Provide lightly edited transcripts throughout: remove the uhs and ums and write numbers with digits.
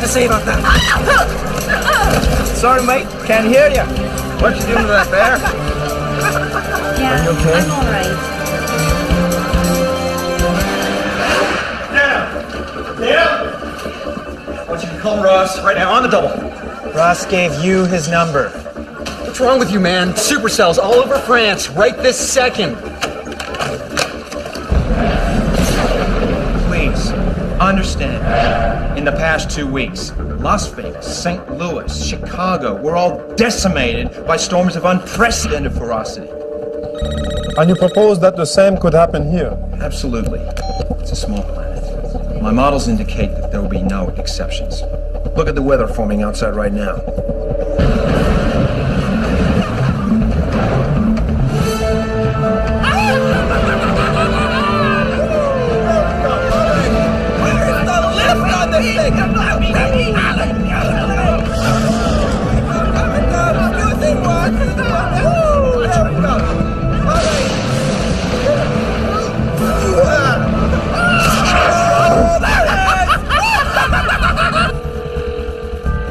say about that? Sorry, mate. Can't hear you. What you doing to that bear? Yeah, are you okay? I'm all right. Yeah. I want you to call Ross right now on the double. Ross gave you his number. What's wrong with you, man? Supercells all over France right this second. Please, understand. In the past 2 weeks, Las Vegas, St. Louis, Chicago were all decimated by storms of unprecedented ferocity. And you propose that the same could happen here? Absolutely. It's a small planet. My models indicate that there will be no exceptions. Look at the weather forming outside right now.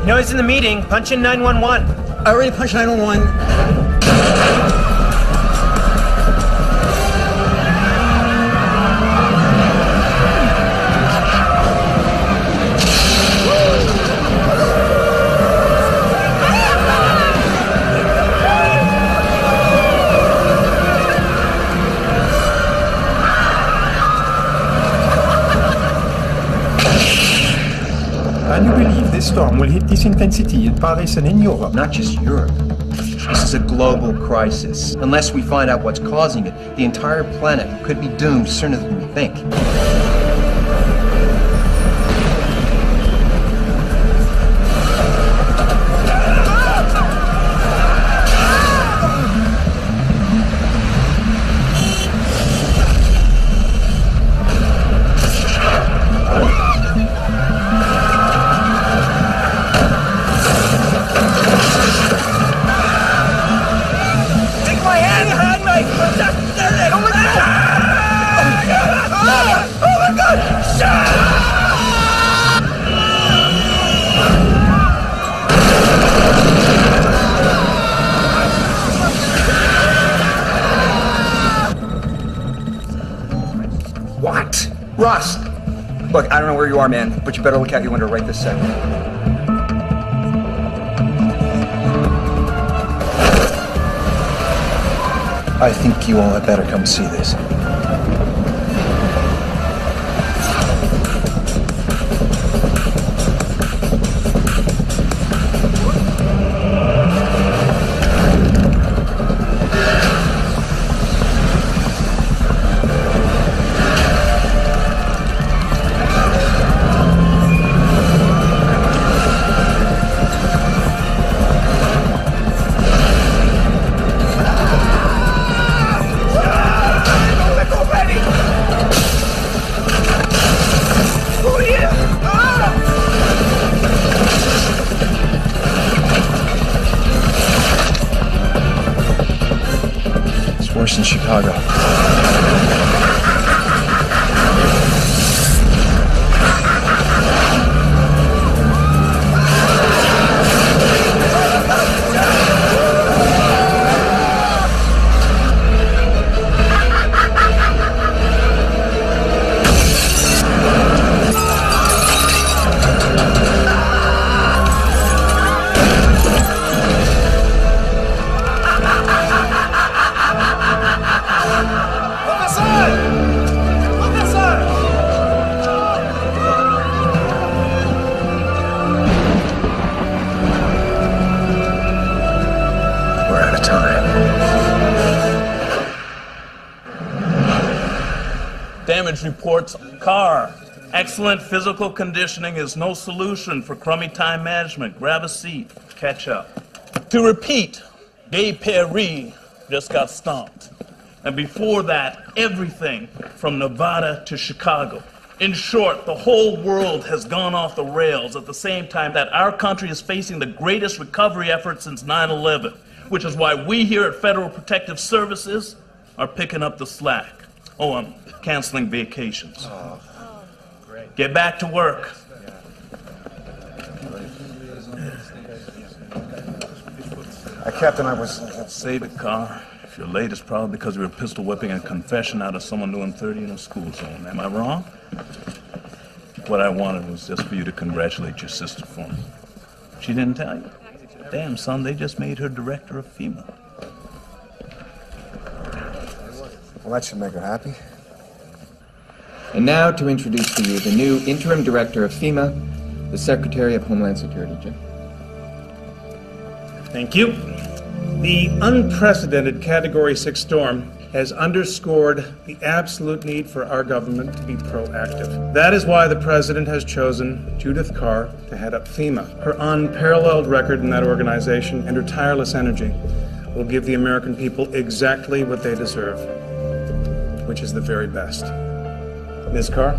No, he's in the meeting. Punch in 911. I already punched 911. And you believe this storm will hit this intensity in Paris and in Europe? Not just Europe. This is a global crisis. Unless we find out what's causing it, the entire planet could be doomed sooner than we think. What? Ross! Look, I don't know where you are, man, but you better look out your window right this second. I think you all had better come see this. Worse in Chicago. Damage reports, car. Excellent physical conditioning is no solution for crummy time management. Grab a seat, catch up. To repeat, Gay Perry just got stomped. And before that, everything from Nevada to Chicago. In short, the whole world has gone off the rails at the same time that our country is facing the greatest recovery effort since 9/11, which is why we here at Federal Protective Services are picking up the slack. Oh, I'm canceling vacations. Oh, great. Get back to work. Captain, I was... Save it, Carr. If you're late, it's probably because you were pistol whipping a confession out of someone doing 30 in a school zone. Am I wrong? What I wanted was just for you to congratulate your sister for me. She didn't tell you? Damn, son, they just made her director of FEMA. Well, that should make her happy. And now to introduce to you the new interim director of FEMA, the Secretary of Homeland Security, Jim. Thank you. The unprecedented Category 6 storm has underscored the absolute need for our government to be proactive. That is why the President has chosen Judith Carr to head up FEMA. Her unparalleled record in that organization and her tireless energy will give the American people exactly what they deserve, which is the very best. Ms. Carr?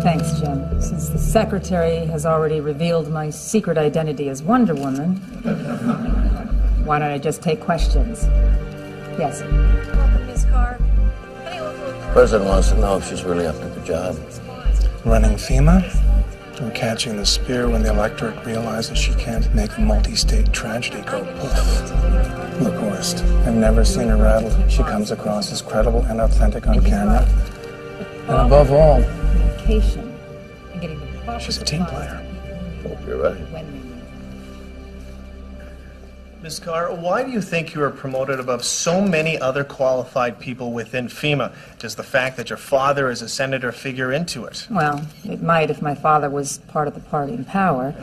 Thanks, Jim. Since the Secretary has already revealed my secret identity as Wonder Woman, why don't I just take questions? Yes. Welcome, Ms. Carr. President wants to know if she's really up to the job. Running FEMA? Or catching the spear when the electorate realizes she can't make a multi-state tragedy go poof. Look, Horst, I've never seen her rattled. She comes across as credible and authentic on camera. And above all, And getting the proper she's a team player. Hope you're right. Ms. Carr, why do you think you were promoted above so many other qualified people within FEMA? Does the fact that your father is a senator figure into it? Well, it might if my father was part of the party in power.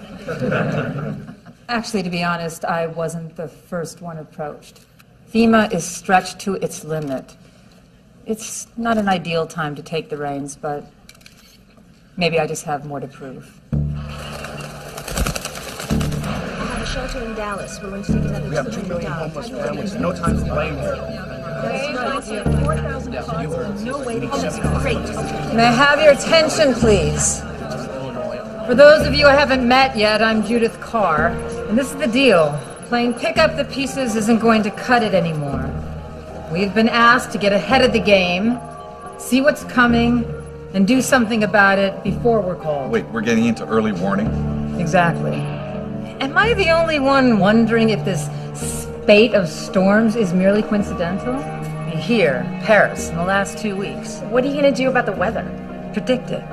Actually, to be honest, I wasn't the first one approached. FEMA is stretched to its limit. It's not an ideal time to take the reins, but maybe I just have more to prove. I have a shelter in Dallas. We're going to take another 200 dogs. No time to blame her. No way to get great. May I have your attention, please? For those of you I haven't met yet, I'm Judith Carr, and this is the deal. Playing pick up the pieces isn't going to cut it anymore. We've been asked to get ahead of the game, see what's coming, and do something about it before we're called. Wait, we're getting into early warning? Exactly. Am I the only one wondering if this spate of storms is merely coincidental? Here, Paris, in the last 2 weeks. What are you going to do about the weather? Predict it.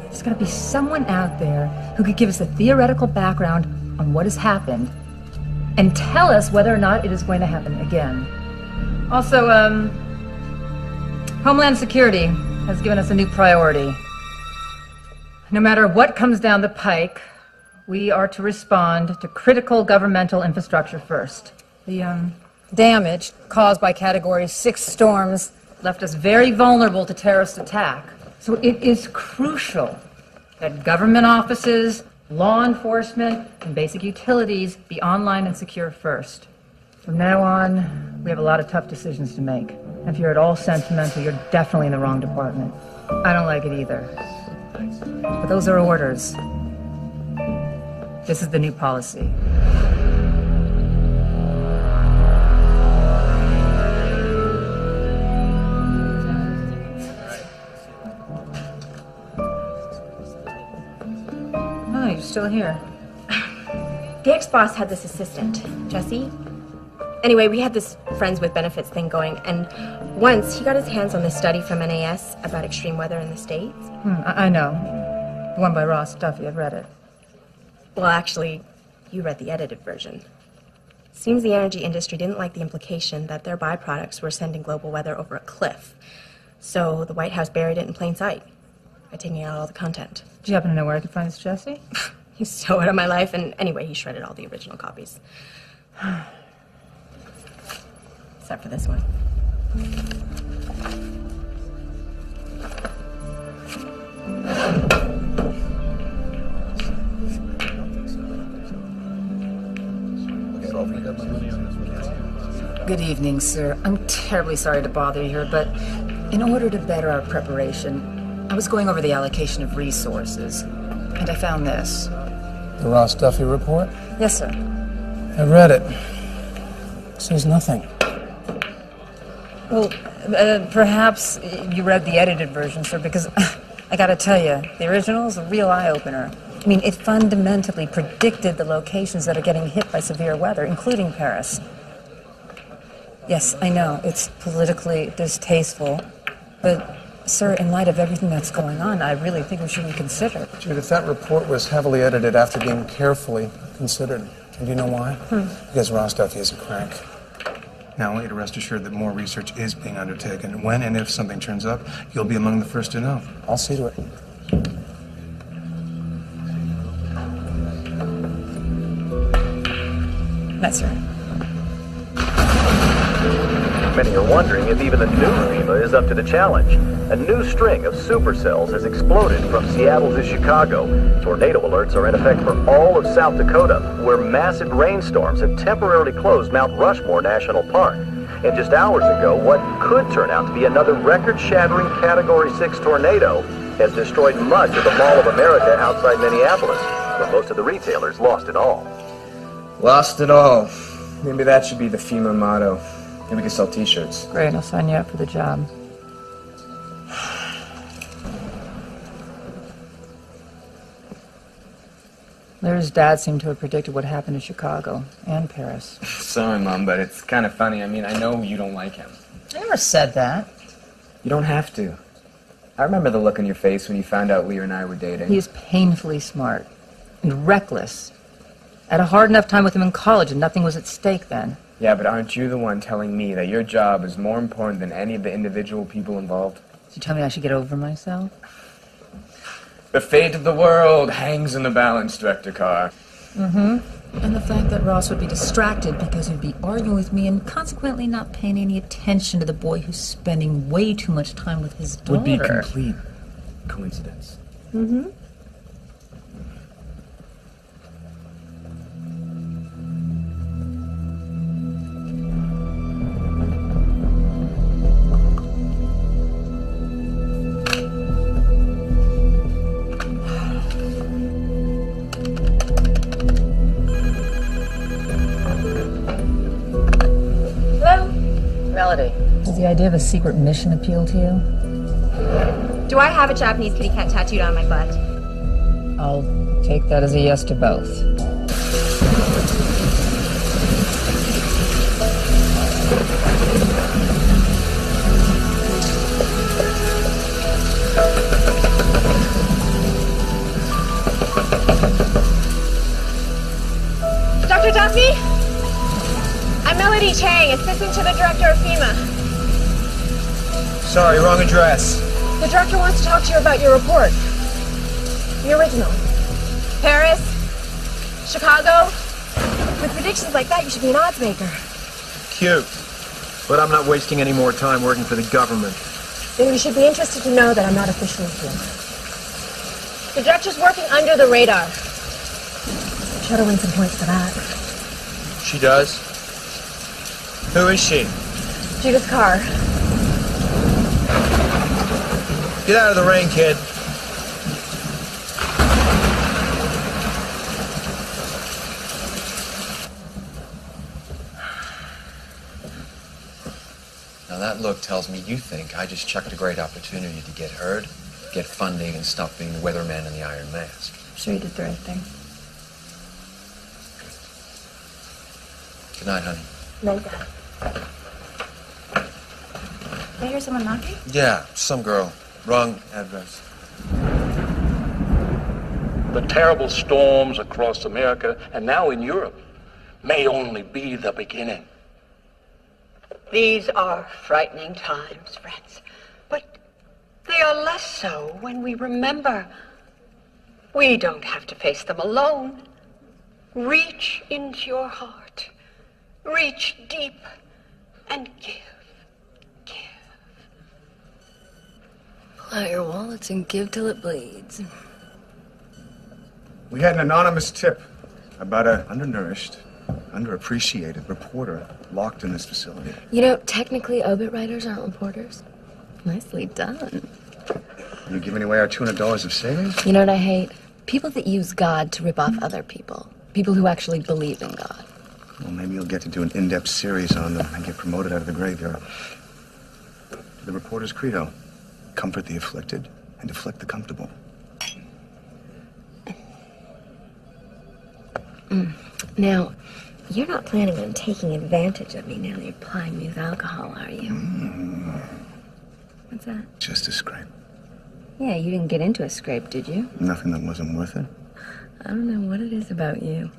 There's got to be someone out there who could give us a theoretical background on what has happened and tell us whether or not it is going to happen again. Also, Homeland Security has given us a new priority. No matter what comes down the pike, we are to respond to critical governmental infrastructure first. The damage caused by Category 6 storms left us very vulnerable to terrorist attack. So it is crucial that government offices, law enforcement, and basic utilities be online and secure first. From now on, we have a lot of tough decisions to make. If you're at all sentimental, you're definitely in the wrong department. I don't like it either. But those are orders. This is the new policy. Oh, you're still here. The ex-boss had this assistant, Jesse. Anyway, we had this friends with benefits thing going, and once he got his hands on this study from NAS about extreme weather in the States. I know. The one by Ross Duffy. I've read it. Well, actually, you read the edited version. Seems the energy industry didn't like the implication that their byproducts were sending global weather over a cliff. So the White House buried it in plain sight by taking out all the content. Do you happen to know where I could find this Jesse? He's so out of my life, and anyway, he shredded all the original copies. Except for this one. Good evening, sir. I'm terribly sorry to bother you here, but in order to better our preparation, I was going over the allocation of resources, and I found this. The Ross Duffy report? Yes, sir. I read it. It says nothing. Well, perhaps you read the edited version, sir, because I gotta tell you, the original is a real eye-opener. I mean, it fundamentally predicted the locations that are getting hit by severe weather, including Paris. Yes, I know, it's politically distasteful, but, sir, in light of everything that's going on, I really think we should reconsider. Jude, if that report was heavily edited after being carefully considered, and do you know why? Because Rostov is a crank. Now, I want you to rest assured that more research is being undertaken. When and if something turns up, you'll be among the first to know. I'll see to it. Yes, sir. Many are wondering if even the new FEMA is up to the challenge. A new string of supercells has exploded from Seattle to Chicago. Tornado alerts are in effect for all of South Dakota, where massive rainstorms have temporarily closed Mount Rushmore National Park. And just hours ago, what could turn out to be another record-shattering Category 6 tornado has destroyed much of the Mall of America outside Minneapolis, where most of the retailers lost it all. Lost it all. Maybe that should be the FEMA motto. Maybe we can sell t-shirts. Great, I'll sign you up for the job. Larry's dad seemed to have predicted what happened in Chicago and Paris. Sorry, Mom, but it's kind of funny. I mean, I know you don't like him. I never said that. You don't have to. I remember the look on your face when you found out Leah and I were dating. He is painfully smart and reckless. I had a hard enough time with him in college and nothing was at stake then. Yeah, but aren't you the one telling me that your job is more important than any of the individual people involved? So you tell me I should get over myself? The fate of the world hangs in the balance, Director Carr. Mm-hmm. And the fact that Ross would be distracted because he'd be arguing with me and consequently not paying any attention to the boy who's spending way too much time with his daughter. Would be complete coincidence. Mm-hmm. Does the idea of a secret mission appeal to you? Do I have a Japanese kitty cat tattooed on my butt? I'll take that as a yes to both. Dr. Duffy? I'm Melody Chang, assistant to the director of FEMA. Sorry, wrong address. The director wants to talk to you about your report. The original. Paris, Chicago. With predictions like that, you should be an odds maker. Cute. But I'm not wasting any more time working for the government. Then you should be interested to know that I'm not officially here. The director's working under the radar. Try to win some points for that. She does? Who is she? Judith Carr. Get out of the rain, kid. Now that look tells me you think I just chucked a great opportunity to get heard, get funding, and stop being the weatherman in the Iron Mask. I'm sure you did the right thing. Good night, honey. Night, Dad. Did I hear someone knocking? Yeah, some girl. Wrong address. The terrible storms across America and now in Europe may only be the beginning. These are frightening times, friends, but they are less so when we remember we don't have to face them alone. Reach into your heart, reach deep, and give. Pull out your wallets and give till it bleeds. We had an anonymous tip about an undernourished, underappreciated reporter locked in this facility. You know, technically, obit writers aren't reporters. Nicely done. You giving away our $200 of savings? You know what I hate? People that use God to rip off other people. People who actually believe in God. Well, maybe you'll get to do an in-depth series on them and get promoted out of the graveyard. The reporter's credo: comfort the afflicted and deflect the comfortable. Now, you're not planning on taking advantage of me now that you're plying me with alcohol, are you? What's that? Just a scrape. Yeah, you didn't get into a scrape, did you? Nothing that wasn't worth it. I don't know what it is about you.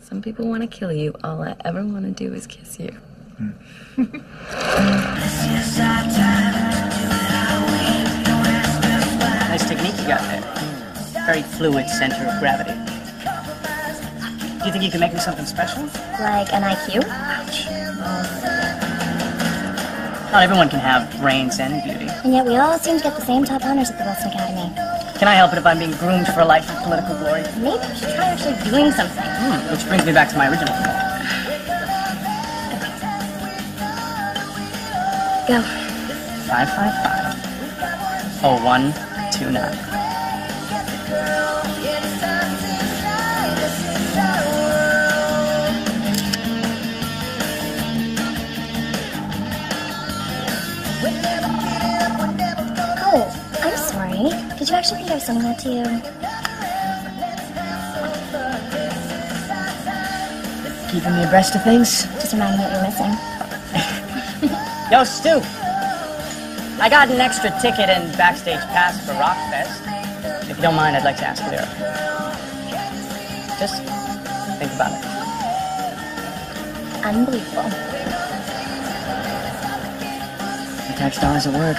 Some people want to kill you. All I ever want to do is kiss you. Nice technique you got there. Very fluid center of gravity. Do you think you can make me something special? Like an IQ? Not everyone can have brains and beauty. And yet we all seem to get the same top honors at the Wilson Academy. Can I help it if I'm being groomed for a life of political glory? Maybe you should try actually doing something. Which brings me back to my original point. Go. 555-0129. Oh, I'm sorry. Did you actually think I was sending that to you? Keeping me abreast of things? Just reminding me what you're missing. Yo, Stu! I got an extra ticket and backstage pass for Rockfest. If you don't mind, I'd like to ask Lyra. Just think about it. Unbelievable. The tax dollars at work.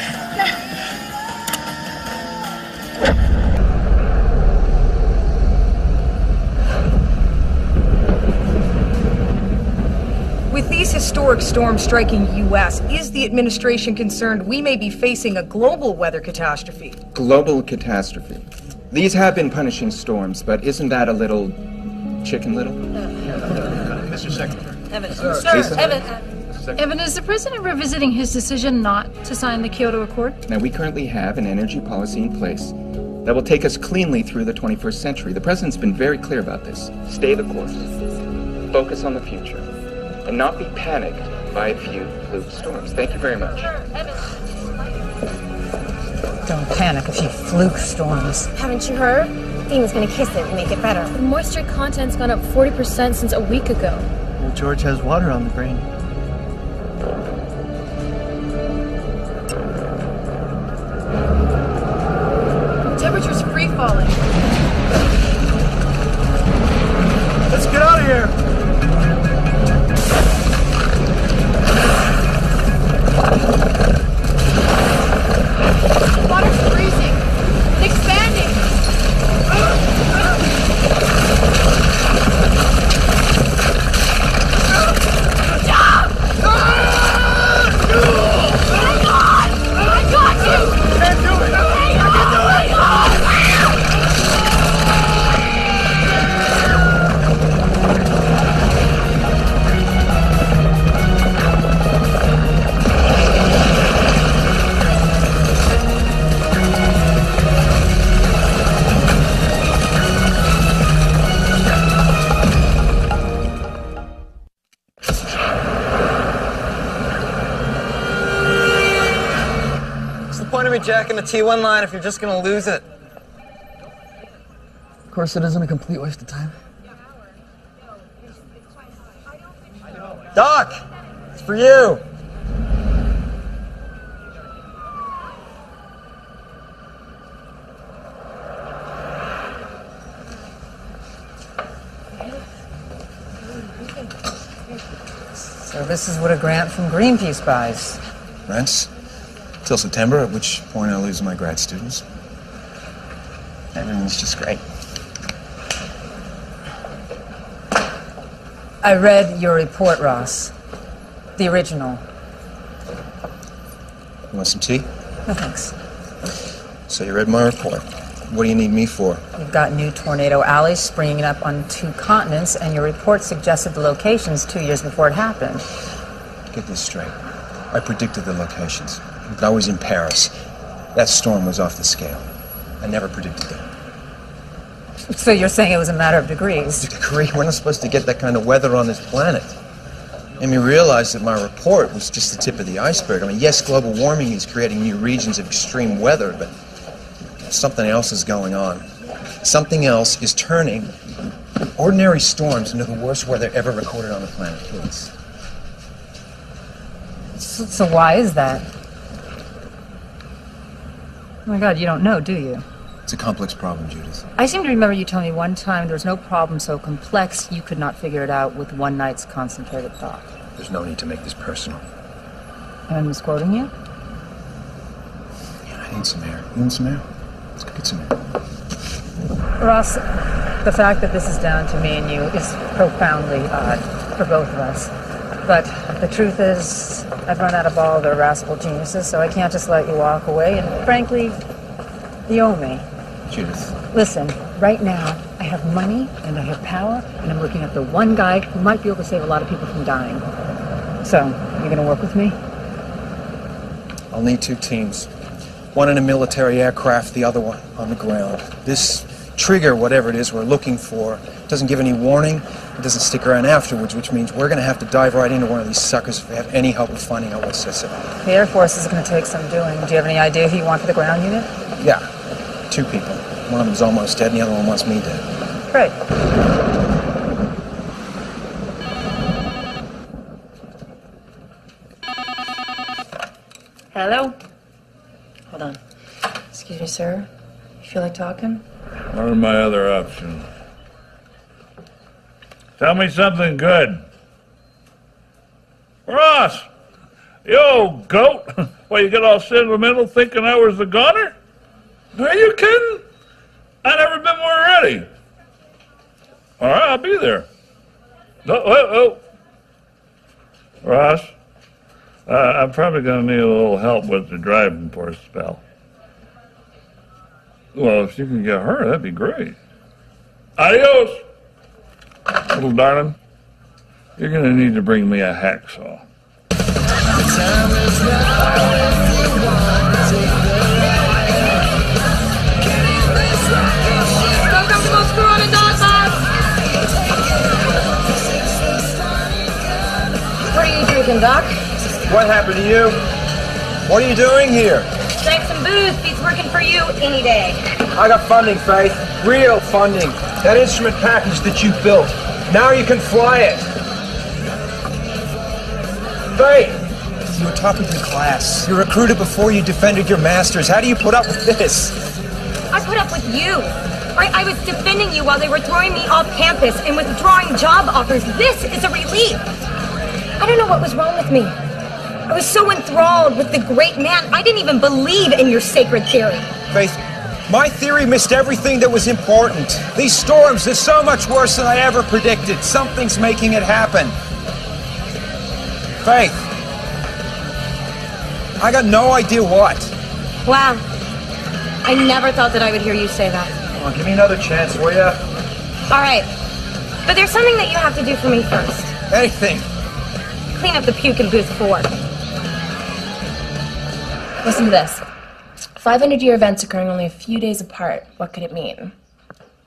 With these historic storms striking the U.S., is the administration concerned we may be facing a global weather catastrophe? Global catastrophe. These have been punishing storms, but isn't that a little chicken little? Mr. Secretary. Evan, Lisa? Evan, is the president revisiting his decision not to sign the Kyoto Accord? Now, we currently have an energy policy in place that will take us cleanly through the 21st century. The president's been very clear about this. Stay the course. Focus on the future. And not be panicked by a few fluke storms. Thank you very much. Don't panic a few fluke storms. Haven't you heard? Dean's gonna kiss it and make it better. The moisture content's gone up 40% since a week ago. Well, George has water on the brain. Temperature's free falling. Let's get out of here! Water's freezing. And expanding. Stop! Hang on! I got you! Can't do it! Jacking the T1 line if you're just gonna lose it. Of course, it isn't a complete waste of time. Doc! It's for you! So this is what a grant from Greenpeace buys. Rents? Till September, at which point I'll lose my grad students. Everything's just great. I read your report, Ross. The original. You want some tea? No, thanks. So you read my report. What do you need me for? You've got new tornado alleys springing up on 2 continents, and your report suggested the locations 2 years before it happened. Get this straight. I predicted the locations. I was in Paris. That storm was off the scale. I never predicted that. So you're saying it was a matter of degrees? Degree? We're not supposed to get that kind of weather on this planet. Made me realize that my report was just the tip of the iceberg. I mean, yes, global warming is creating new regions of extreme weather, but something else is going on. Something else is turning ordinary storms into the worst weather ever recorded on the planet, please. So why is that? Oh my God, you don't know, do you? It's a complex problem, Judith. I seem to remember you telling me one time there's no problem so complex you could not figure it out with one night's concentrated thought. There's no need to make this personal. And I'm misquoting you? Yeah, I need some air. You want some air? Let's go get some air. Ross, the fact that this is down to me and you is profoundly odd for both of us. But the truth is, I've run out of all the rascal geniuses, so I can't just let you walk away, and frankly, you owe me. Judith. Listen, right now, I have money and I have power, and I'm looking at the one guy who might be able to save a lot of people from dying. So, you gonna work with me? I'll need 2 teams. One in a military aircraft, the other one on the ground. This trigger, whatever it is we're looking for, doesn't give any warning. It doesn't stick around afterwards, which means we're going to have to dive right into one of these suckers if we have any hope of finding out what sets it up. The Air Force is going to take some doing. Do you have any idea who you want for the ground unit? Yeah, 2 people. One of them's almost dead, and the other one wants me dead. Great. Hello? Hold on. Excuse me, sir. You feel like talking? What are my other options? Tell me something good. Ross! Yo, goat! Well, you get all sentimental thinking I was the gunner? Are you kidding? I never been more ready. All right, I'll be there. Ross, I'm probably going to need a little help with the driving for a spell. Well, if you can get her, that'd be great. Adios, little darling. You're going to need to bring me a hacksaw. What are you drinking, Doc? What happened to you? What are you doing here? Drank some booze. Beats working for you any day. I got funding, Faith. Real funding. That instrument package that you built. Now you can fly it. Faith! You were talking to the class. You were recruited before you defended your masters. How do you put up with this? I put up with you. Right? I was defending you while they were throwing me off campus and withdrawing job offers. This is a relief. I don't know what was wrong with me. I was so enthralled with the great man, I didn't even believe in your sacred theory. Faith, my theory missed everything that was important. These storms are so much worse than I ever predicted. Something's making it happen. Faith, I got no idea what. Wow. I never thought that I would hear you say that. Come on, give me another chance, will ya? All right. But there's something that you have to do for me first. Anything. Clean up the puke in booth 4. Listen to this. 500-year events occurring only a few days apart. What could it mean?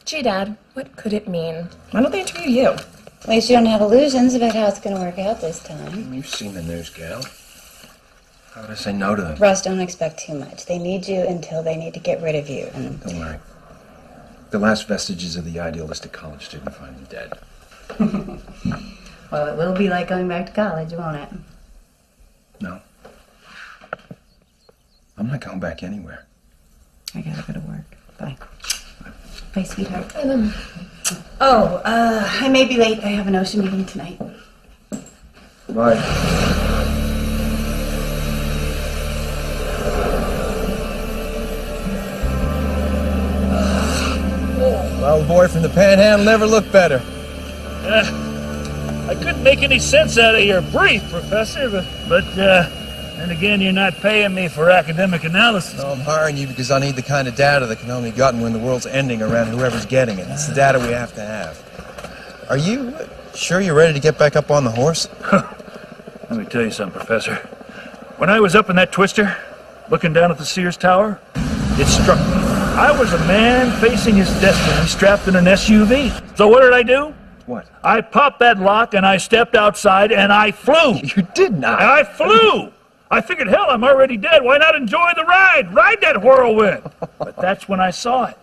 Gee, Dad, what could it mean? Why don't they interview you? At least you don't have illusions about how it's going to work out this time. You've seen the news, gal. How would I say no to them? Russ, don't expect too much. They need you until they need to get rid of you. And don't worry. The last vestiges of the idealistic college student find me dead. Well, it will be like going back to college, won't it? No. I'm not going back anywhere. I gotta go to work. Bye. Bye, sweetheart. I may be late. I have an ocean meeting tonight. Bye. Well, the boy from the Panhandle never looked better. I couldn't make any sense out of your brief, Professor, but and again, you're not paying me for academic analysis. No, I'm hiring you because I need the kind of data that can only be gotten when the world's ending around whoever's getting it. It's the data we have to have. Are you sure you're ready to get back up on the horse? Let me tell you something, Professor. When I was up in that twister, looking down at the Sears Tower, it struck me. I was a man facing his destiny strapped in an SUV. So what did I do? What? I popped that lock and I stepped outside and I flew. You did not. I flew. I figured, hell, I'm already dead. Why not enjoy the ride? Ride that whirlwind. But that's when I saw it.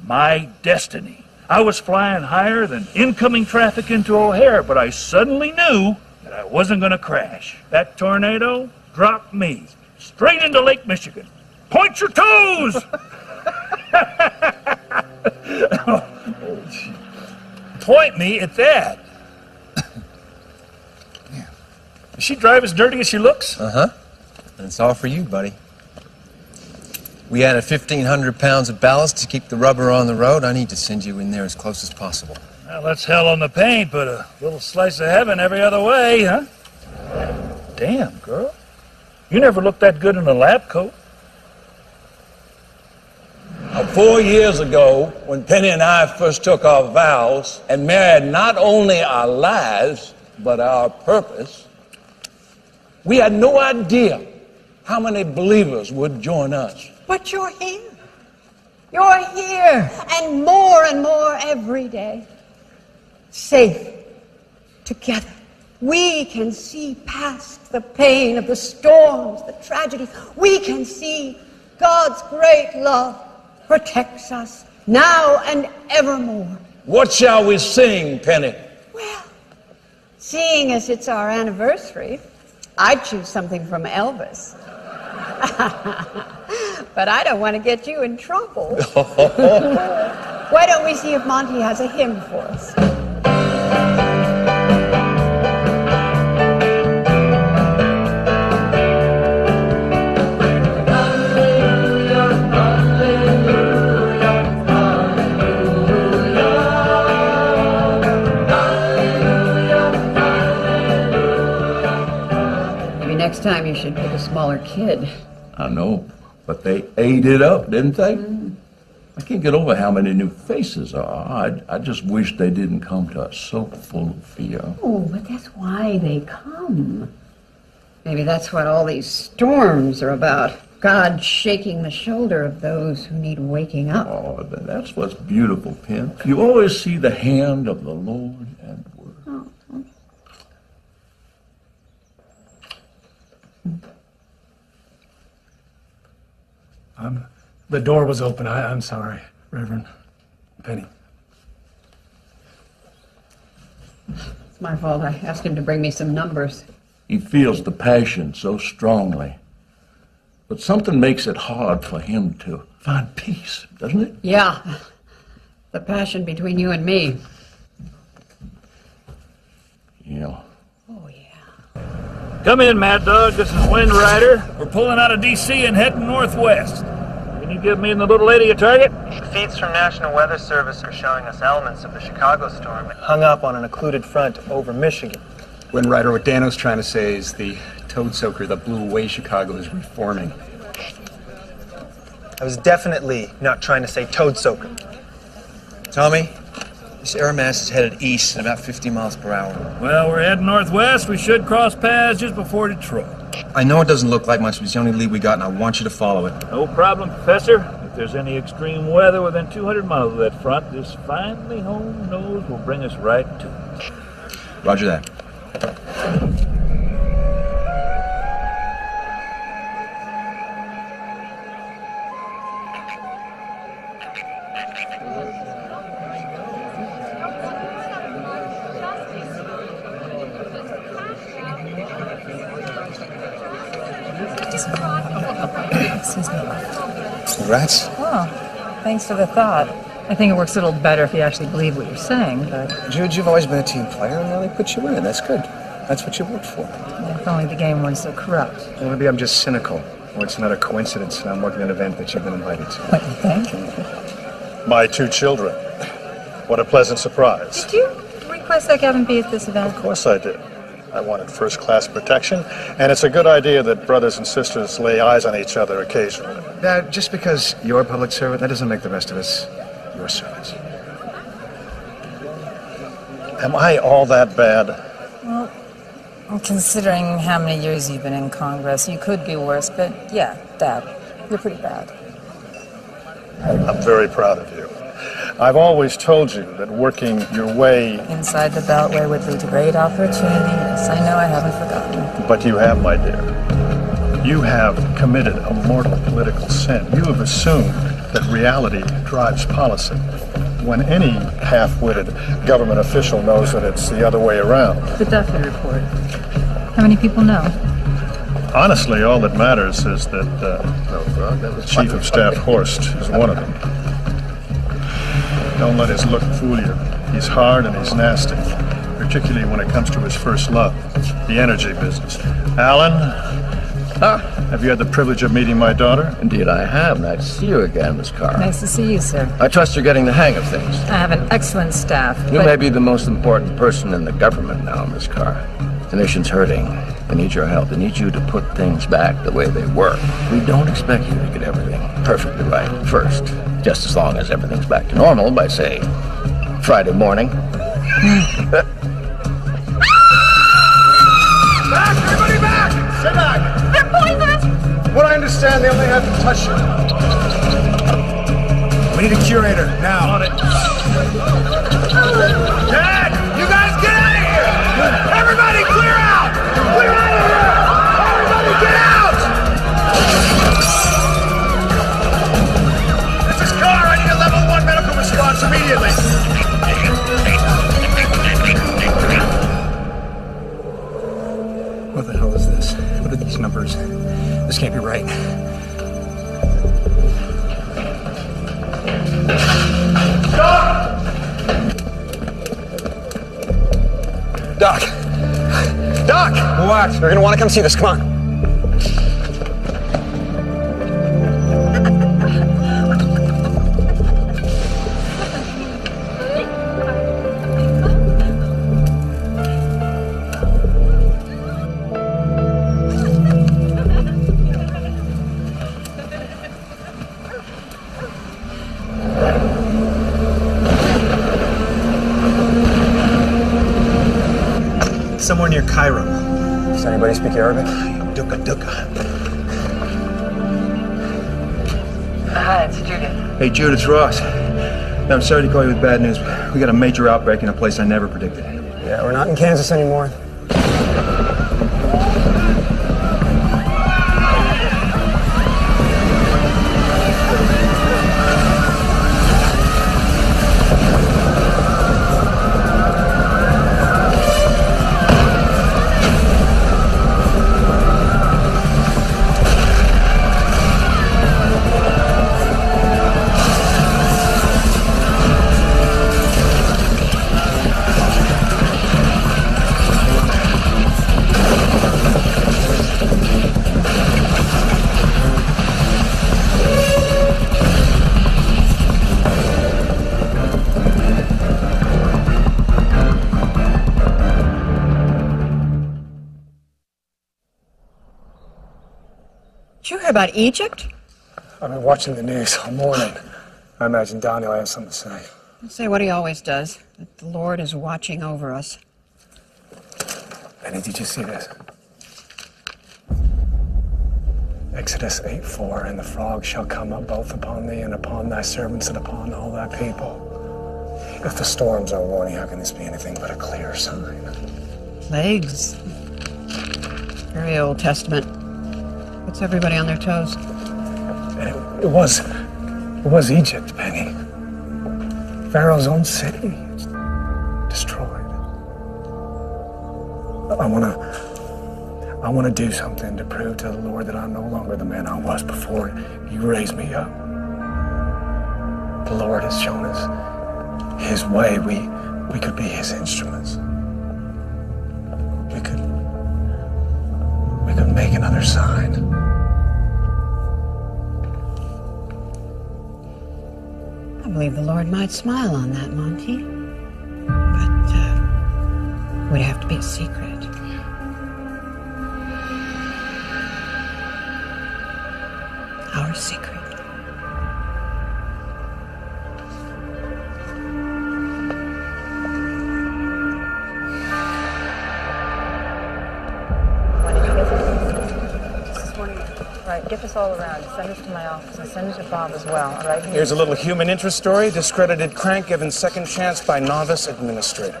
My destiny. I was flying higher than incoming traffic into O'Hare, but I suddenly knew that I wasn't going to crash. That tornado dropped me straight into Lake Michigan. Point your toes! Point me at that. Yeah. Does she drive as dirty as she looks? Uh-huh. And it's all for you, buddy. We added 1,500 pounds of ballast to keep the rubber on the road. I need to send you in there as close as possible. Well, that's hell on the paint, but a little slice of heaven every other way, huh? Damn, girl. You never looked that good in a lab coat. 4 years ago, when Penny and I first took our vows and married not only our lives, but our purpose, we had no idea how many believers would join us. But you're here. You're here. And more every day. Safe. Together. We can see past the pain of the storms, the tragedies. We can see God's great love protects us now and evermore. What shall we sing, Penny? Well, seeing as it's our anniversary, I'd choose something from Elvis. But I don't want to get you in trouble. Why don't we see if Monty has a hymn for us? Maybe next time you should pick a smaller kid. I know, but they ate it up, didn't they? I can't get over how many new faces there are. I just wish they didn't come to us so full of fear. Oh, but that's why they come. Maybe that's what all these storms are about. God shaking the shoulder of those who need waking up. Oh, that's what's beautiful, Pen. You always see the hand of the Lord at work. Oh. The door was open. I'm sorry, Reverend. Penny. It's my fault. I asked him to bring me some numbers. He feels the passion so strongly. But something makes it hard for him to find peace, doesn't it? Yeah. The passion between you and me. Yeah. Come in, Mad Dog. This is Wind Rider. We're pulling out of D.C. and heading northwest. Can you give me and the little lady a target? Feeds from National Weather Service are showing us elements of the Chicago storm hung up on an occluded front over Michigan. Wind Rider, what Dano's trying to say is the toad soaker that blew away Chicago is reforming. I was definitely not trying to say toad soaker. Tommy, this air mass is headed east at about 50 miles per hour. Well, we're heading northwest. We should cross paths just before Detroit. I know it doesn't look like much, but it's the only lead we got, and I want you to follow it. No problem, Professor. If there's any extreme weather within 200 miles of that front, this finely honed nose will bring us right to it. Roger that. Excuse me. Congrats. Oh, thanks for the thought. I think it works a little better if you actually believe what you're saying, but... Jude, you've always been a team player, and now they put you in. That's good. That's what you worked for. if only the game weren't so corrupt. Well, maybe I'm just cynical, or it's another coincidence and I'm working an event that you've been invited to. What, you think? My two children. What a pleasant surprise. Did you request that Gavin be at this event? Of course I did. I wanted first-class protection, and it's a good idea that brothers and sisters lay eyes on each other occasionally. Dad, just because you're a public servant, that doesn't make the rest of us your servants. Am I all that bad? Well, considering how many years you've been in Congress, you could be worse, but yeah, Dad, you're pretty bad. I'm very proud of you. I've always told you that working your way... Inside the Beltway would lead to great opportunity. Yes, I know, I haven't forgotten. But you have, my dear. You have committed a mortal political sin. You have assumed that reality drives policy. when any half-witted government official knows that it's the other way around. The Duffy report. How many people know? Honestly, all that matters is that Chief of Staff Horst is one of them. Don't let his look fool you. He's hard and he's nasty, particularly when it comes to his first love, the energy business. Alan, have you had the privilege of meeting my daughter? Indeed I have. Nice to see you again, Miss Carr. Nice to see you, sir. I trust you're getting the hang of things. I have an excellent staff. You may be the most important person in the government now, Miss Carr. The nation's hurting. They need your help. They need you to put things back the way they were. We don't expect you to get everything perfectly right first. Just as long as everything's back to normal by, say, Friday morning. Back! Everybody back! Sit back! They're poisonous! What I understand, they only have to touch you. We need a curator, now. On it. Dad! You guys get out of here! Everybody clear out! Clear out of here! Everybody get out! This is Carr. I need a level 1 medical response immediately. What the hell is this? What are these numbers? This can't be right. Doc! Doc! What? You're gonna want to come see this. Come on. Somewhere near Cairo. Does anybody speak Arabic? Hi, it's Judith. Hey, Jude, it's Ross. Now, I'm sorry to call you with bad news, but we got a major outbreak in a place I never predicted. Yeah, we're not in Kansas anymore. Did you hear about Egypt? I've been watching the news all morning. I imagine Donnie will have something to say. Say what he always does, that the Lord is watching over us. Benny, did you see this? Exodus 8:4, and the frogs shall come up both upon thee and upon thy servants and upon all thy people. If the storms are warning, how can this be anything but a clear sign? Plagues. Very Old Testament. Puts everybody on their toes. And it was Egypt, Penny. Pharaoh's own city. It's destroyed. I want to do something to prove to the Lord that I'm no longer the man I was before you raised me up. The Lord has shown us His way. We could be His instruments. We could make another sign. I believe the Lord might smile on that, Monty. But, would have to be a secret. Our secret. Right, get this all around. Send it to my office and send it to Bob as well, all right? Here's a little human interest story. Discredited crank given second chance by novice administrator.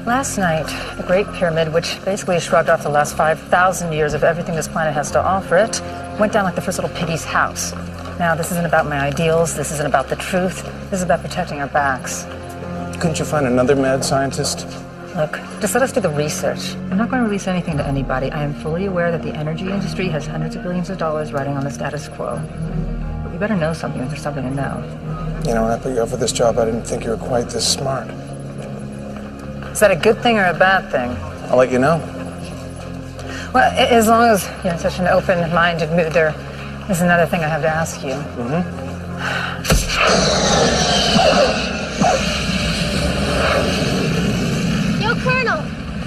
Last night, the Great Pyramid, which basically shrugged off the last 5,000 years of everything this planet has to offer it, went down like the first little piggy's house. Now, this isn't about my ideals. This isn't about the truth. This is about protecting our backs. Couldn't you find another mad scientist? Look, just let us do the research. I'm not going to release anything to anybody. I am fully aware that the energy industry has hundreds of billions of dollars riding on the status quo. But you better know something if there's something to know. You know, when I put you up for this job, I didn't think you were quite this smart. Is that a good thing or a bad thing? I'll let you know. Well, as long as you're in such an open-minded mood, there is another thing I have to ask you. Yo, Colonel,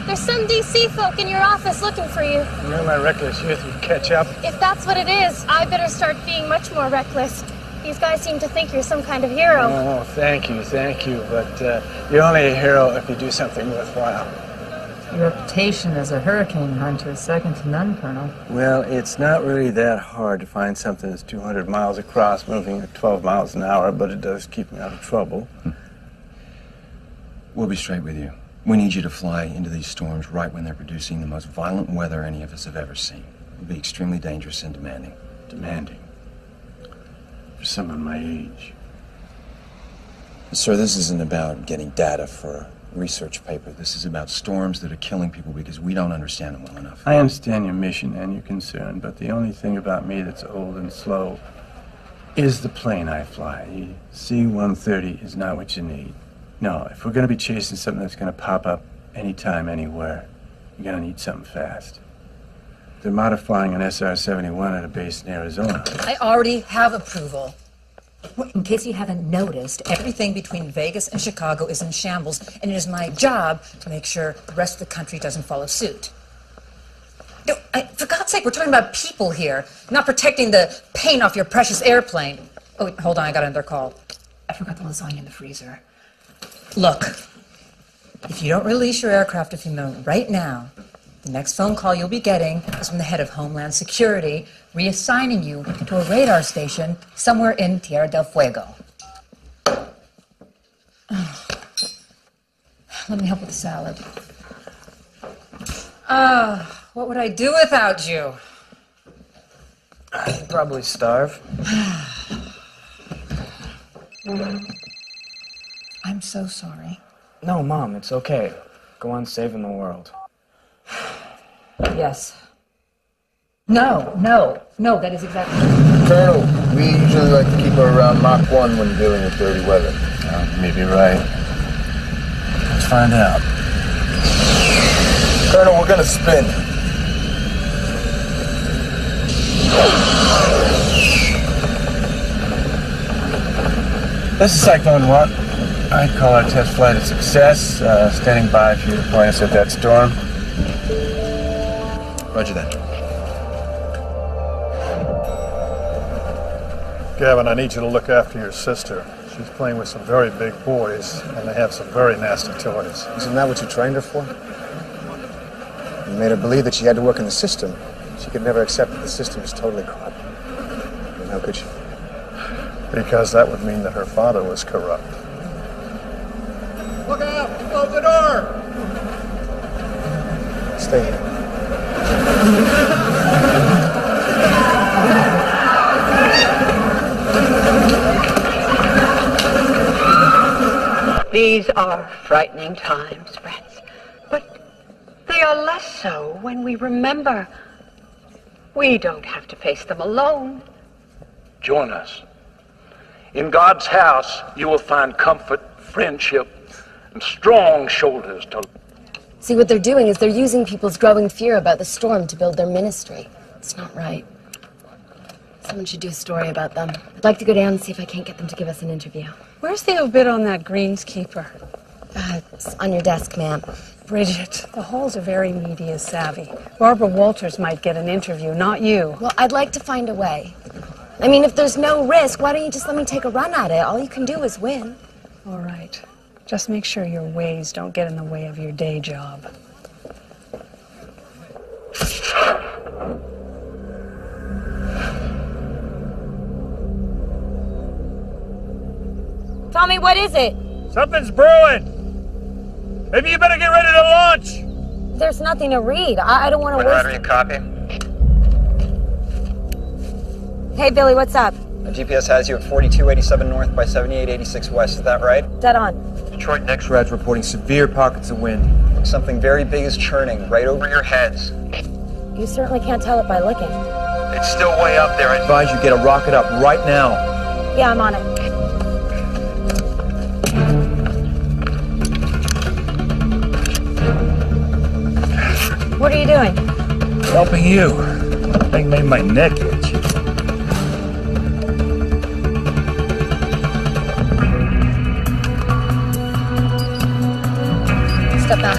there's some DC folk in your office looking for you. You know my reckless youth would catch up. If that's what it is, I better start being much more reckless. These guys seem to think you're some kind of hero. Oh, thank you. But you're only a hero if you do something worthwhile. Your reputation as a hurricane hunter is second to none, Colonel. Well, it's not really that hard to find something that's 200 miles across, moving at 12 miles an hour, but it does keep me out of trouble. We'll be straight with you. We need you to fly into these storms right when they're producing the most violent weather any of us have ever seen. It'll be extremely dangerous and demanding. Demanding? For someone my age. Sir, this isn't about getting data for a research paper. This is about storms that are killing people because we don't understand them well enough. I understand your mission and your concern, but the only thing about me that's old and slow is the plane I fly. The C-130 is not what you need. No, if we're going to be chasing something that's going to pop up anytime, anywhere, you're going to need something fast. They're modifying an SR-71 at a base in Arizona. I already have approval. In case you haven't noticed, everything between Vegas and Chicago is in shambles, and it is my job to make sure the rest of the country doesn't follow suit. No, for God's sake, we're talking about people here, not protecting the paint off your precious airplane. Oh, wait, hold on, I got another call. I forgot the lasagna in the freezer. Look, if you don't release your aircraft to FEMA right now, the next phone call you'll be getting is from the head of Homeland Security, reassigning you to a radar station somewhere in Tierra del Fuego. Let me help with the salad. What would I do without you? I'd probably starve. I'm so sorry. No, Mom, it's okay. Go on saving the world. Yes. No, that is exactly... Colonel, we usually like to keep her around Mach 1 when dealing with dirty weather. You may be right. Let's find out. Colonel, we're gonna spin. This is Cyclone 1. I'd call our test flight a success. Standing by for you to point us at that storm. Roger that. Gavin, I need you to look after your sister. She's playing with some very big boys, and they have some very nasty toys. Isn't that what you trained her for? You made her believe that she had to work in the system. She could never accept that the system is totally corrupt. And how could she? Because that would mean that her father was corrupt. Look out! Close the door! Stay here. These are frightening times, friends, but they are less so when we remember we don't have to face them alone. Join us. In God's house, you will find comfort, friendship, and strong shoulders to... See, what they're doing is they're using people's growing fear about the storm to build their ministry. It's not right. Someone should do a story about them. I'd like to go down and see if I can't get them to give us an interview. Where's the obit on that greenskeeper? It's on your desk, ma'am. Bridget, the Halls are very media savvy. Barbara Walters might get an interview, not you. Well, I'd like to find a way. I mean, if there's no risk, why don't you just let me take a run at it? All you can do is win. All right. Just make sure your ways don't get in the way of your day job. Tommy, what is it? Something's brewing. Maybe you better get ready to launch. There's nothing to read. I don't want to waste... Copy. Hey, Billy, what's up? The GPS has you at 4287 north by 7886 west. Is that right? Dead on. Detroit Next Rad's reporting severe pockets of wind. Something very big is churning right over your heads. You certainly can't tell it by looking. It's still way up there. I advise you get a rocket up right now. Yeah, I'm on it. What are you doing? Helping you. That thing made my neck itch. Step back.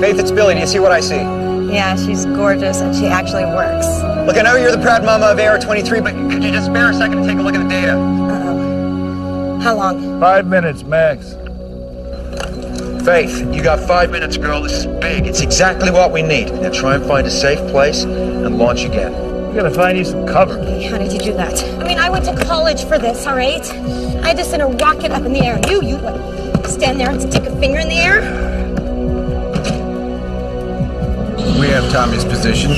Faith, it's Billy. Do you see what I see? Yeah, she's gorgeous and she actually works. Look, I know you're the proud mama of AR-23, but could you just spare a second to take a look at the data? Uh-oh. How long? 5 minutes, max. Faith, you got 5 minutes, girl. This is big. It's exactly what we need. Now try and find a safe place and launch again. We gotta find you some cover. How did you do that? I mean, I went to college for this, all right? I had to send a rocket up in the air. You like, stand there and stick a finger in the air? We have Tommy's position.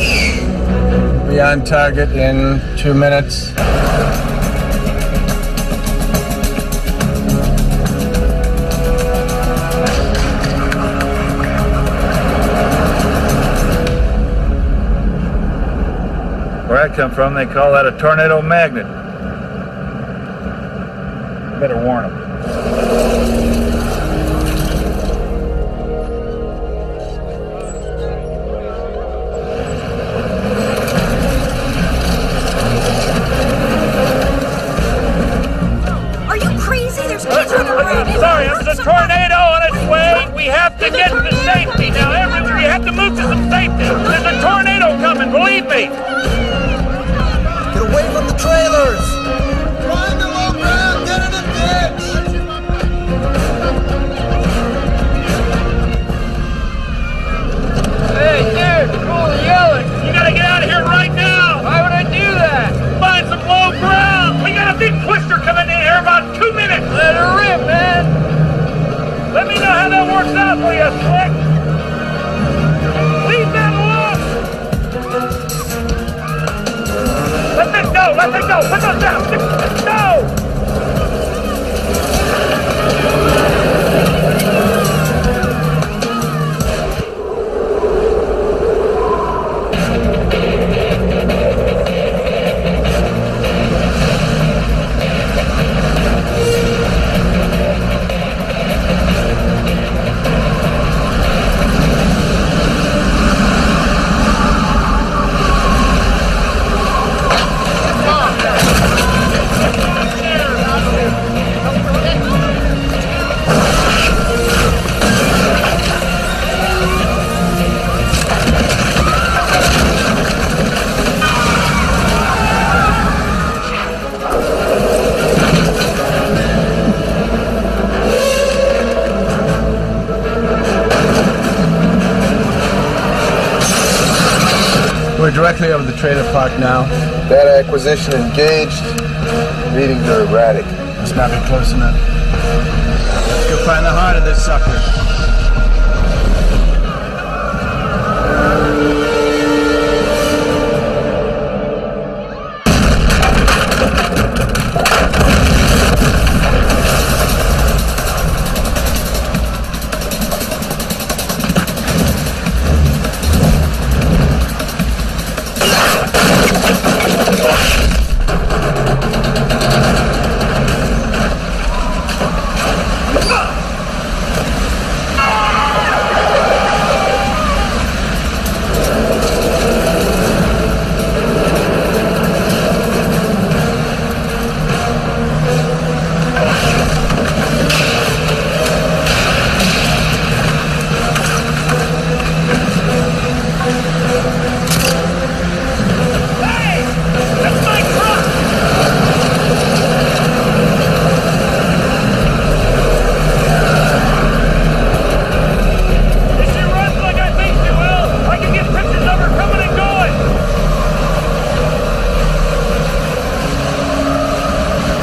Be on target in 2 minutes. Where I come from, they call that a tornado magnet. Better warn them. Are you crazy? There's kids on the road. Sorry, there's a tornado on its way. We have to get to safety now. We have to move to some safety. There's a tornado coming, believe me. Get away from the trailers! Find the low ground, get in the ditch! Hey, dude, cool yelling. You gotta get out of here right now. Why would I do that? Find some low ground. We got a big twister coming in here in about 2 minutes. Let her rip, man. Let me know how that works out for you, Slick. Leave that alone. Let that go. Let that go. Put those down. Go. We're directly over the trailer park now. Data acquisition engaged. Readings are erratic. Must not be close enough. Let's go find the heart of this sucker.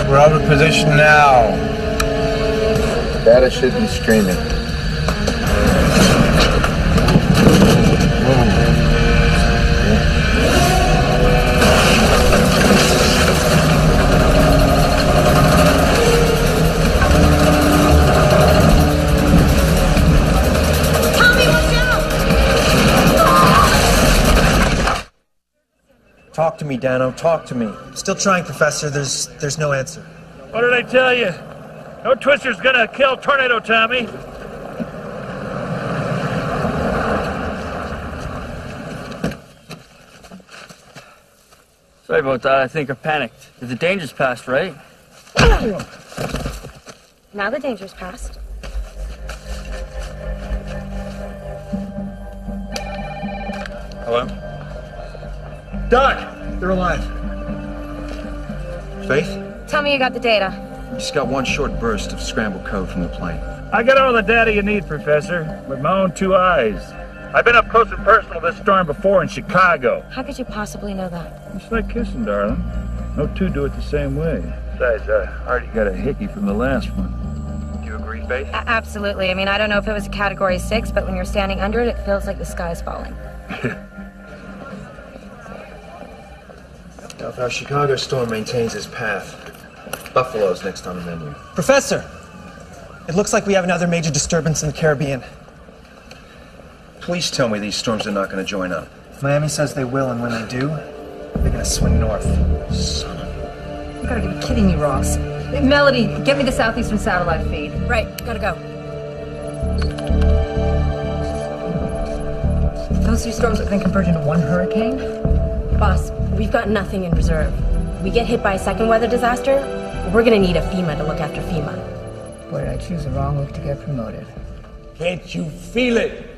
We're out of position now. Data should be streaming. Talk to me, Dano. Talk to me. Still trying, Professor. There's no answer. What did I tell you? No twister's gonna kill Tornado Tommy. Sorry about that. I think I panicked. The danger's past, right? Now the danger's past. Hello? Doc! They're alive. Faith? Tell me you got the data. We just got one short burst of scrambled code from the plane. I got all the data you need, Professor, with my own 2 eyes. I've been up close and personal with this storm before in Chicago. How could you possibly know that? It's like kissing, darling. No two do it the same way. Besides, I already got a hickey from the last one. Do you agree, Faith? Absolutely. I mean, I don't know if it was a Category 6, but when you're standing under it, it feels like the sky's falling. Now, if our Chicago storm maintains its path, Buffalo's next on the menu. Professor! It looks like we have another major disturbance in the Caribbean. Please tell me these storms are not going to join up. Miami says they will, and when they do, they're going to swing north. Son of You gotta be kidding me, Ross. Melody, get me the southeastern satellite feed. Right, gotta go. Those 2 storms are gonna converge into one hurricane? Boss, we've got nothing in reserve. If we get hit by a second weather disaster, we're gonna need a FEMA to look after FEMA. Boy, did I choose the wrong week to get promoted. Can't you feel it?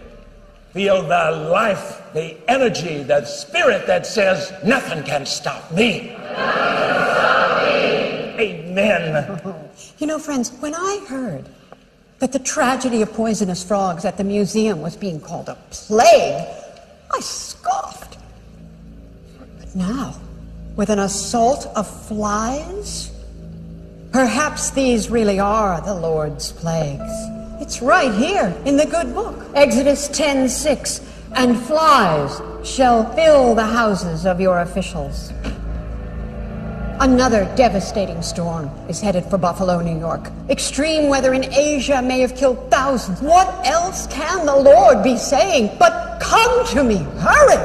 Feel the life, the energy, that spirit that says, nothing can stop me. Amen. You know, friends, when I heard that the tragedy of poisonous frogs at the museum was being called a plague, I scoffed. But now, with an assault of flies, perhaps these really are the Lord's plagues. It's right here in the good book. Exodus 10:6, and flies shall fill the houses of your officials. Another devastating storm is headed for Buffalo, New York. Extreme weather in Asia may have killed thousands. What else can the Lord be saying but come to me? Hurry!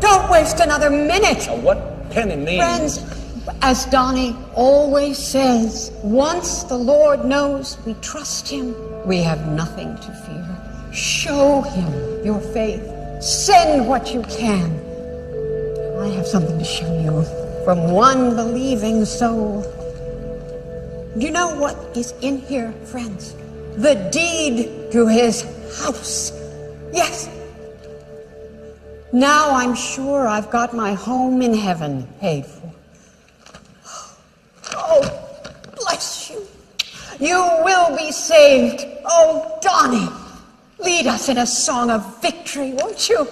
Don't waste another minute. What Penny means. Friends, as Donnie always says, once the Lord knows we trust him, we have nothing to fear. Show him your faith. Send what you can. I have something to show you from one believing soul. Do you know what is in here, friends? The deed to his house. Yes. Now I'm sure I've got my home in heaven paid for. Oh, bless you. You will be saved. Oh, Donnie, lead us in a song of victory, won't you?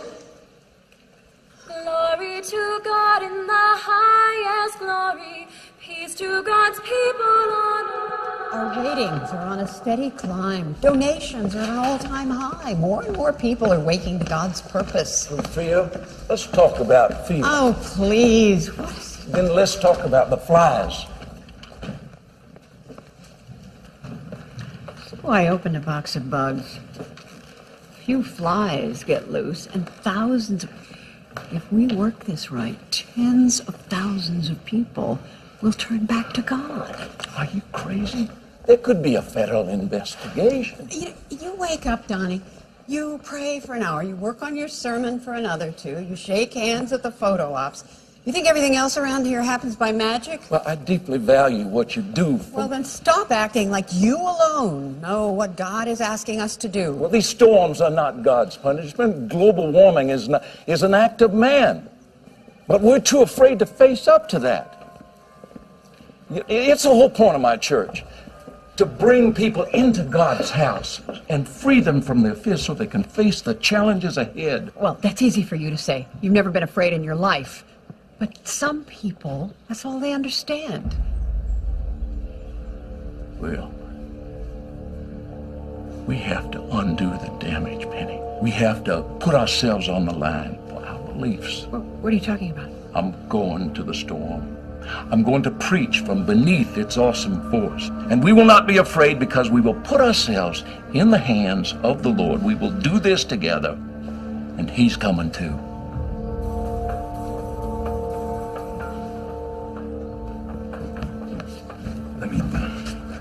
Glory to God in the highest glory. Peace to God's people on earth. Our ratings are on a steady climb. Donations are at an all-time high. More and more people are waking to God's purpose. Sophia, let's talk about fever. Oh, please. What is it? Then let's talk about the flies. So I opened a box of bugs. A few flies get loose, and thousands of... If we work this right, tens of thousands of people will turn back to God. Are you crazy? There could be a federal investigation. You wake up, Donnie. You pray for an hour. You work on your sermon for another 2. You shake hands at the photo ops. You think everything else around here happens by magic? Well, I deeply value what you do for... Well, then stop acting like you alone know what God is asking us to do. Well, these storms are not God's punishment. Global warming is an act of man. But we're too afraid to face up to that. It's the whole point of my church, to bring people into God's house and free them from their fear so they can face the challenges ahead. Well, that's easy for you to say. You've never been afraid in your life. But some people, that's all they understand. Well, we have to undo the damage, Penny. We have to put ourselves on the line for our beliefs. What are you talking about? I'm going to the storm. I'm going to preach from beneath its awesome force. And we will not be afraid because we will put ourselves in the hands of the Lord. We will do this together, and He's coming too.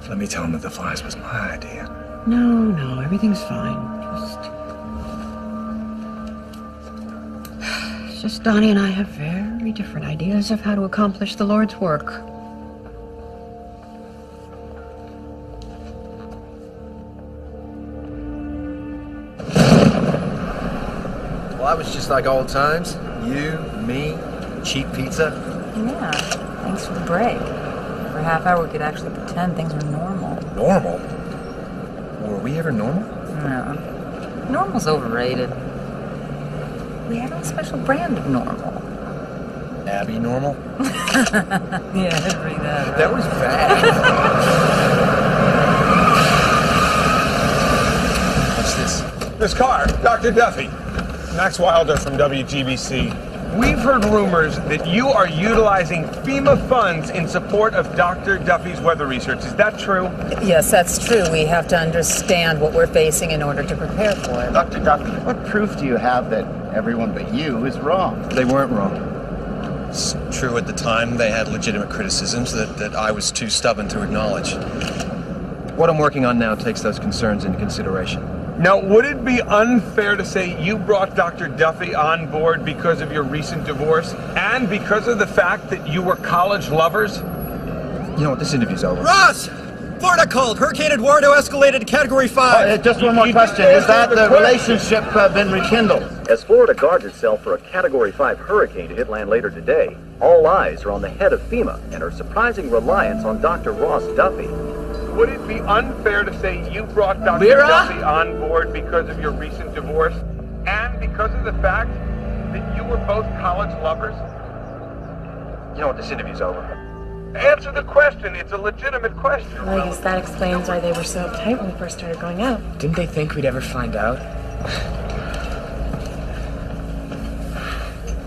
Let me tell him that the flies was my idea. No, everything's fine. It's just Donnie and I have very different ideas of how to accomplish the Lord's work. Well, that was just like old times. You, me, cheap pizza. Yeah, thanks for the break. For a half hour, we could actually pretend things were normal. Normal? Were we ever normal? No. Normal's overrated. We have a special brand of normal. Abby normal? Yeah, I'd bring that up. That was bad. What's this? This car, Dr. Duffy. Max Wilder from WGBC. We've heard rumors that you are utilizing FEMA funds in support of Dr. Duffy's weather research. Is that true? Yes, that's true. We have to understand what we're facing in order to prepare for it. Dr. Duffy, what proof do you have that everyone but you is wrong? They weren't wrong. It's true at the time they had legitimate criticisms that I was too stubborn to acknowledge. What I'm working on now takes those concerns into consideration. Now, would it be unfair to say you brought Dr. Duffy on board because of your recent divorce and because of the fact that you were college lovers? You know what, this interview's over. Ross! Florida called. Hurricane Eduardo escalated to Category 5. Just one more question. Is that the relationship been rekindled? As Florida guards itself for a Category 5 hurricane to hit land later today, all eyes are on the head of FEMA and her surprising reliance on Dr. Ross Duffy. Would it be unfair to say you brought Dr. Duffy on board because of your recent divorce and because of the fact that you were both college lovers? You know what, this interview's over. Answer the question. It's a legitimate question. Well, I guess that explains why they were so uptight when we first started going out. Didn't they think we'd ever find out?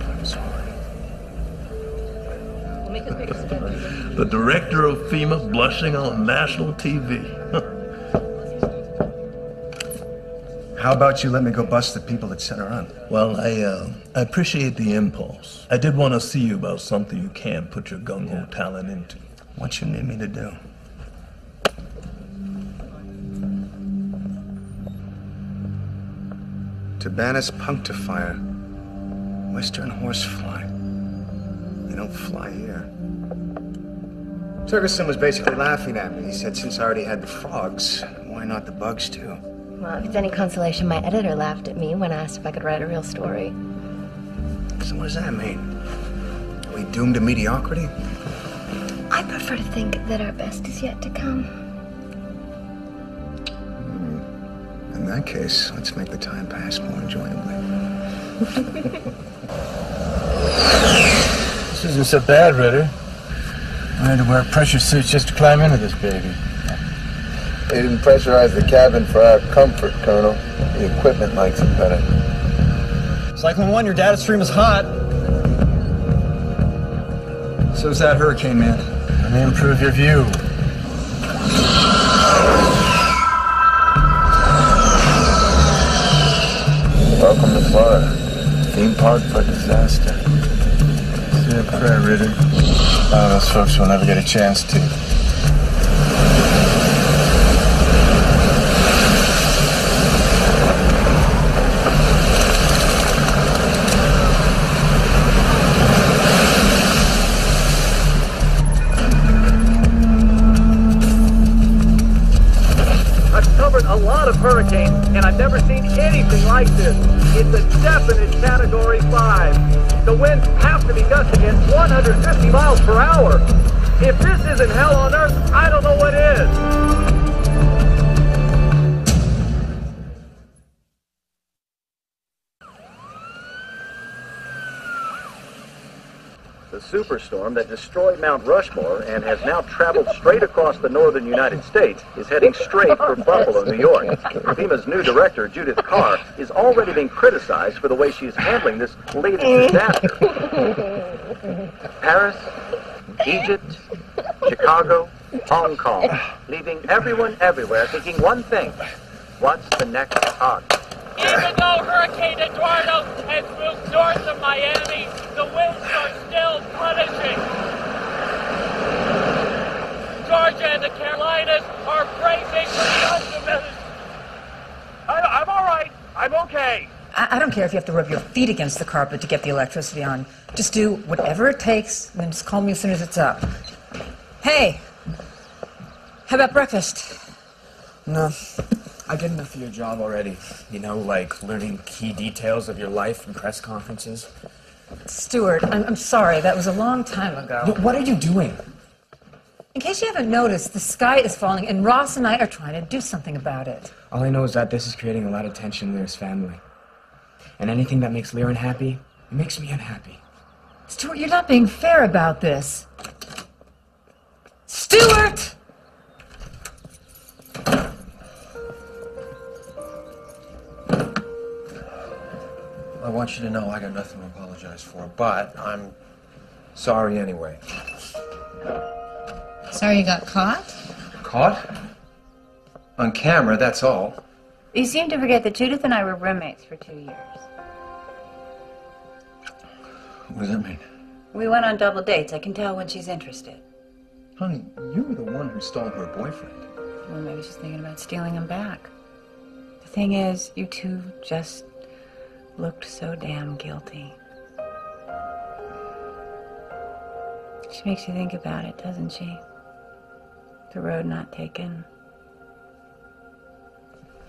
I'm sorry. The director of FEMA blushing on national TV. How about you let me go bust the people that sent her on? Well, I appreciate the impulse. I did want to see you about something you can put your gung-ho talent into. What you need me to do? Tabanus punctifier. Western horsefly. They don't fly here. Ferguson was basically laughing at me. He said since I already had the frogs, why not the bugs too? Well, if it's any consolation, my editor laughed at me when I asked if I could write a real story. So what does that mean? Are we doomed to mediocrity? I prefer to think that our best is yet to come. In that case, let's make the time pass more enjoyably. This isn't so bad, Ritter. I had to wear pressure suits just to climb into this baby. They didn't pressurize the cabin for our comfort, Colonel. The equipment likes it better. Cyclone 1, your data stream is hot. So's that hurricane, man. Let me improve your view. Welcome to Florida. Theme park for disaster. Say a prayer, Ritter. A lot of those folks will never get a chance to. I've covered a lot of hurricanes, and I've never seen anything like this. It's a definite Category 5. The winds have to be gusting at 150 miles per hour. If this isn't hell on earth, I don't know what is. The superstorm that destroyed Mount Rushmore and has now traveled straight across the northern United States is heading straight for Buffalo, New York. FEMA's new director, Judith Carr, is already being criticized for the way she's handling this latest disaster. Paris, Egypt, Chicago, Hong Kong, leaving everyone everywhere thinking one thing: what's the next hug? Even though Hurricane Eduardo has moved north of Miami, the winds are still punishing. Georgia and the Carolinas are bracing for the undiminished. I'm all right. I'm okay. I don't care if you have to rub your feet against the carpet to get the electricity on. Just do whatever it takes, and then just call me as soon as it's up. Hey, how about breakfast? No. I did enough of your job already. You know, like learning key details of your life in press conferences. Stuart, I'm sorry. That was a long time ago. But what are you doing? In case you haven't noticed, the sky is falling, and Ross and I are trying to do something about it. All I know is that this is creating a lot of tension in Lear's family. And anything that makes Lear unhappy, it makes me unhappy. Stuart, you're not being fair about this. Stuart! I want you to know I got nothing to apologize for, but I'm sorry anyway. Sorry you got caught? Caught? On camera, that's all. You seem to forget that Judith and I were roommates for 2 years. What does that mean? We went on double dates. I can tell when she's interested. Honey, you were the one who stole her boyfriend. Well, maybe she's thinking about stealing him back. The thing is, you two just looked so damn guilty. She makes you think about it, doesn't she? The road not taken.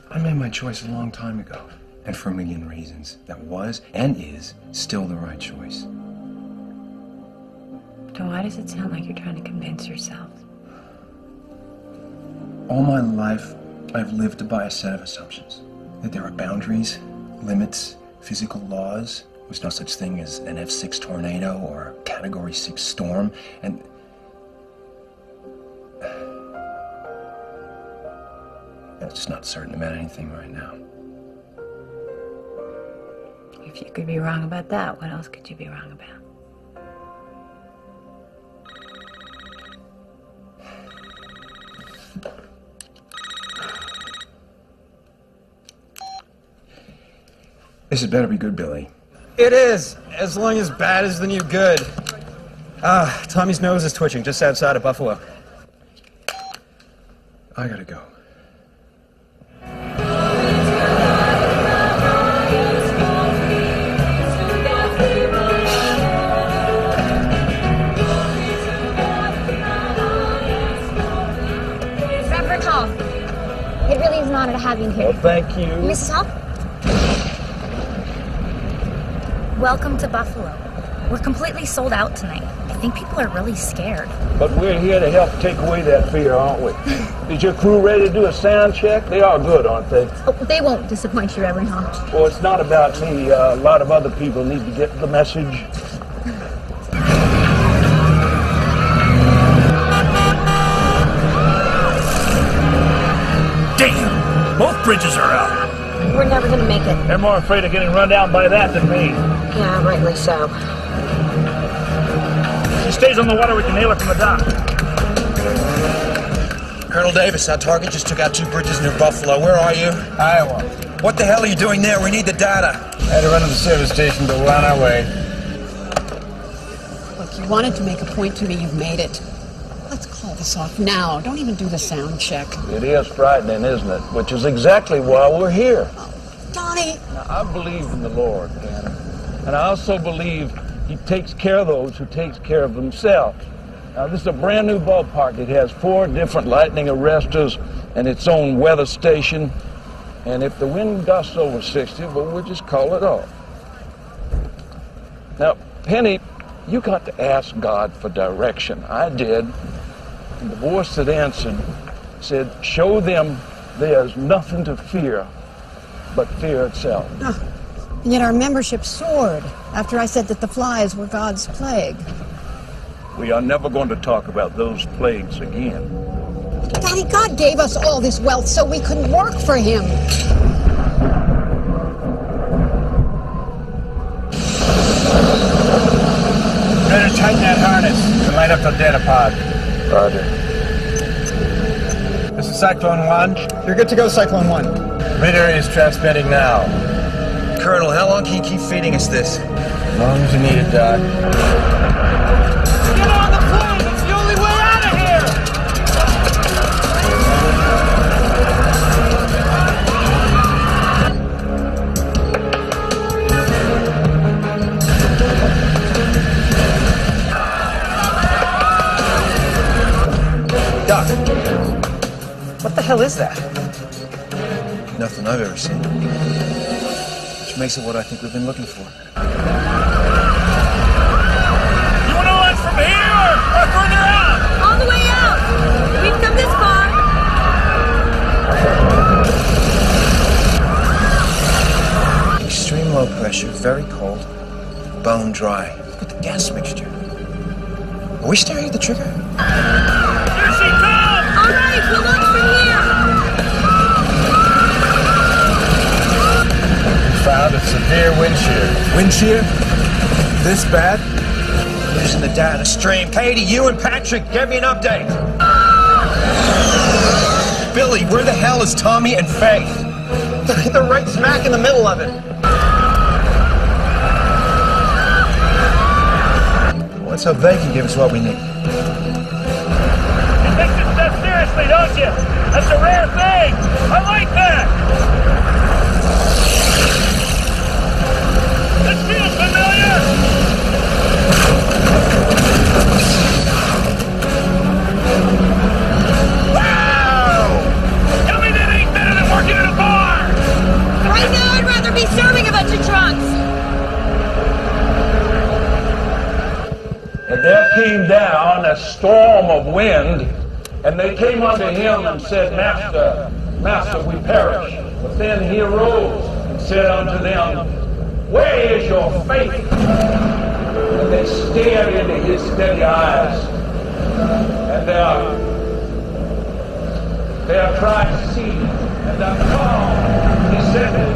I made my choice a long time ago. And for a million reasons. That was, and is, still the right choice. So why does it sound like you're trying to convince yourself? All my life, I've lived by a set of assumptions. That there are boundaries, limits, physical laws. There's no such thing as an F6 tornado or a Category 6 storm. And I'm just not certain about anything right now. If you could be wrong about that, what else could you be wrong about? This had better be good, Billy. It is, as long as bad is the new good. Tommy's nose is twitching just outside of Buffalo. I gotta go. Reverend Hall, it really is an honor to have you here. Well, thank you. Mrs. Hall? Welcome to Buffalo. We're completely sold out tonight. I think people are really scared. But we're here to help take away that fear, aren't we? Is your crew ready to do a sound check? They are good, aren't they? Oh, they won't disappoint you, Reverend Hall. Well, it's not about me. A lot of other people need to get the message. Damn! Both bridges are out. We're never gonna make it. They're more afraid of getting run down by that than me. Yeah, rightly so. If she stays on the water, we can nail her from the dock. Colonel Davis, our target just took out 2 bridges near Buffalo. Where are you? Iowa. What the hell are you doing there? We need the data. I had to run to the service station, but we're on our way. Look, you wanted to make a point to me, you've made it. Let's call this off now. Don't even do the sound check. It is frightening, isn't it? Which is exactly why we're here. Donnie! Now, I believe in the Lord, Ken. And I also believe He takes care of those who takes care of themselves. Now, this is a brand new ballpark. It has 4 different lightning arresters and its own weather station. And if the wind gusts over 60, well, we'll just call it off. Now, Penny, you got to ask God for direction. I did. And the voice that answered said, show them there's nothing to fear but fear itself. And yet our membership soared after I said that the flies were God's plague. We are never going to talk about those plagues again. Daddy, God gave us all this wealth so we could work for him. Better tighten that harness and light up the data pod. Roger. This is Cyclone 1. You're good to go, Cyclone 1. Reader is transmitting now. Colonel, how long can you keep feeding us this? As long as you need it, Doc. Get on the plane! It's the only way out of here! Doc, what the hell is that? Nothing I've ever seen. Which makes it what I think we've been looking for. You want to launch from here or further out? All the way out! We've come this far! Extreme low pressure, very cold, bone dry. Look at the gas mixture. Are we staring at the trigger? Here she comes! All right, we'll launch from here! Found a severe wind shear. Wind shear? This bad? Losing the data stream. Katie, you and Patrick, give me an update. Billy, where the hell is Tommy and Faith? They're right smack in the middle of it. Let's hope they can give us what we need. You take this stuff seriously, don't you? That's a rare thing. I like that. This feels familiar. Wow! Tell me that ain't better than working in a bar. Right now, I'd rather be serving a bunch of drunks! And there came down a storm of wind, and they came unto him and said, Master, Master, we perish. But then he arose and said unto them, Where is your faith? And they stared into his steady eyes, and their cries ceased, and their calm descended.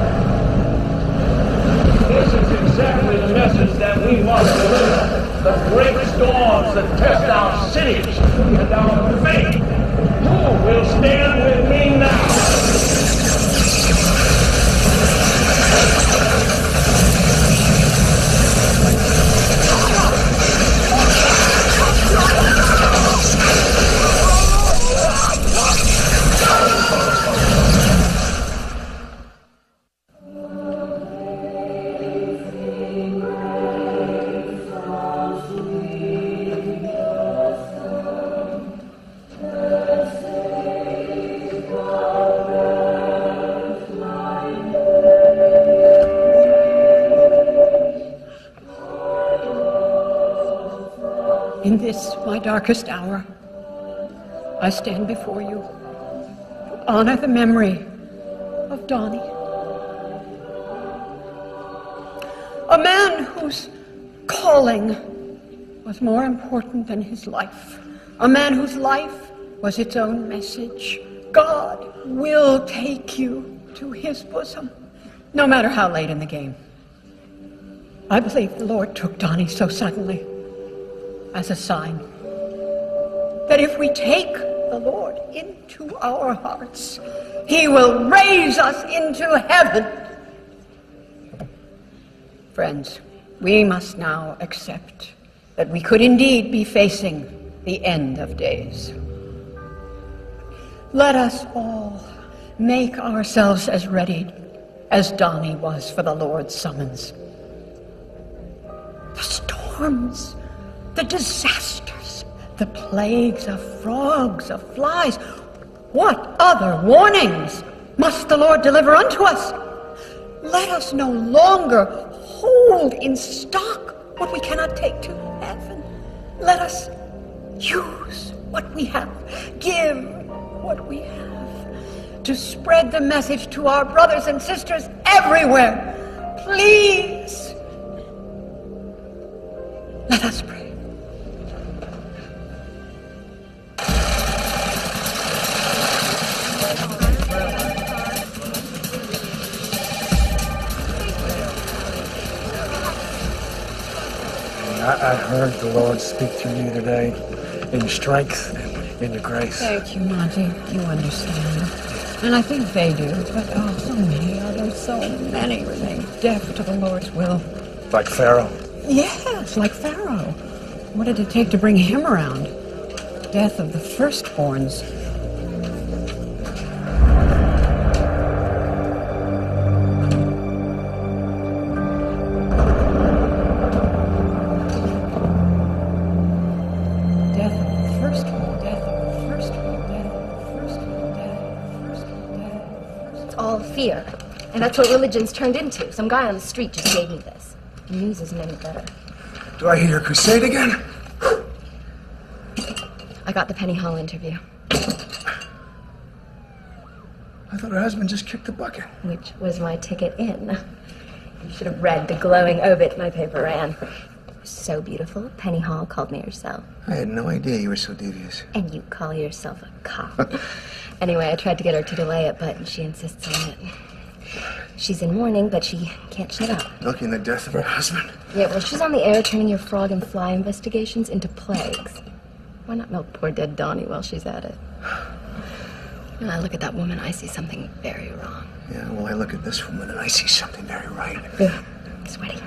This is exactly the message that we must deliver. The great storms that test our cities and our faith. Who will stand with me now? In this, my darkest hour, I stand before you to honor the memory of Donnie. A man whose calling was more important than his life. A man whose life was its own message. God will take you to his bosom, no matter how late in the game. I believe the Lord took Donnie so suddenly as a sign that if we take the Lord into our hearts, he will raise us into heaven. Friends, we must now accept that we could indeed be facing the end of days. Let us all make ourselves as ready as Donnie was for the Lord's summons. The storms, the disasters, the plagues of frogs, of flies. What other warnings must the Lord deliver unto us? Let us no longer hold in stock what we cannot take to heaven. Let us use what we have, give what we have, to spread the message to our brothers and sisters everywhere. Please, let us pray. I heard the Lord speak through you today in your strength and in your grace. Thank you, Monty. You understand. And I think they do, but oh, so many others, so many remain deaf to the Lord's will. Like Pharaoh. Yes, like Pharaoh. What did it take to bring him around? Death of the firstborns. Fear. And that's what religion's turned into. Some guy on the street just gave me this. The news isn't any better. Do I hear your crusade again? I got the Penny Hall interview. I thought her husband just kicked the bucket. Which was my ticket in. You should have read the glowing obit my paper ran. So beautiful, Penny Hall called me herself. I had no idea you were so devious. And you call yourself a cop. Anyway, I tried to get her to delay it, but she insists on it. She's in mourning, but she can't shut up. Milking the death of her husband. Yeah, well, she's on the air turning your frog and fly investigations into plagues. Why not milk poor dead Donnie while she's at it? When I look at that woman, I see something very wrong. Yeah, well, I look at this woman and I see something very right. Ugh, sweaty.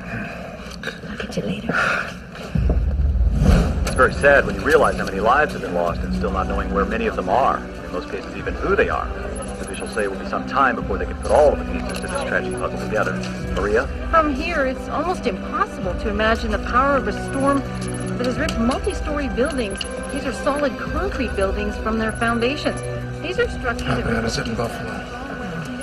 I'll get you later. It's very sad when you realize how many lives have been lost and still not knowing where many of them are. In most cases, even who they are. Officials say it will be some time before they can put all of the pieces to this tragic puzzle together. Maria? From here, it's almost impossible to imagine the power of a storm that has ripped multi-story buildings. These are solid concrete buildings from their foundations. These are structures How that... bad is it in Buffalo?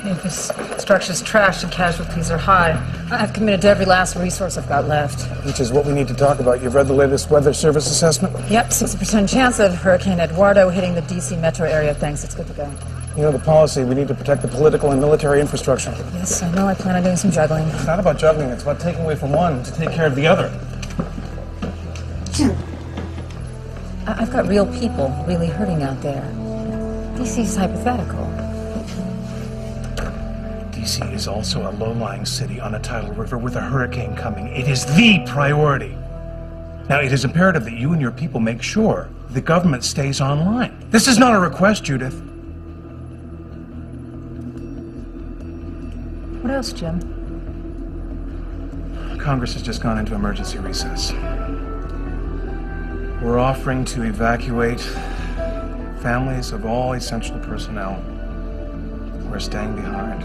If this structure's trashed and casualties are high, I've committed to every last resource I've got left. Which is what we need to talk about. You've read the latest Weather Service assessment? Yep, 60% chance of Hurricane Eduardo hitting the D.C. metro area. Thanks, it's good to go. You know the policy. We need to protect the political and military infrastructure. Yes, I know. I plan on doing some juggling. It's not about juggling. It's about taking away from one to take care of the other. I've got real people really hurting out there. D.C.'s hypothetical. D.C. is also a low-lying city on a tidal river with a hurricane coming. It is the priority. Now, it is imperative that you and your people make sure the government stays online. This is not a request, Judith. What else, Jim? Congress has just gone into emergency recess. We're offering to evacuate families of all essential personnel who are staying behind.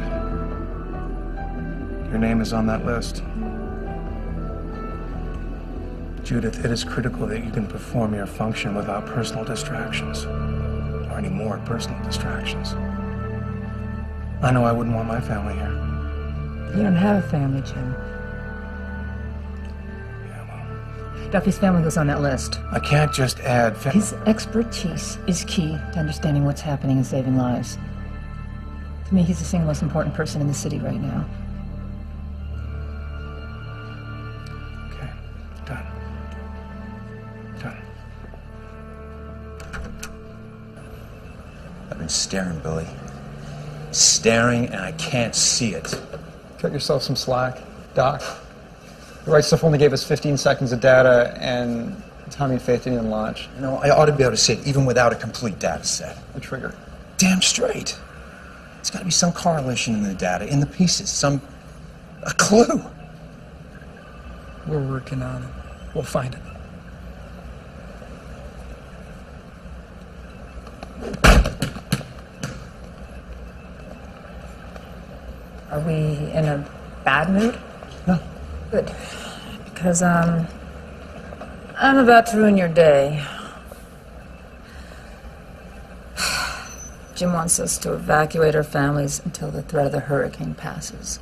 Your name is on that list. Judith, it is critical that you can perform your function without personal distractions, or any more personal distractions. I know I wouldn't want my family here. You don't have a family, Jim. Duffy's family goes on that list. I can't just add... His expertise is key to understanding what's happening and saving lives. To me, he's the single most important person in the city right now. Okay, done. Done. I've been staring, Billy. Staring, and I can't see it. Cut yourself some slack, Doc. The right stuff only gave us 15 seconds of data, and Tommy and Faith didn't even launch. You know, I ought to be able to see it even without a complete data set. The trigger. Damn straight. There's got to be some correlation in the data, in the pieces, a clue. We're working on it. We'll find it. Are we in a bad mood? No. Good. Because, I'm about to ruin your day. Jim wants us to evacuate our families until the threat of the hurricane passes.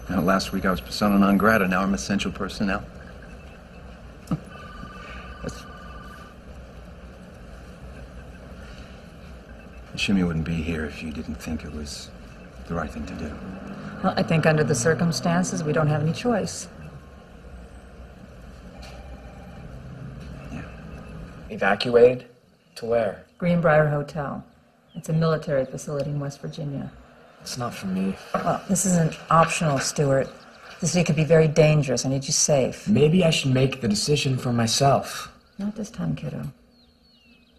Now, last week I was persona non grata, now I'm essential personnel. Assume you wouldn't be here if you didn't think it was the right thing to do. Well, I think under the circumstances, we don't have any choice. Evacuated? To where? Greenbrier Hotel. It's a military facility in West Virginia. It's not for me. Well, this isn't optional, Stuart. The city could be very dangerous. I need you safe. Maybe I should make the decision for myself. Not this time, kiddo.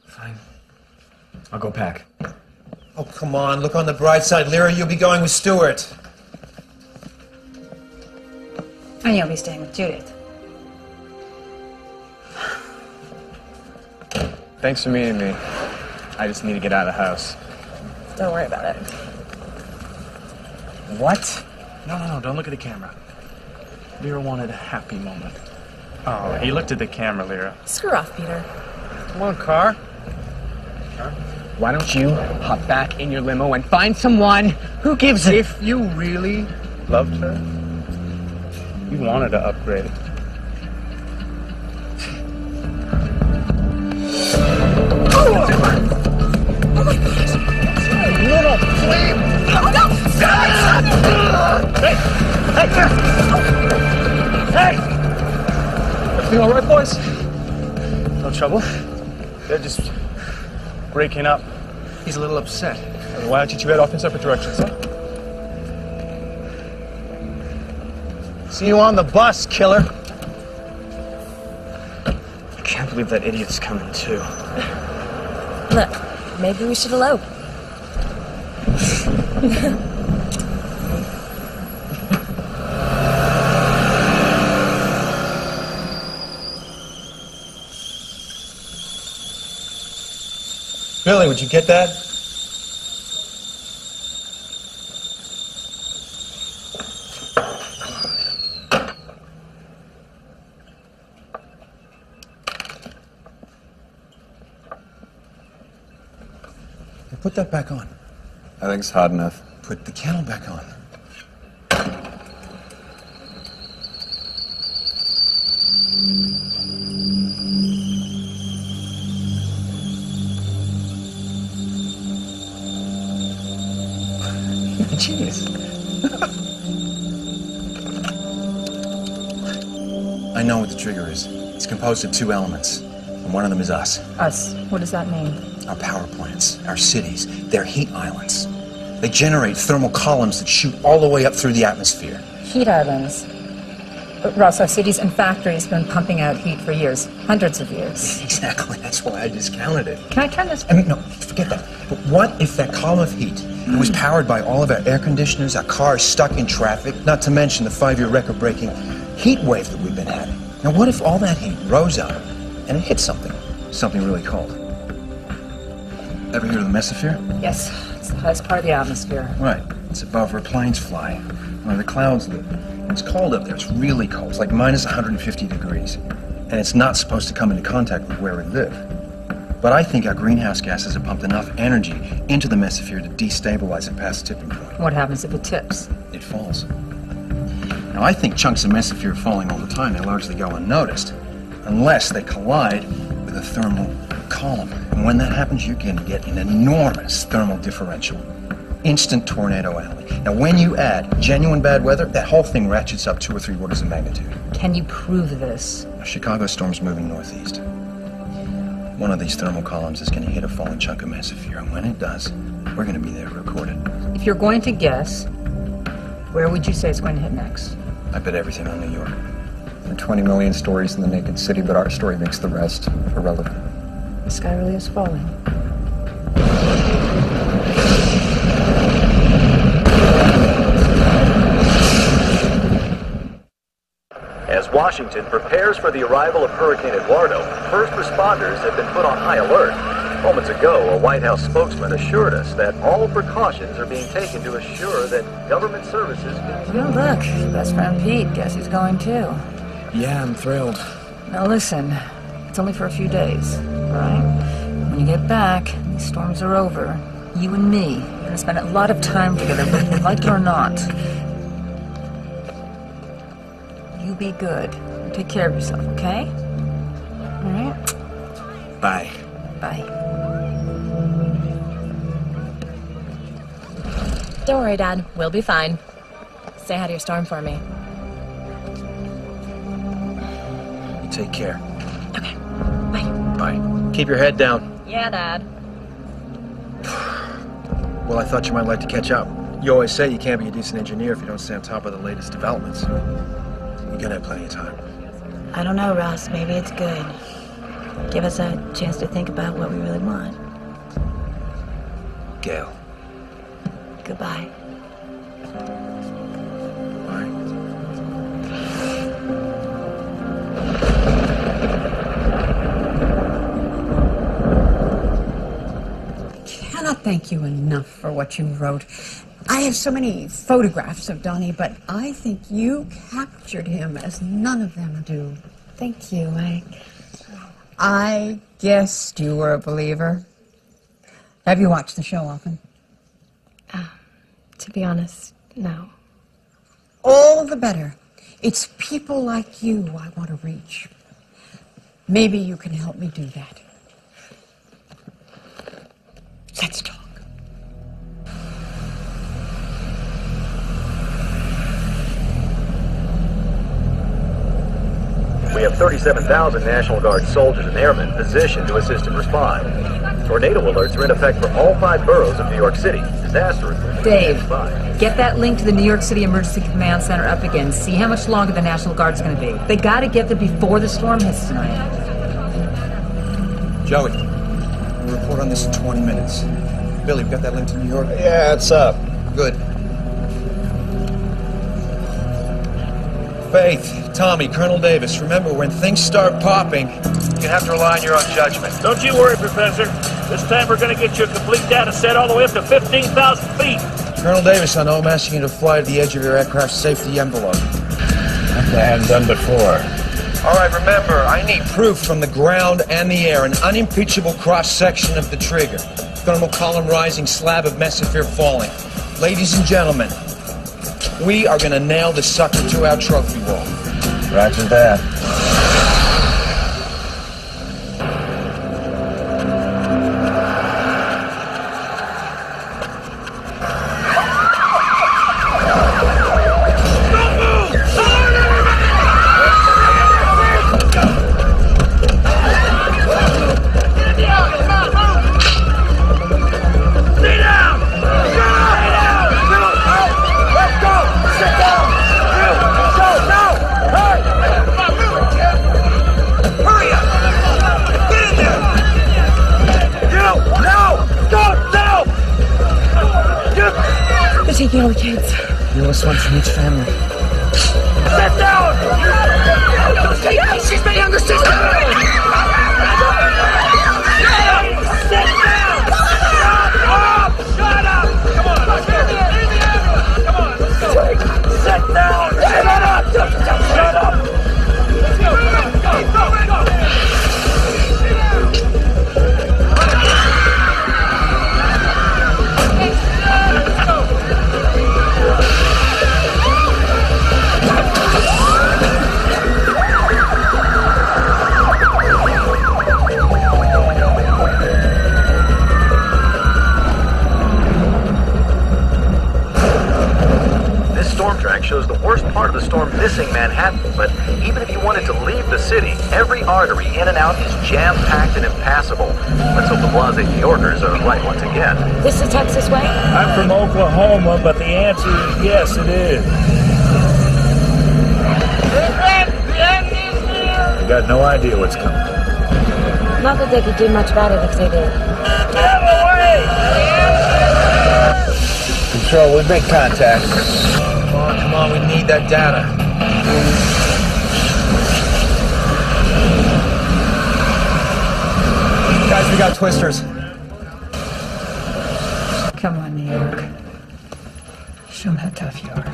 Fine. I'll go pack. Oh, come on. Look on the bright side. Lyra, you'll be going with Stuart. And you'll be staying with Judith. Thanks for meeting me. I just need to get out of the house. Don't worry about it. What? No, don't look at the camera. Lyra wanted a happy moment. Oh, he looked at the camera, Lyra. Screw off, Peter. Come on, car. Why don't you hop back in your limo and find someone who gives a... If you really loved her, you wanted to upgrade. Oh my gosh! Little flame! Hey! Everything all right, boys? No trouble? They're just breaking up. He's a little upset. Why don't you two head off in separate directions, huh? See you on the bus, killer. I can't believe that idiot's coming, too. Look, maybe we should elope. Billy, would you get that? Hey, put that back on. I think it's hot enough. Put the kettle back on. Genius. I know what the trigger is. It's composed of two elements, and one of them is us. Us? What does that mean? Our power plants, our cities, they're heat islands. They generate thermal columns that shoot all the way up through the atmosphere. Heat islands. Ross, our cities and factories have been pumping out heat for years. Hundreds of years. Exactly. That's why I discounted it. Can I turn this? No, forget that. But what if that column of heat was powered by all of our air conditioners, our cars stuck in traffic, not to mention the 5-year record-breaking heat wave that we've been having? Now, what if all that heat rose up and it hit something really cold? Ever hear of the mesosphere? Yes, it's the highest part of the atmosphere. Right. It's above where planes fly, where the clouds live. When it's cold up there, it's really cold. It's like minus 150 degrees. And it's not supposed to come into contact with where we live. But I think our greenhouse gases have pumped enough energy into the mesosphere to destabilize it past the tipping point. What happens if it tips? It falls. Now, I think chunks of mesosphere are falling all the time. They largely go unnoticed, unless they collide with a thermal column. And when that happens, you're going to get an enormous thermal differential. Instant tornado alley. Now, when you add genuine bad weather, that whole thing ratchets up 2 or 3 orders of magnitude. Can you prove this? A Chicago storm's moving northeast. One of these thermal columns is going to hit a fallen chunk of mesosphere, and when it does, we're going to be there to record it. If you're going to guess, where would you say it's going to hit next? I bet everything on New York. There are 20 million stories in the naked city, but our story makes the rest irrelevant. The sky really is falling. As Washington prepares for the arrival of Hurricane Eduardo, first responders have been put on high alert. Moments ago, a White House spokesman assured us that all precautions are being taken to assure that government services... Oh, look, best friend Pete. Guess he's going too. Yeah, I'm thrilled. Now listen, it's only for a few days, all right? When you get back, these storms are over. You and me are going to spend a lot of time together, whether you like it or not. You be good. Take care of yourself, okay? All right? Bye. Bye. Don't worry, Dad. We'll be fine. Say hi to your storm for me. You take care. Okay. Bye. Bye. Keep your head down. Yeah, Dad. Well, I thought you might like to catch up. You always say you can't be a decent engineer if you don't stay on top of the latest developments. You're gonna have plenty of time. I don't know, Ross. Maybe it's good. Give us a chance to think about what we really want. Gail. Goodbye. I cannot thank you enough for what you wrote. I have so many photographs of Donnie, but I think you captured him as none of them do. Thank you. I guessed you were a believer. Have you watched the show often? To be honest, no. All the better. It's people like you I want to reach. Maybe you can help me do that. Let's talk. We have 37,000 National Guard soldiers and airmen positioned to assist and respond. Tornado alerts are in effect for all 5 boroughs of New York City. Disaster reports. Dave, get that link to the New York City Emergency Command Center up again. See how much longer the National Guard's going to be. They got to get there before the storm hits tonight. Joey, we'll report on this in 20 minutes. Billy, we got that link to New York? Yeah, it's up. Good. Faith, Tommy, Colonel Davis, remember, when things start popping, you have to rely on your own judgment. Don't you worry, Professor. This time we're going to get you a complete data set all the way up to 15,000 feet. Colonel Davis, I know I'm asking you to fly to the edge of your aircraft's safety envelope. That I haven't done before. All right, remember, I need proof from the ground and the air, an unimpeachable cross-section of the trigger. Thermal column rising, slab of mesosphere falling. Ladies and gentlemen, we are going to nail this sucker to our trophy wall. Roger that. Taking all the kids. You want one from each family. Sit down! She's my younger sister! Sit down! Shut up! Come on! Come on! Sit down! Shut up! Shut up! Let's go! Go! Shows the worst part of the storm missing Manhattan, but even if you wanted to leave the city, every artery in and out is jam-packed and impassable. Let's hope the blasé New Yorkers are right once again. This is Texas way? I'm from Oklahoma, but the answer is yes, it is. I got no idea what's coming. Not that they could do much about it if they did. Get away! Control, we make contact. Come on, we need that data. Guys, we got twisters. Come on, New York. Show them how tough you are.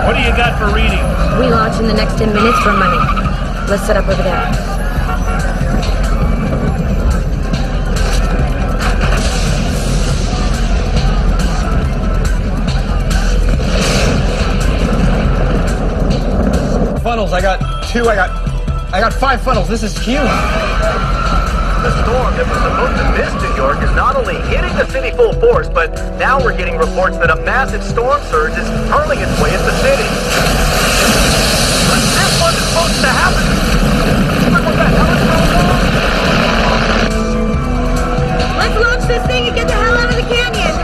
What do you got for reading? We launch in the next 10 minutes for money. Let's set up over there. Funnels, I got 2, I got 5 funnels. This is huge. The storm that was supposed to miss New York is not only hitting the city full force, but now we're getting reports that a massive storm surge is hurling its way at the city. But this wasn't supposed to happen. Let's launch this thing and get the hell out of the canyon.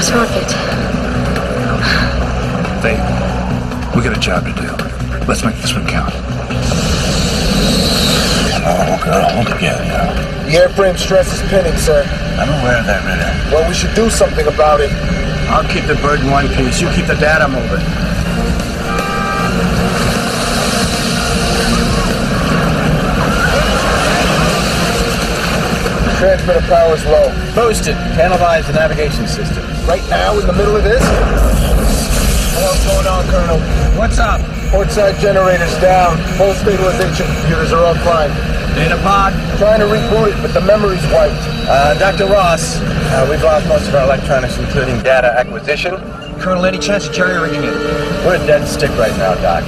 Ross Rocket. Faye, we got a job to do. Let's make this one count. Oh, girl, hold again, yeah. The airframe stress is pinning, sir. I'm aware of that, Ritter. Well, we should do something about it. I'll keep the bird in one piece. You keep the data moving. Transmitter power's low. Boost it. Analyze the navigation system. Right now, in the middle of this? What's going on, Colonel? What's up? Portside generator's down. Full stabilization computers are offline. Data pod? Trying to reboot it, but the memory's wiped. Dr. Ross, we've lost most of our electronics, including data acquisition. Colonel, any chance of jerry-rigging it? We're a dead stick right now, Doc.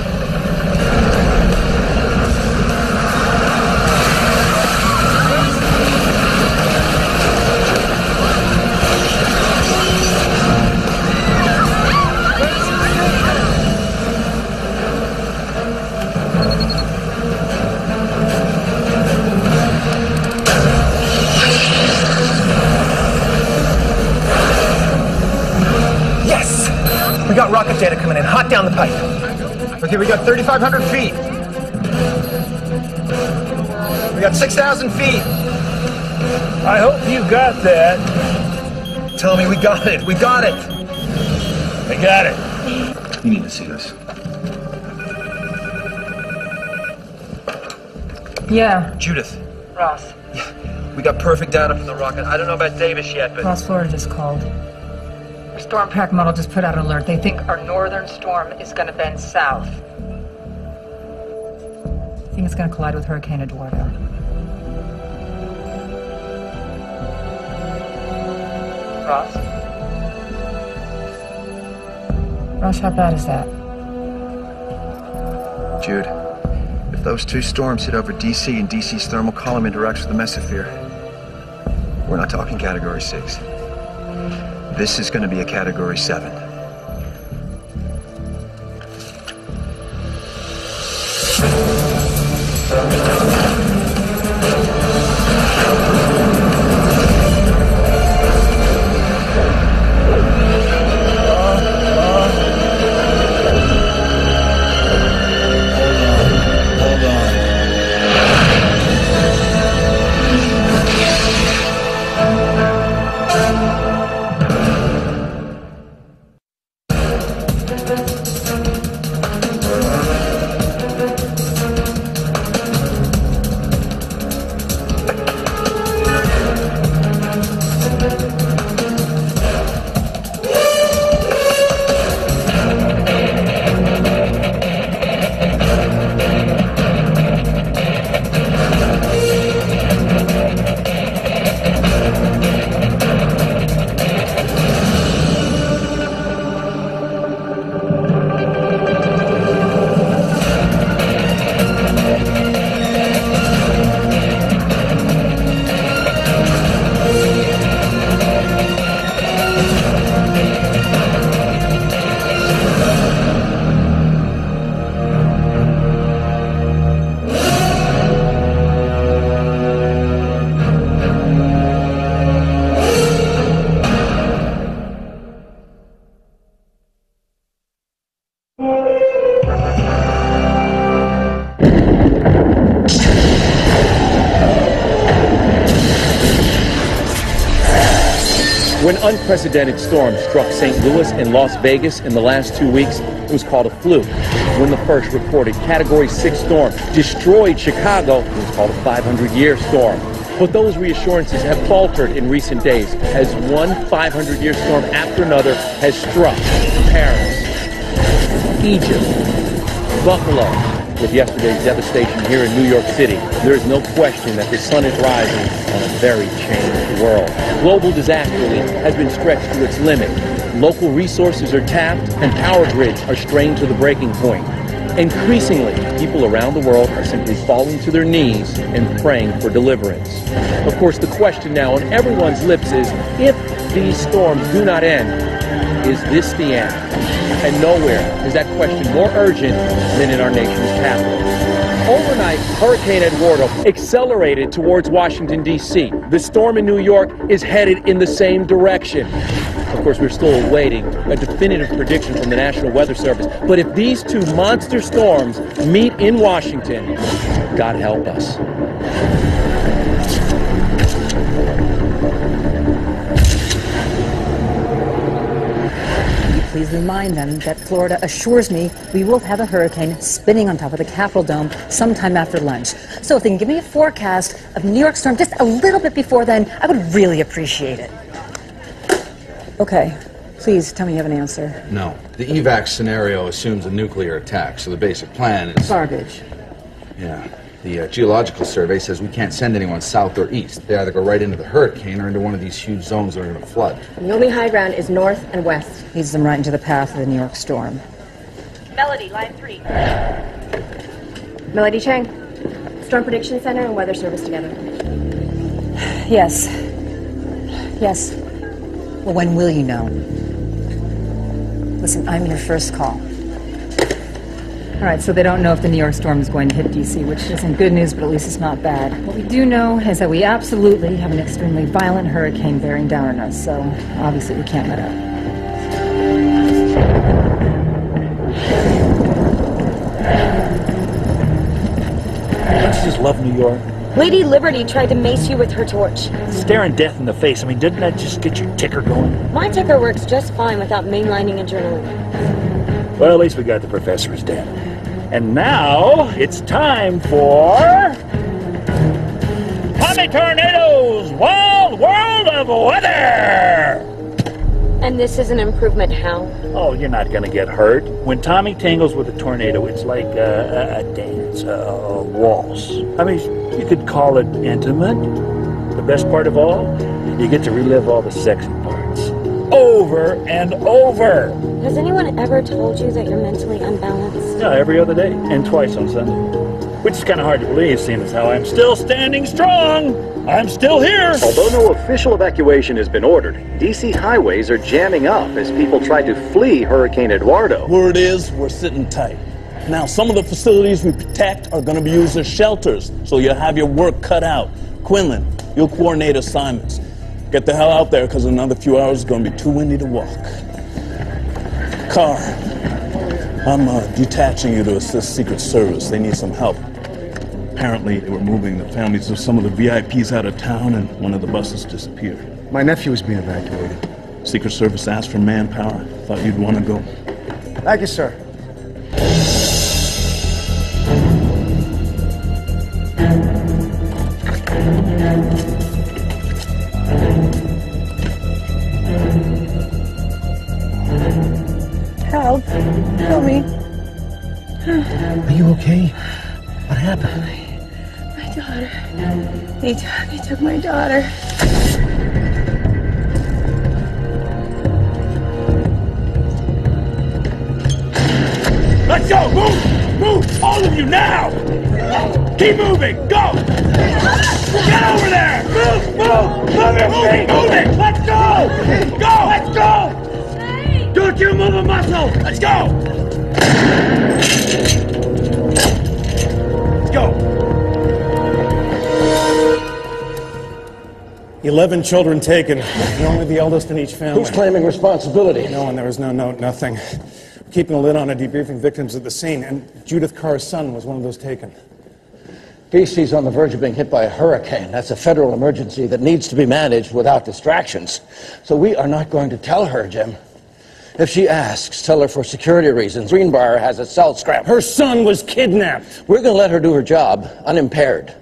We got rocket data coming in, hot down the pipe. Okay, we got 3,500 feet. We got 6,000 feet. I hope you got that. Tell me we got it. We got it. I got it. You need to see this. Yeah, Judith, Ross. we got perfect data from the rocket. I don't know about Davis yet, but... Ross, Florida just called. Our storm pack model just put out an alert. They think our northern storm is going to bend south. I think it's going to collide with Hurricane Eduardo. Ross? Ross, how bad is that? Jude, if those two storms hit over DC and DC's thermal column interacts with the mesosphere, we're not talking Category 6. This is going to be a Category 7. When unprecedented storms struck St. Louis and Las Vegas in the last 2 weeks, it was called a fluke. When the first recorded Category 6 storm destroyed Chicago, it was called a 500-year storm. But those reassurances have faltered in recent days as one 500-year storm after another has struck Paris, Egypt, Buffalo. With yesterday's devastation here in New York City, there is no question that the sun is rising on a very changed world. Global disaster relief has been stretched to its limit. Local resources are tapped and power grids are strained to the breaking point. Increasingly, people around the world are simply falling to their knees and praying for deliverance. Of course, the question now on everyone's lips is, if these storms do not end, is this the end? And nowhere is that question more urgent than in our nation's capital. Overnight, Hurricane Eduardo accelerated towards Washington, D.C. The storm in New York is headed in the same direction. Of course, we're still awaiting a definitive prediction from the National Weather Service. But if these two monster storms meet in Washington, God help us. Please remind them that Florida assures me we will have a hurricane spinning on top of the Capitol Dome sometime after lunch. So if they can give me a forecast of New York storm just a little bit before then, I would really appreciate it. Okay, please tell me you have an answer. No. The evac scenario assumes a nuclear attack, so the basic plan is... Garbage. Yeah. The geological survey says we can't send anyone south or east. They either go right into the hurricane or into one of these huge zones that are going to flood. The only high ground is north and west. Leads them right into the path of the New York storm. Melody, line 3. Melody Chang, Storm Prediction Center and Weather Service together. Yes. Yes. Well, when will you know? Listen, I'm your first call. All right, so they don't know if the New York storm is going to hit D.C., which isn't good news, but at least it's not bad. What we do know is that we absolutely have an extremely violent hurricane bearing down on us, so obviously we can't let up. Don't you just love New York? Lady Liberty tried to mace you with her torch. Staring death in the face. I mean, didn't that just get your ticker going? My ticker works just fine without mainlining adrenaline. Well, at least we got the professor's dead. And now it's time for Tommy Tornado's Wild World of Weather! And this is an improvement how? Oh, you're not going to get hurt. When Tommy tangles with a tornado, it's like a dance, a waltz. I mean, you could call it intimate. The best part of all, you get to relive all the sexy parts. Over and over! Has anyone ever told you that you're mentally unbalanced? Yeah, every other day, and twice on Sunday. Which is kind of hard to believe, seeing as how I'm still standing strong! I'm still here! Although no official evacuation has been ordered, D.C. highways are jamming up as people try to flee Hurricane Eduardo. Word is, we're sitting tight. Now, some of the facilities we protect are going to be used as shelters, so you'll have your work cut out. Quinlan, you'll coordinate assignments. Get the hell out there, because in another few hours it's going to be too windy to walk. Carr, I'm detaching you to assist Secret Service. They need some help. Apparently, they were moving the families of some of the VIPs out of town, and one of the buses disappeared. My nephew is being evacuated. Secret Service asked for manpower. Thought you'd want to go. Thank you, sir. Help. Help me. Are you okay? What happened? My daughter. They took my daughter. Let's go! Move! Move! All of you now! Keep moving! Go! Get over there! Move! Move! Move your feet! Move it! Let's go! Go! Let's go! Don't you move a muscle! Let's go! Let's go! 11 children taken. You're only the eldest in each family. Who's claiming responsibility? No one. There was no note, nothing. We're keeping a lid on debriefing victims at the scene, and Judith Carr's son was one of those taken. DC's on the verge of being hit by a hurricane. That's a federal emergency that needs to be managed without distractions. So we are not going to tell her, Jim. If she asks, tell her for security reasons. Greenbrier has a cell scrambled. Her son was kidnapped. We're going to let her do her job unimpaired.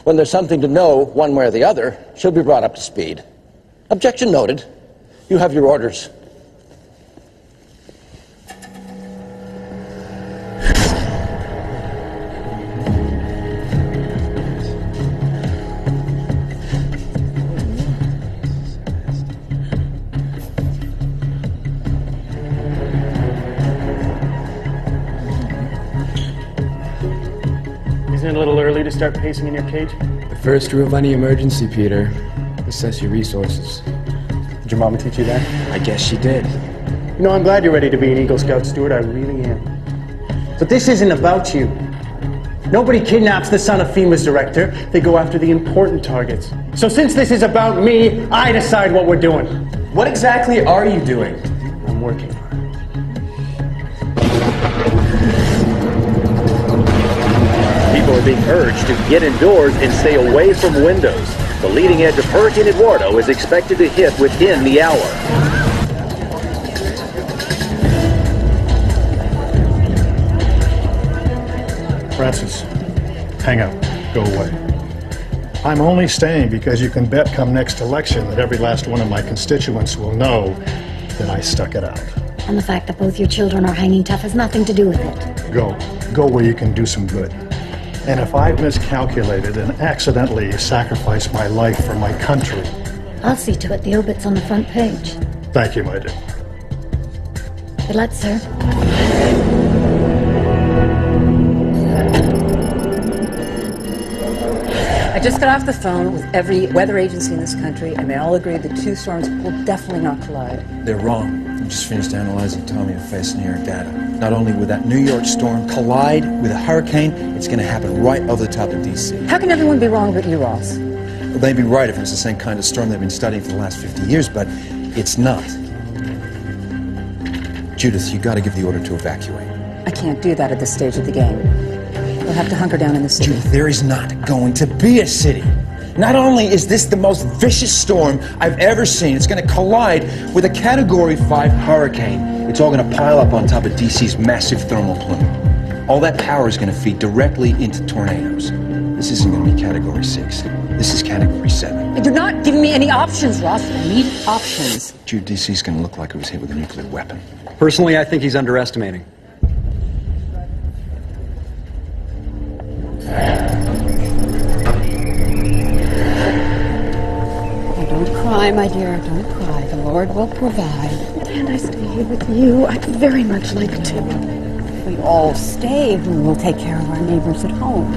When there's something to know, one way or the other, she'll be brought up to speed. Objection noted. You have your orders. Isn't it a little early to start pacing in your cage? The first rule of any emergency, Peter. Assess your resources. Did your mama teach you that? I guess she did. You know, I'm glad you're ready to be an Eagle Scout steward. I really am. But this isn't about you. Nobody kidnaps the son of FEMA's director. They go after the important targets. So since this is about me, I decide what we're doing. What exactly are you doing? I'm working. People are being urged to get indoors and stay away from windows. The leading edge of Hurricane Eduardo is expected to hit within the hour. Francis, hang up. Go away. I'm only staying because you can bet come next election that every last one of my constituents will know that I stuck it out. And the fact that both your children are hanging tough has nothing to do with it. Go. Go where you can do some good. And if I've miscalculated and accidentally sacrificed my life for my country... I'll see to it the obit's on the front page. Thank you, my dear. Good luck, sir. I just got off the phone with every weather agency in this country, and they all agree the two storms will definitely not collide. They're wrong. I just finished analyzing Tommy and Face New York data. Not only will that New York storm collide with a hurricane, it's going to happen right over the top of D.C. How can everyone be wrong but you, Ross? Well, they'd be right if it was the same kind of storm they've been studying for the last 50 years, but it's not. Judith, you got to give the order to evacuate. I can't do that at this stage of the game. We'll have to hunker down in the city. Judith, there is not going to be a city. Not only is this the most vicious storm I've ever seen, it's going to collide with a Category 5 hurricane. It's all going to pile up on top of DC's massive thermal plume. All that power is going to feed directly into tornadoes. This isn't going to be Category 6. This is Category 7. You're not giving me any options, Ross. I need options. Jude, DC's going to look like it was hit with a nuclear weapon. Personally, I think he's underestimating. Don't cry, my dear. Don't cry. The Lord will provide. And I stay with you. I'd very much like to. If we all stay, then we'll take care of our neighbors at home.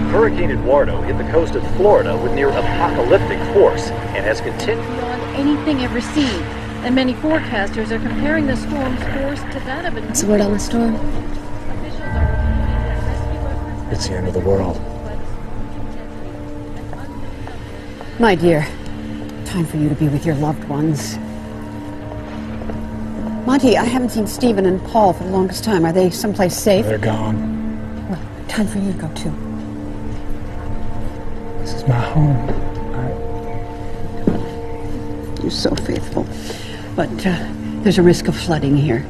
Hurricane Eduardo hit the coast of Florida with near apocalyptic force and has continued beyond anything ever seen. And many forecasters are comparing the storm's force to that of a... What's the word on the storm? It's the end of the world. My dear, time for you to be with your loved ones. Monty, I haven't seen Stephen and Paul for the longest time. Are they someplace safe? They're gone. Well, time for you to go too. This is my home. You're so faithful. But there's a risk of flooding here.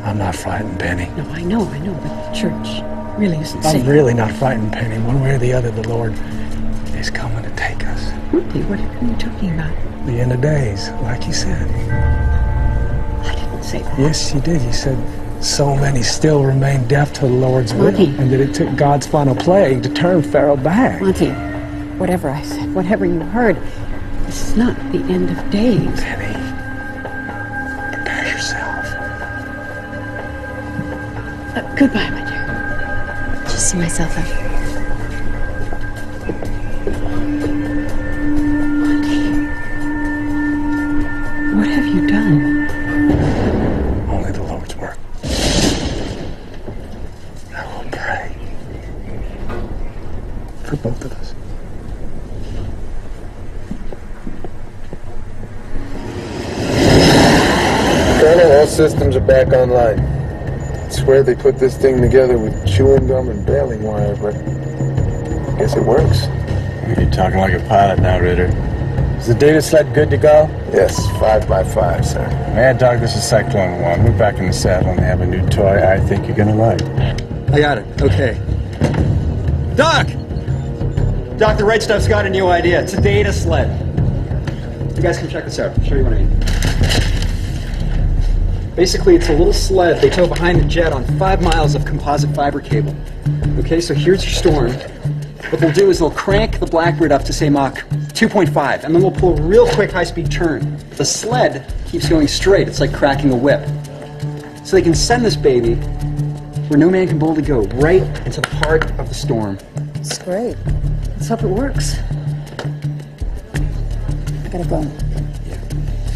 I'm not frightened, Penny. No, I know, but the church really isn't safe. I'm really not frightened, Penny. One way or the other, the Lord is coming to take us. Monty, what are you talking about? The end of days, like you said. I didn't say that. Yes, you did. You said so many still remain deaf to the Lord's will, Monty. and that it took God's final plague to turn Pharaoh back. Monty, whatever I said, whatever you heard, this is not the end of days. Penny, prepare yourself. Goodbye, my dear. Just see myself out. What have you done? Only the Lord's work. I will pray for both of us. Colonel, all systems are back online. I swear they put this thing together with chewing gum and baling wire, but I guess it works. You're talking like a pilot now, Ritter. Is the data set good to go? Yes, 5 by 5, sir. Mad Dog, this is Cyclone 1. We're back in the saddle and they have a new toy I think you're gonna like. I got it. Okay. Doc! Doc, the right stuff's got a new idea. It's a data sled. You guys can check this out. I'll show you what I mean. Basically, it's a little sled they tow behind the jet on 5 miles of composite fiber cable. Okay, so here's your storm. What they'll do is they'll crank the Blackbird up to, say, Mach 2.5, and then we'll pull a real quick high-speed turn. The sled keeps going straight. It's like cracking a whip. So they can send this baby where no man can boldly go, right into the heart of the storm. It's great. Let's hope it works. I gotta go.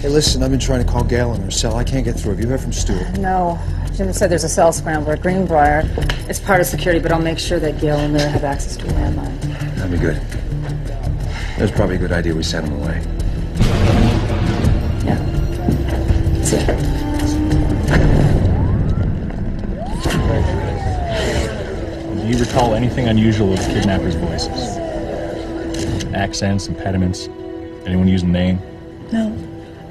Hey, listen, I've been trying to call Gail in her cell. I can't get through. Have you heard from Stuart? No, Jim said there's a cell scrambler at Greenbrier. It's part of security, but I'll make sure that Gil and Mira have access to a landline. That'd be good. That's probably a good idea we send him away. Yeah. That's it. Do you recall anything unusual with the kidnappers' voices? Accents, impediments? Anyone use a name? No.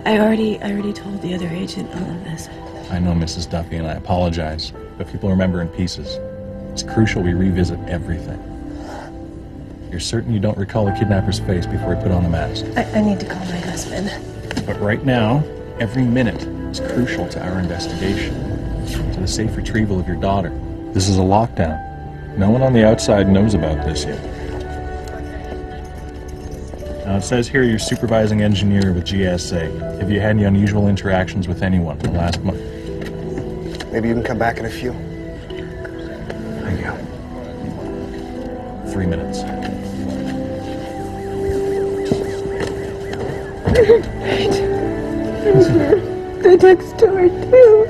I already told the other agent all of this. I know, Mrs. Duffy, and I apologize, but people remember in pieces. It's crucial we revisit everything. You're certain you don't recall the kidnapper's face before he put on the mask? I need to call my husband. But right now, every minute is crucial to our investigation, to the safe retrieval of your daughter. This is a lockdown. No one on the outside knows about this yet. Now, it says here you're supervising engineer with GSA. Have you had any unusual interactions with anyone in the last month? Maybe you can come back in a few. Thank you. 3 minutes. The next door, too.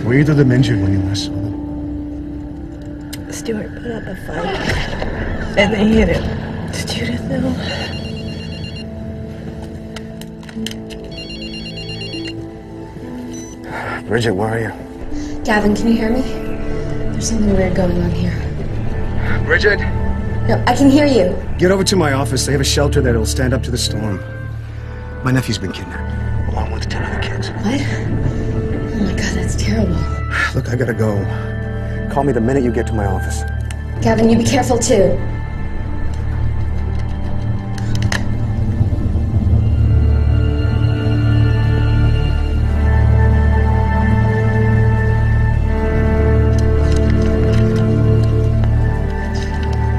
Were either of them injured when you last saw them? Stuart put up a fight, and they hit him. Did Judith know? Bridget, where are you? Gavin, can you hear me? There's something weird going on here. Bridget? No, I can hear you. Get over to my office. They have a shelter there that'll stand up to the storm. My nephew's been kidnapped, along with 10 other kids. What? Oh my god, that's terrible. Look, I gotta go. Call me the minute you get to my office. Gavin, you be careful too.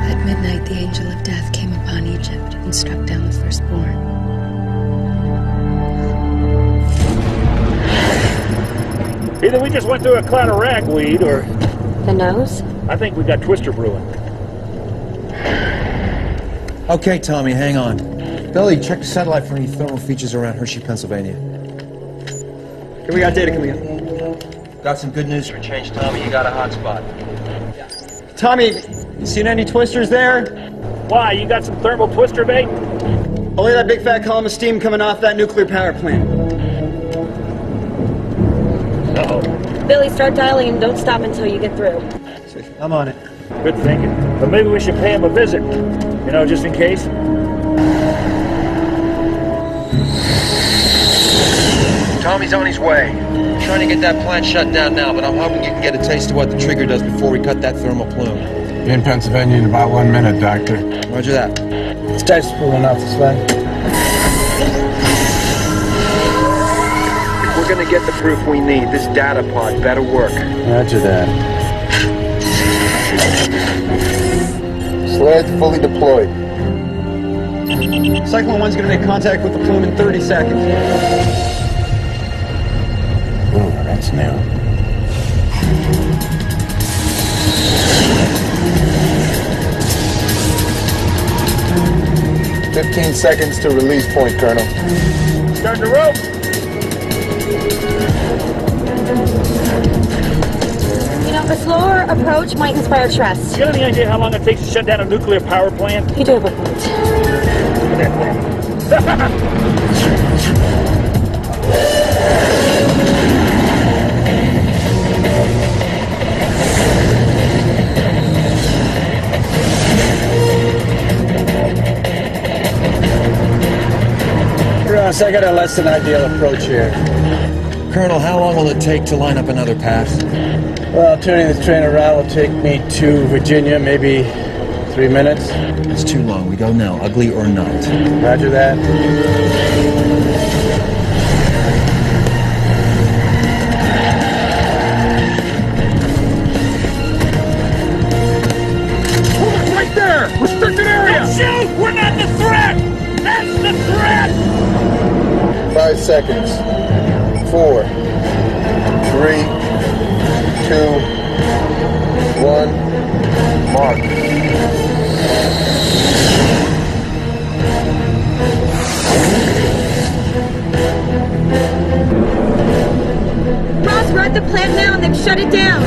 At midnight, the angel of death came upon Egypt and struck down the firstborn. Either we just went through a cloud of ragweed, or... The nose? I think we got Twister brewing. Okay, Tommy, hang on. Billy, check the satellite for any thermal features around Hershey, Pennsylvania. Okay, we got data coming in. Got some good news for a change, Tommy. You got a hotspot. Tommy, you seen any twisters there? Why, you got some thermal twister bait? Only that big fat column of steam coming off that nuclear power plant. Uh-oh. Billy, start dialing and don't stop until you get through. I'm on it. Good thinking. But maybe we should pay him a visit. You know, just in case. Tommy's on his way. Trying to get that plant shut down now, but I'm hoping you can get a taste of what the trigger does before we cut that thermal plume. Be in Pennsylvania in about 1 minute, Doctor. Roger that. This guy's pulling off the sled. If we're gonna get the proof we need, this data pod better work. Roger that. Sled fully deployed. Cyclone 1's gonna make contact with the plume in 30 seconds. Ooh, that's new. "15 seconds to release point, Colonel." Starting to rope. You know, a slower approach might inspire trust. You have any idea how long it takes to shut down a nuclear power plant? You do have a point. Ross, I got a less than ideal approach here. Colonel, how long will it take to line up another path? Well, turning this train around will take me to Virginia, maybe 3 minutes. It's too long. We go now, ugly or not. Roger that. Right there! Restricted area! Don't shoot! We're not the threat! That's the threat! 5 seconds. 4, 3, 2, 1. Mark. at the plant now and then shut it down.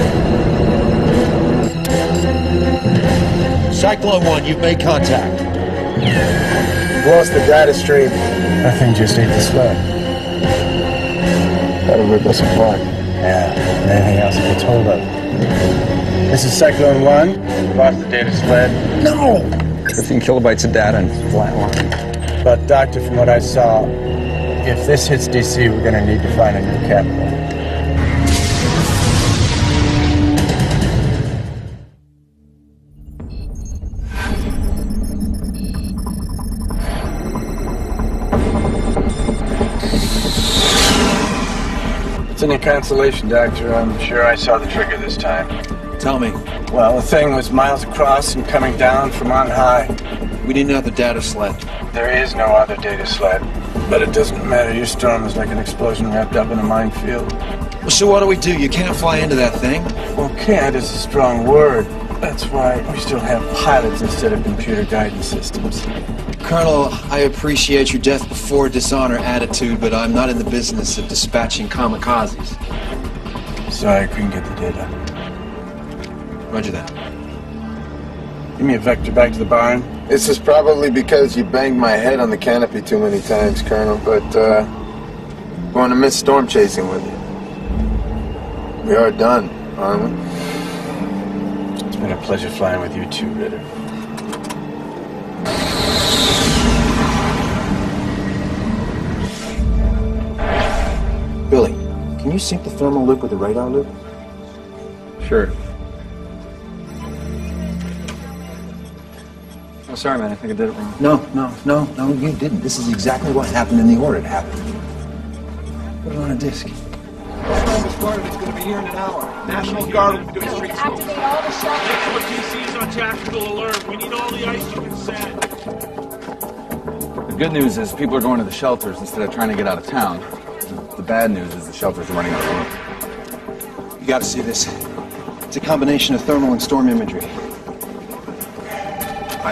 Cyclone 1, you've made contact. We've lost the data stream. That thing just ate the sled. That'll rip us apart. Yeah, and anything else it gets hold of. This is Cyclone 1. We've lost the data sled. No! 15 kilobytes of data and flatline. But, Doctor, from what I saw, if this hits DC, we're going to need to find a new capital. It's any consolation, Doctor. I'm sure I saw the trigger this time. Tell me. Well, the thing was miles across and coming down from on high. We need another data sled. There is no other data sled. But it doesn't matter. Your storm is like an explosion wrapped up in a minefield. Well, so what do? You can't fly into that thing? Well, can't is a strong word. That's why we still have pilots instead of computer guidance systems. Colonel, I appreciate your death before dishonor attitude, but I'm not in the business of dispatching kamikazes. Sorry, I couldn't get the data. Roger that. Give me a vector back to the barn. This is probably because you banged my head on the canopy too many times, Colonel, but, going to miss storm chasing with you. We are done, aren't we? It's been a pleasure flying with you too, Ritter. Billy, can you sync the thermal loop with the radar loop? Sure. Oh, sorry, man. I think I did it wrong. No, you didn't. This is exactly what happened in the order it happened. Put it on a disc. This guard is going to be here in an hour. National Guard will be doing street sweep. Activate all the shelters. DC is on tactical alert. We need all the ice you can send. The good news is people are going to the shelters instead of trying to get out of town. The bad news is the shelters are running out of room. You got to see this. It's a combination of thermal and storm imagery. All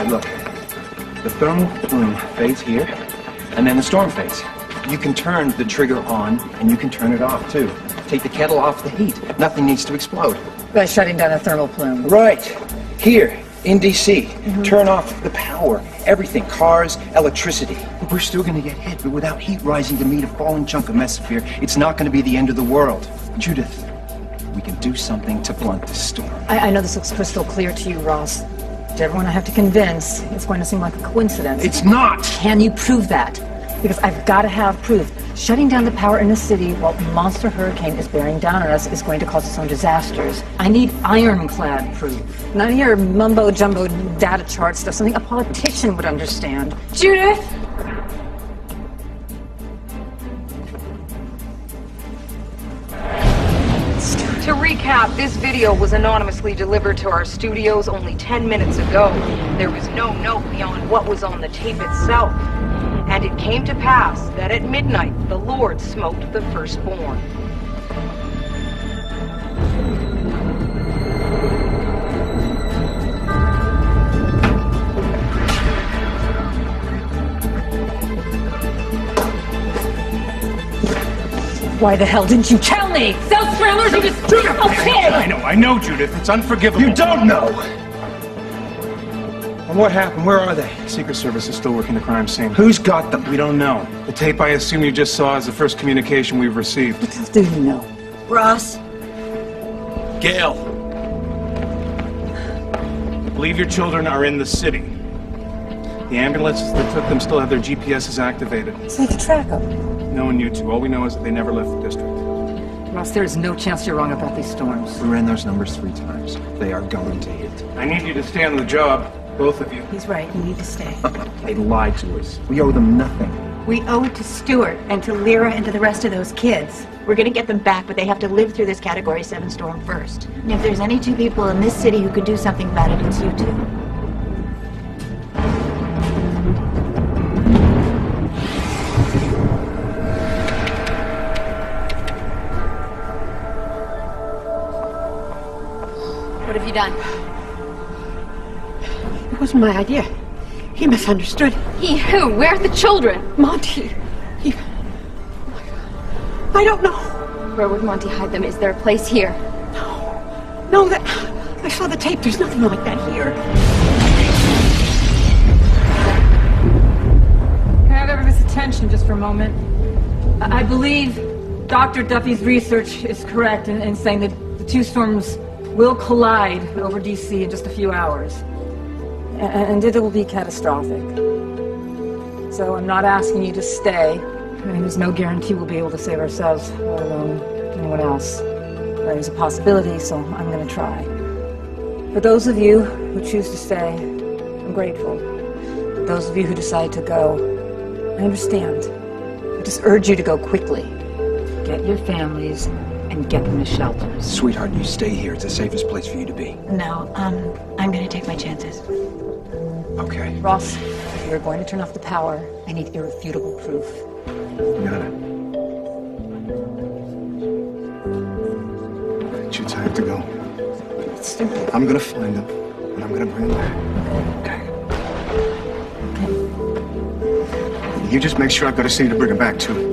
right, look. The thermal plume fades here, and then the storm fades. You can turn the trigger on, and you can turn it off, too. Take the kettle off the heat. Nothing needs to explode. By shutting down a thermal plume. Right. Here, in D.C. Turn off the power. Everything. Cars, electricity. We're still going to get hit, but without heat rising to meet a falling chunk of mesosphere, it's not going to be the end of the world. Judith, we can do something to blunt this storm. I know this looks crystal clear to you, Ross. To everyone I have to convince, it's going to seem like a coincidence. It's not! Can you prove that? Because I've got to have proof. Shutting down the power in a city while a monster hurricane is bearing down on us is going to cause its own disasters. I need ironclad proof. None of your mumbo-jumbo data chart stuff, something a politician would understand. Judith! To recap, this video was anonymously delivered to our studios only 10 minutes ago. There was no note beyond what was on the tape itself. And it came to pass that at midnight, the Lord smote the firstborn. Why the hell didn't you tell me? Those scramblers, you just typical kid! I know, Judith. It's unforgivable. You don't know! And what happened? Where are they? Secret Service is still working the crime scene. Who's got them? We don't know. The tape I assume you just saw is the first communication we've received. What the hell do you know? Ross? Gail! I believe your children are in the city. The ambulances that took them still have their GPSs activated. So you can track them. No one knew to. All we know is that they never left the district. Ross, there is no chance you're wrong about these storms. We ran those numbers 3 times. They are going to hit. I need you to stay on the job. Both of you. He's right. You need to stay. They lied to us. We owe them nothing. We owe it to Stuart and to Lyra and to the rest of those kids. We're gonna get them back, but they have to live through this Category 7 storm first. And if there's any 2 people in this city who could do something about it, it's you 2. What have you done? It wasn't my idea. He misunderstood. He who? Where are the children? Monty. I don't know. Where would Monty hide them? Is there a place here? No, I saw the tape. There's nothing like that here. Can I have everybody's attention just for a moment? I believe Dr. Duffy's research is correct in saying that the two storms will collide over DC in just a few hours. And it will be catastrophic. So I'm not asking you to stay. I mean, there's no guarantee we'll be able to save ourselves, let alone anyone else. There's a possibility, so I'm going to try. For those of you who choose to stay, I'm grateful. For those of you who decide to go, I understand. I just urge you to go quickly. Get your families and get them to shelters. Sweetheart, you stay here. It's the safest place for you to be. No, I'm gonna take my chances. Okay. Ross, if you're going to turn off the power, I need irrefutable proof. Got it. Shoots, I have to go. It's stupid. I'm gonna find them, and I'm gonna bring them back. Okay. You just make sure I've got a city to bring them back to.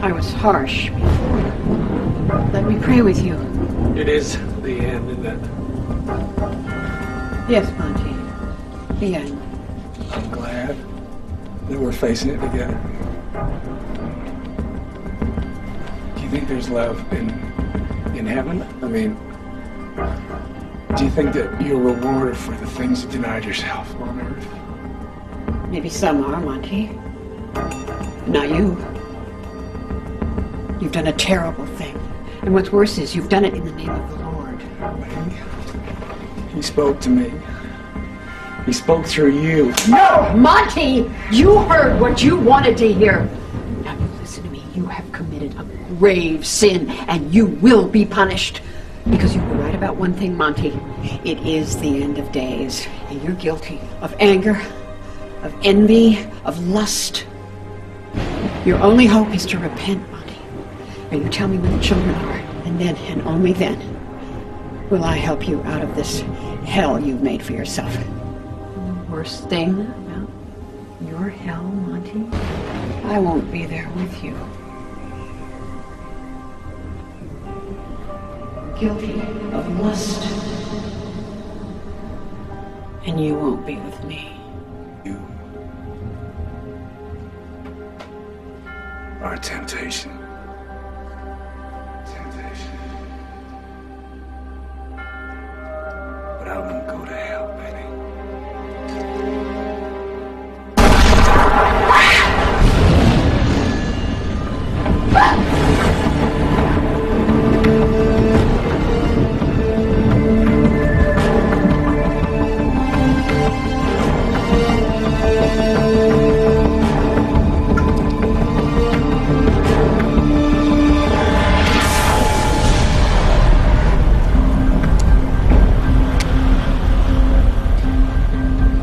I was harsh before. Let me pray with you. It is the end, isn't it? Yes, Monty. The end. I'm glad that we're facing it together. Do you think there's love in heaven? I mean, do you think that you're rewarded for the things you denied yourself on earth? Maybe some are, Monty. Not you. You've done a terrible thing. And what's worse is you've done it in the name of the Lord. He spoke to me. He spoke through you. No, Monty! You heard what you wanted to hear. Now you listen to me. You have committed a grave sin, and you will be punished. Because you were right about one thing, Monty. It is the end of days, and you're guilty of anger, of envy, of lust. Your only hope is to repent, Monty. And you tell me where the children are, and then, and only then, will I help you out of this hell you've made for yourself. And the worst thing about your hell, Monty, I won't be there with you. Guilty of lust. And you won't be with me. You are a temptation. But I won't go to hell, baby.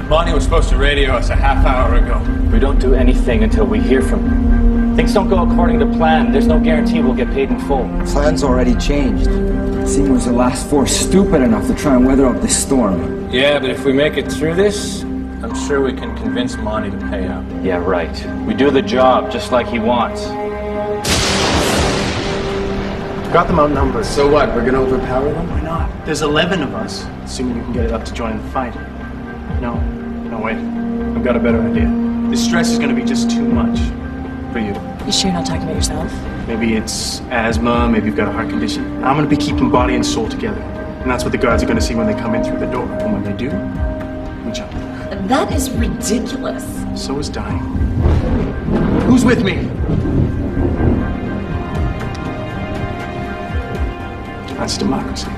Bonnie was supposed to radio us a half hour ago. We don't do anything until we hear from them. Things don't go according to plan. There's no guarantee we'll get paid in full. Plans already changed. Seeing was the last four stupid enough to try and weather up this storm. Yeah, but if we make it through this, I'm sure we can convince Monty to pay up. Yeah, right. We do the job just like he wants. Got them outnumbered. So what? We're gonna overpower them? Why not? There's 11 of us, assuming you can get it up to join the fight. No, wait. I've got a better idea. This stress is going to be just too much for you. You sure you're not talking about yourself? Maybe it's asthma, maybe you've got a heart condition. I'm going to be keeping body and soul together. And that's what the guards are going to see when they come in through the door. And when they do, we jump. That is ridiculous. So is dying. Who's with me? That's democracy.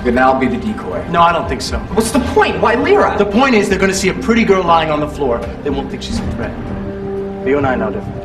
Then I'll be the decoy. No, I don't think so. What's the point? Why Lyra? The point is they're going to see a pretty girl lying on the floor. They won't think she's a threat. But you and I know different.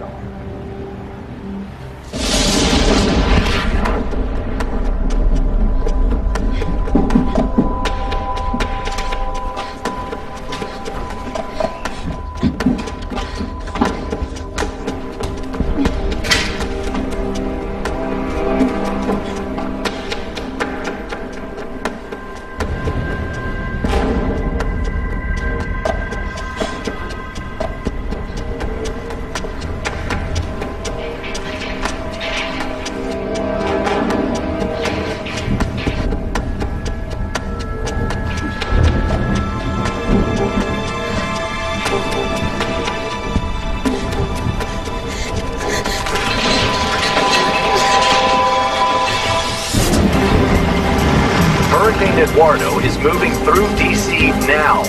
Eduardo is moving through D.C. now.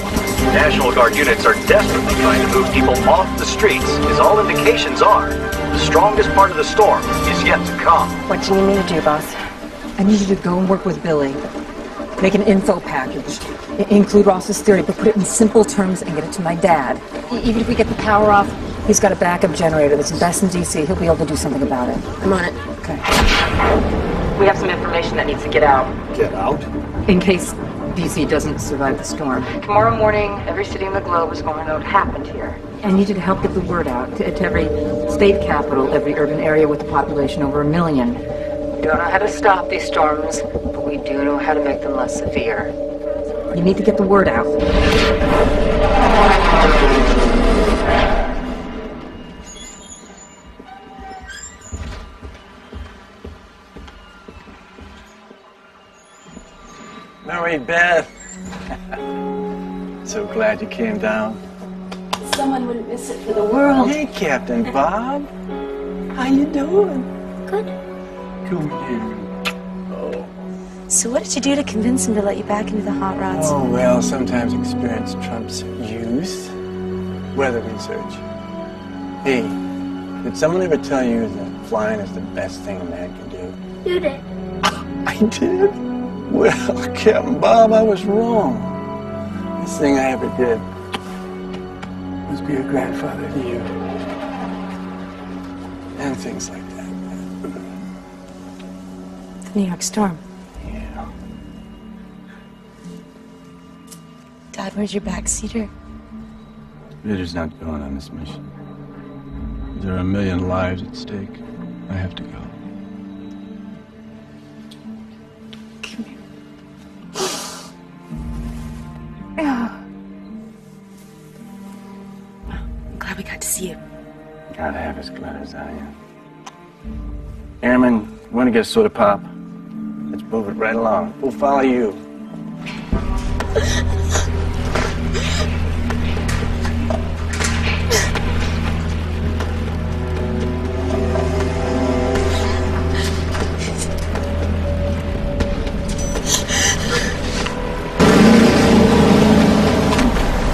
National Guard units are desperately trying to move people off the streets, as all indications are the strongest part of the storm is yet to come. What do you need me to do, boss? I need you to go and work with Billy. Make an info package. Include Ross's theory, but put it in simple terms and get it to my dad. Even if we get the power off, he's got a backup generator that's the best in D.C. He'll be able to do something about it. I'm on it. Okay. We have some information that needs to get out. Get out? In case D.C. doesn't survive the storm. Tomorrow morning, every city in the globe is going to know what happened here. I need you to help get the word out to every state capital, every urban area with a population over 1 million. We don't know how to stop these storms, but we do know how to make them less severe. You need to get the word out. Mary Beth. So glad you came down. Someone wouldn't miss it for the world. Hey, Captain Bob. How you doing? Good. Come here. So what did you do to convince him to let you back into the hot rods? Oh, well, sometimes experience trumps youth. Weather research. Hey, did someone ever tell you that flying is the best thing a man can do? You did. I did? Well, Captain Bob, I was wrong. Best thing I ever did was be a grandfather to you. And things like that. The New York storm. Yeah. Dad, where's your backseater? Vader's not going on this mission. There are 1 million lives at stake. I have to go. I'm glad we got to see you. Gotta have as glad as I am. Airman, you want to get a soda pop? Let's move it right along. We'll follow you.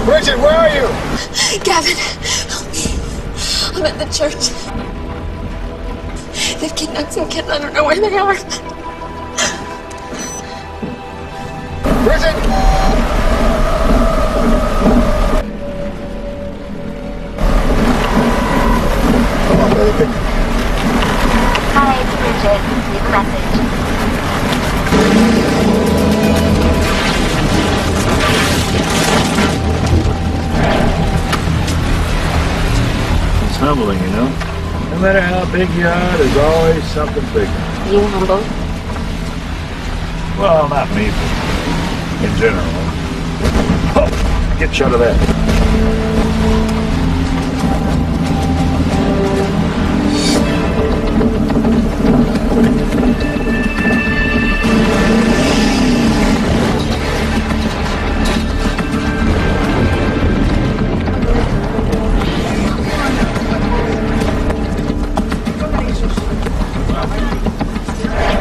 Bridget, where are you? Gavin, help me. I'm at the church. They've kidnapped some kids. I don't know where they are. Bridget! Come on, baby. Hi, it's Bridget. Leave a message. It's humbling, you know. No matter how big you are, there's always something bigger. You humble? Well, not me, but in general. Oh, get shut of that.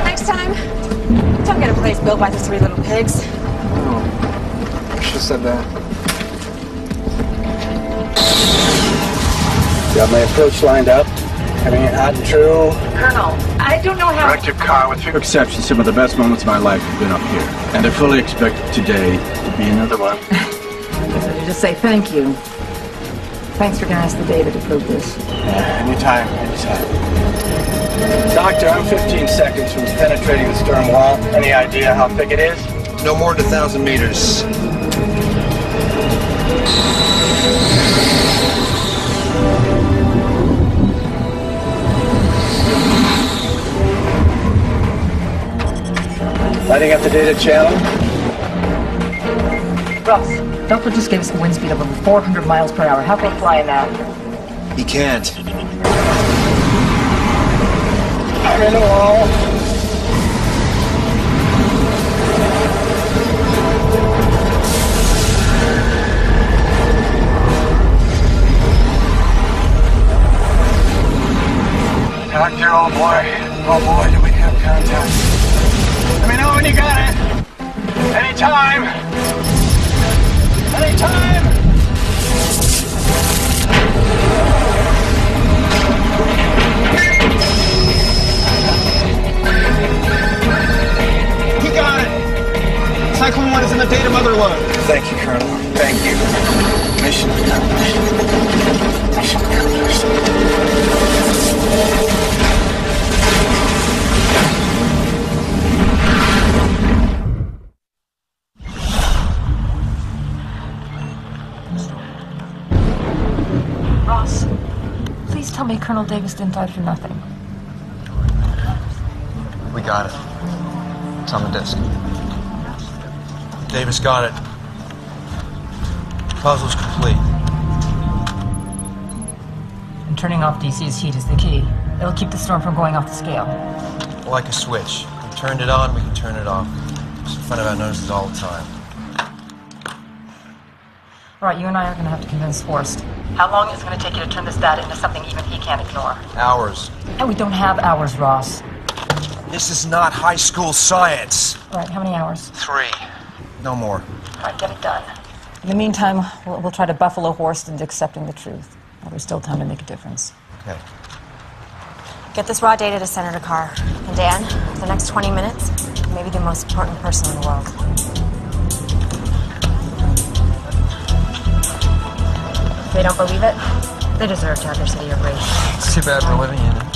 Next time, don't get a place built by the 3 little pigs. Oh, I should have said that. Got my approach lined up. Coming in hot and true. Colonel, I don't know how... Direct your car. With few exceptions, some of the best moments of my life have been up here. And I fully expect today to be another one. So you just say thank you. Thanks for giving us the data to prove this. Yeah, anytime. Doctor, I'm 15 seconds from penetrating the stern wall. Any idea how thick it is? No more than 1,000 meters. Lighting up the data channel. Ross, Doppler just gave us a wind speed of over 400 miles per hour. How can we fly in that? He can't. I'm in the wall. Doctor, oh boy, do we have contact. Let me know when you got it. Anytime. Datum other load. Thank you, Colonel. Thank you. Mission accomplished. Mission accomplished. Ross, please tell me Colonel Davis didn't die for nothing. We got it. It's on the desk. Davis got it. Puzzle's complete. And turning off DC's heat is the key. It'll keep the storm from going off the scale. Like a switch. We turned it on, we can turn it off. It's in front of our noses all the time. All right, you and I are going to have to convince Horst. How long is it going to take you to turn this data into something even he can't ignore? Hours. And we don't have hours, Ross. This is not high school science. All right, how many hours? 3. No more. All right, get it done. In the meantime, we'll try to buffalo Horst into accepting the truth. Well, there's still time to make a difference. Okay. Get this raw data to Senator Carr. And Dan, for the next 20 minutes, you may be the most important person in the world. If they don't believe it, they deserve to have their city erased. It's too bad we're living in it.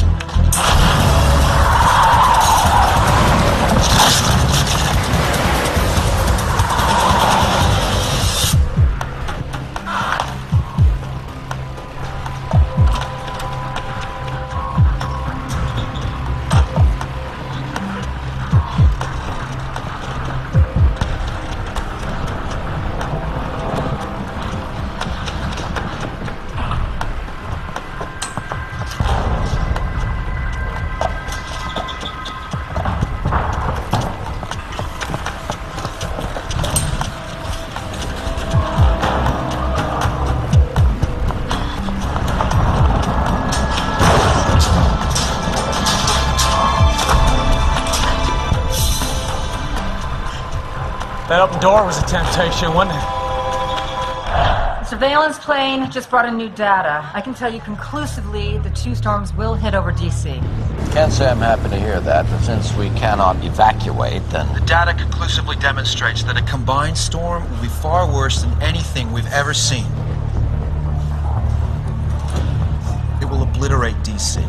That open door was a temptation, wasn't it? The surveillance plane just brought in new data. I can tell you conclusively the 2 storms will hit over D.C. Can't say I'm happy to hear that, but since we cannot evacuate, then... The data conclusively demonstrates that a combined storm will be far worse than anything we've ever seen. It will obliterate D.C.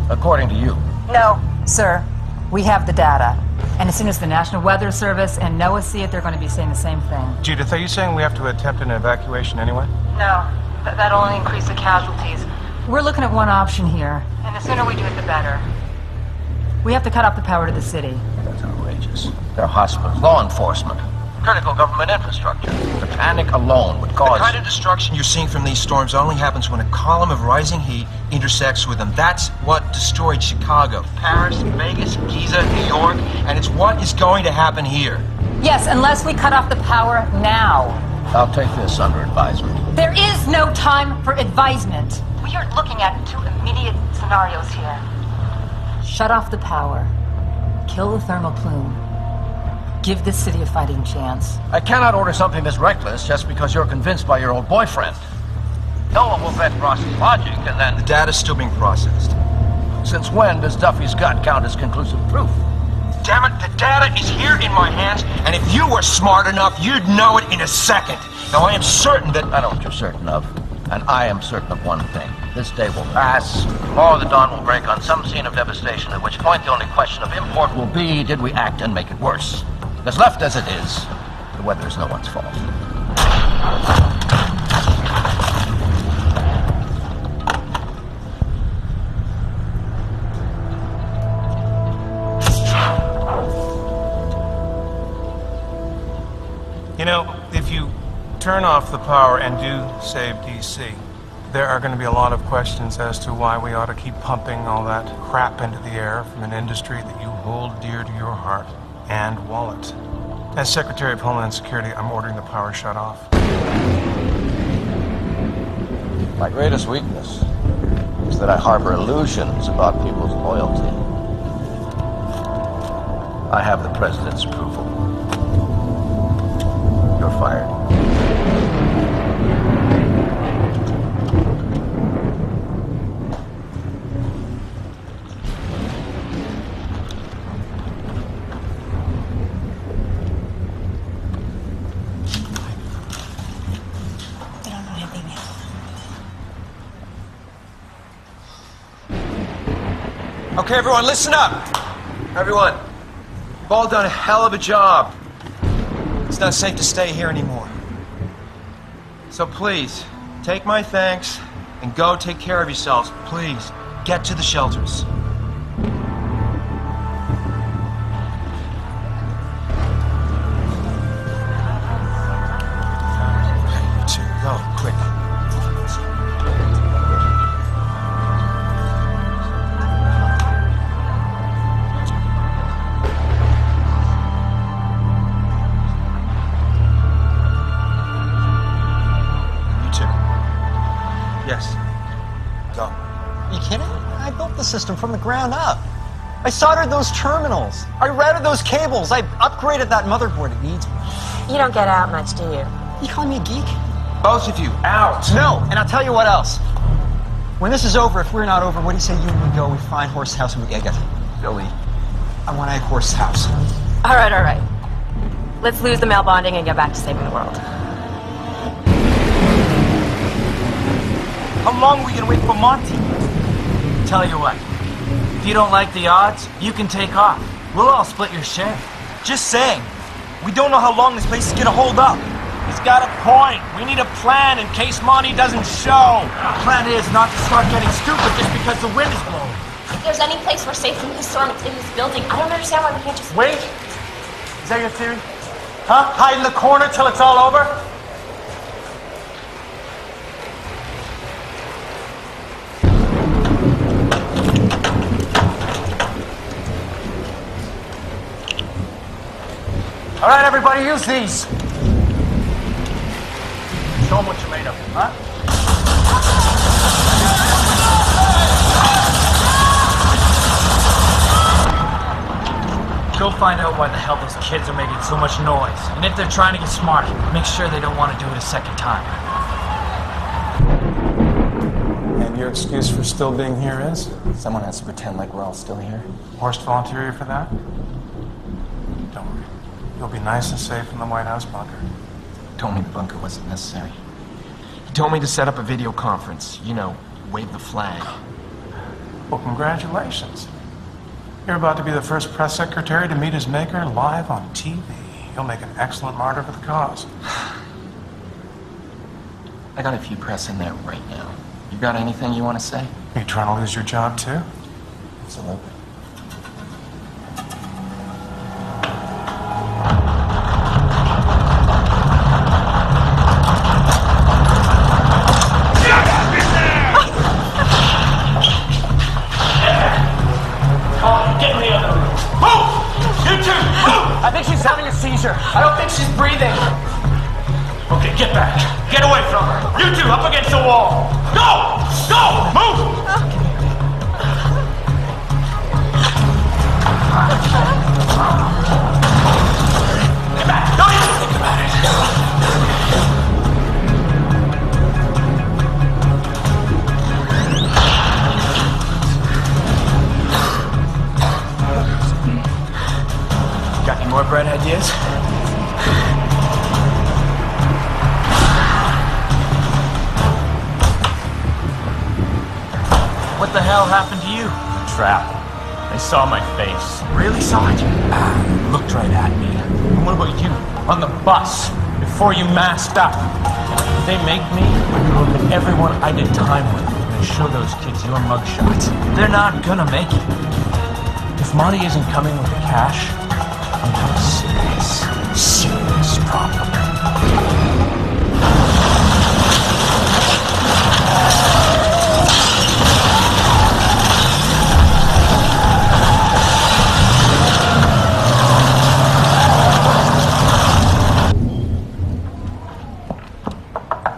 According to you. No, sir. We have the data. And as soon as the National Weather Service and NOAA see it, they're going to be saying the same thing. Judith, are you saying we have to attempt an evacuation anyway? No, that'll only increase the casualties. We're looking at one option here, and the sooner we do it, the better. We have to cut off the power to the city. That's outrageous. There are hospitals, law enforcement, critical government infrastructure. The panic alone would cause... The kind of destruction you're seeing from these storms only happens when a column of rising heat intersects with them. That's what destroyed Chicago, Paris, Vegas, Giza, New York, and it's what is going to happen here. Yes, unless we cut off the power now. I'll take this under advisement. There is no time for advisement. We are looking at 2 immediate scenarios here. Shut off the power. Kill the thermal plume. Give this city a fighting chance. I cannot order something this reckless just because you're convinced by your old boyfriend. No one will vet Ross's logic, and then... The data's still being processed. Since when does Duffy's gut count as conclusive proof? Damn it, the data is here in my hands, and if you were smart enough, you'd know it in a second. Now, I am certain that... I know what you're certain of, and I am certain of one thing. This day will pass, tomorrow the dawn will break on some scene of devastation, at which point the only question of import will be, did we act and make it worse? Because left as it is, the weather is no one's fault. You know, if you turn off the power and do save DC, there are going to be a lot of questions as to why we ought to keep pumping all that crap into the air from an industry that you hold dear to your heart and wallet. As Secretary of Homeland Security, I'm ordering the power shut off. My greatest weakness is that I harbor illusions about people's loyalty. I have the President's approval. You're fired. Okay, everyone, listen up. Everyone, you've all done a hell of a job. It's not safe to stay here anymore. So please, take my thanks and go take care of yourselves. Please, get to the shelters. Okay, you two, go, quick. Yes. Go. You kidding? I built the system from the ground up. I soldered those terminals. I routed those cables. I upgraded that motherboard. It needs me. You don't get out much, do you? You calling me a geek? Both of you, out! No, and I'll tell you what else. When this is over, if we're not over, what do you say you and me go, we find Horse House and we egg it? Billy, I want to egg Horse House. All right. Let's lose the male bonding and get back to saving the world. How long are we gonna wait for Monty? Tell you what, if you don't like the odds, you can take off. We'll all split your share. Just saying, we don't know how long this place is gonna hold up. He's got a point. We need a plan in case Monty doesn't show. The plan is not to start getting stupid just because the wind is blowing. If there's any place we're safe from this storm, it's in this building. I don't understand why we can't just... Wait? Is that your theory? Huh? Hide in the corner till it's all over? All right, everybody, use these. Show them what you're made of, huh? Go find out why the hell those kids are making so much noise. And if they're trying to get smart, make sure they don't want to do it a second time. And your excuse for still being here is? Someone has to pretend like we're all still here. Horst volunteer you for that? Don't worry. You'll be nice and safe in the White House bunker. He told me the bunker wasn't necessary. He told me to set up a video conference. You know, wave the flag. Well, congratulations. You're about to be the first press secretary to meet his maker live on TV. You'll make an excellent martyr for the cause. I got a few press in there right now. You got anything you want to say? Are you trying to lose your job, too? Absolutely. I think she's having a seizure. I don't think she's breathing. Okay, get back. Get away from her. You two, up against the wall. Go! Go! Move! Get back. Don't even think about it. Got any more bread ideas? What the hell happened to you? Trap. They saw my face. Really saw it? Looked right at me. And what about you? On the bus, before you masked up. They make me look at everyone I did time with and show those kids your mugshots. They're not gonna make it. If Monty isn't coming with the cash, we have a serious problem.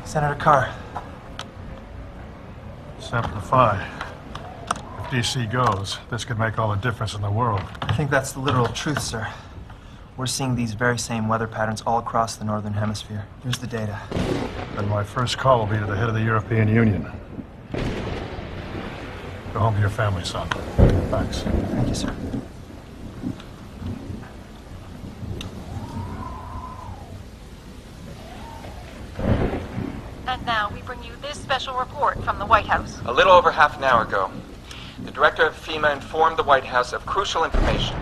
Senator Carr. Simplify. If DC goes, this could make all the difference in the world. I think that's the literal truth, sir. We're seeing these very same weather patterns all across the Northern Hemisphere. Here's the data. Then my first call will be to the head of the European Union. Go home to your family, son. Thanks. Thank you, sir. And now we bring you this special report from the White House. A little over half an hour ago, the director of FEMA informed the White House of crucial information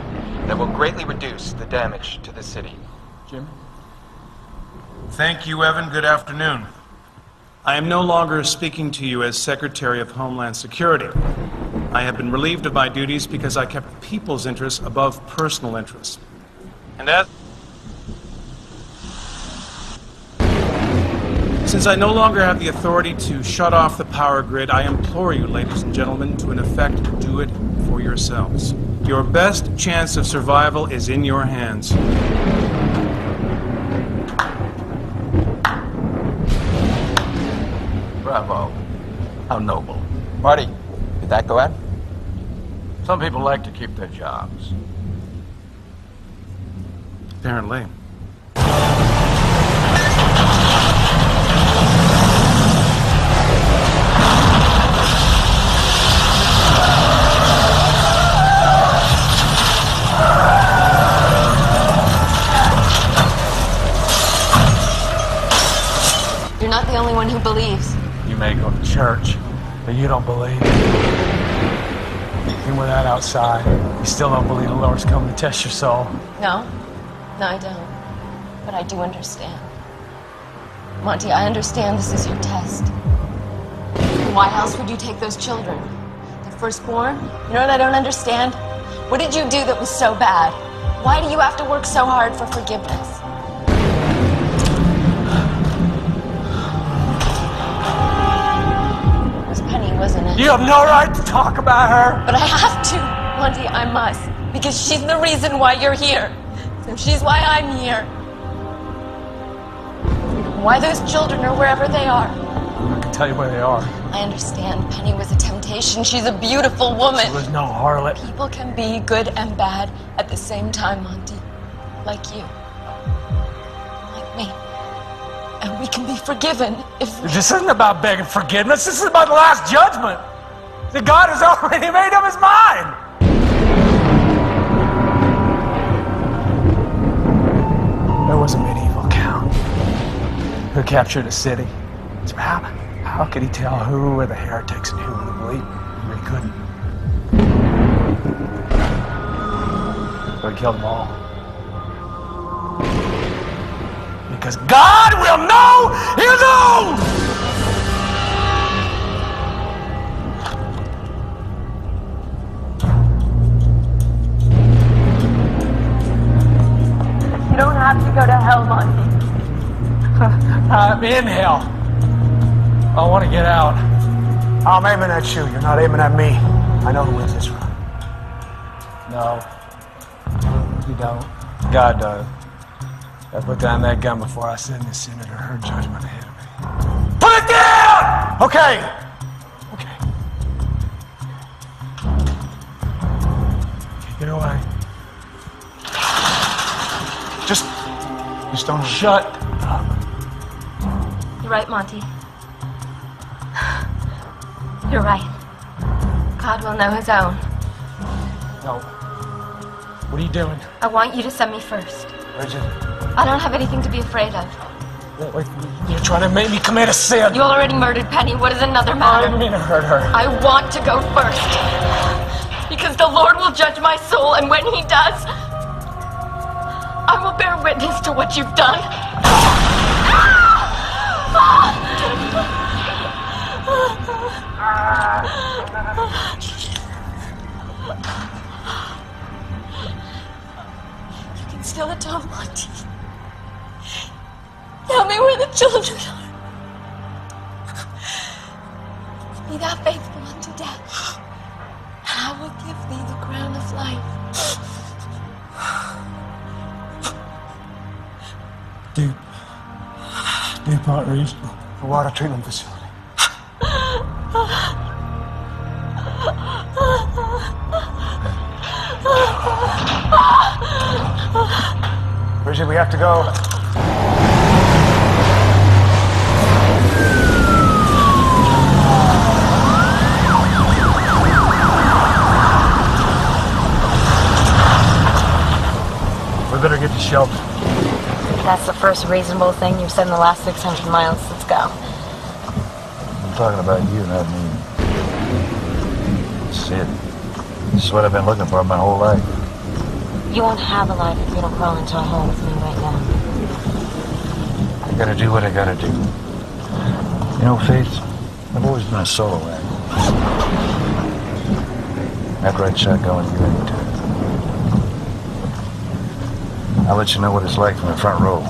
that will greatly reduce the damage to the city. Jim? Thank you, Evan. Good afternoon. I am no longer speaking to you as Secretary of Homeland Security. I have been relieved of my duties because I kept people's interests above personal interests. And since I no longer have the authority to shut off the power grid, I implore you, ladies and gentlemen, to in effect do it for yourselves. Your best chance of survival is in your hands. Bravo. How noble. Marty, did that go out? Some people like to keep their jobs. Apparently. You're not the only one who believes. You may go to church, but you don't believe. Even with that outside, you still don't believe the Lord's coming to test your soul. No, I don't. But I do understand. Monty, I understand this is your test. Why else would you take those children? Their firstborn? You know what I don't understand? What did you do that was so bad? Why do you have to work so hard for forgiveness? It was Penny, wasn't it? You have no right to talk about her! But I have to, Monty, I must. Because she's the reason why you're here. So she's why I'm here. Why those children are wherever they are. I can tell you where they are. I understand Penny was a temptation. She's a beautiful woman. She was no harlot. People can be good and bad at the same time, Monty. Like you. Like me. And we can be forgiven if we... This isn't about begging forgiveness. This is about the last judgment. The God has already made up his mind. There was a medieval count who captured a city. So how could he tell who were the heretics and who were the believers? He couldn't. So he killed them all. Because God will know his own! You don't have to go to hell, Monty. I'm in hell. I want to get out. I'm aiming at you. You're not aiming at me. I know who wins this run. No. You don't. God does. I put down that gun before I send this sinner to her judgment ahead of me. Put it down! Okay. Okay. Take it away. Just don't shut up. You're right, Monty. You're right. God will know his own. No. What are you doing? I want you to send me first. Bridget. I don't have anything to be afraid of. Wait, you're trying to make me commit a sin. You already murdered Penny. What does another matter? I didn't mean to hurt her. I want to go first. Because the Lord will judge my soul, and when he does, I will bear witness to what you've done. You can still atone, Monty. Tell me where the children are. Be thou faithful unto death, and I will give thee the crown of life. DuPont Regional Water Treatment Facility. Bridget, we have to go. We better get to shelter. That's the first reasonable thing you've said in the last 600 miles. Let's go. I'm talking about you, not me. Sid. This is what I've been looking for my whole life. You won't have a life if you don't crawl into a hole with me right now. I gotta do what I gotta do. You know, Faith, I've always been a solo act. After I'd shotgun you into it. I'll let you know what it's like from the front row.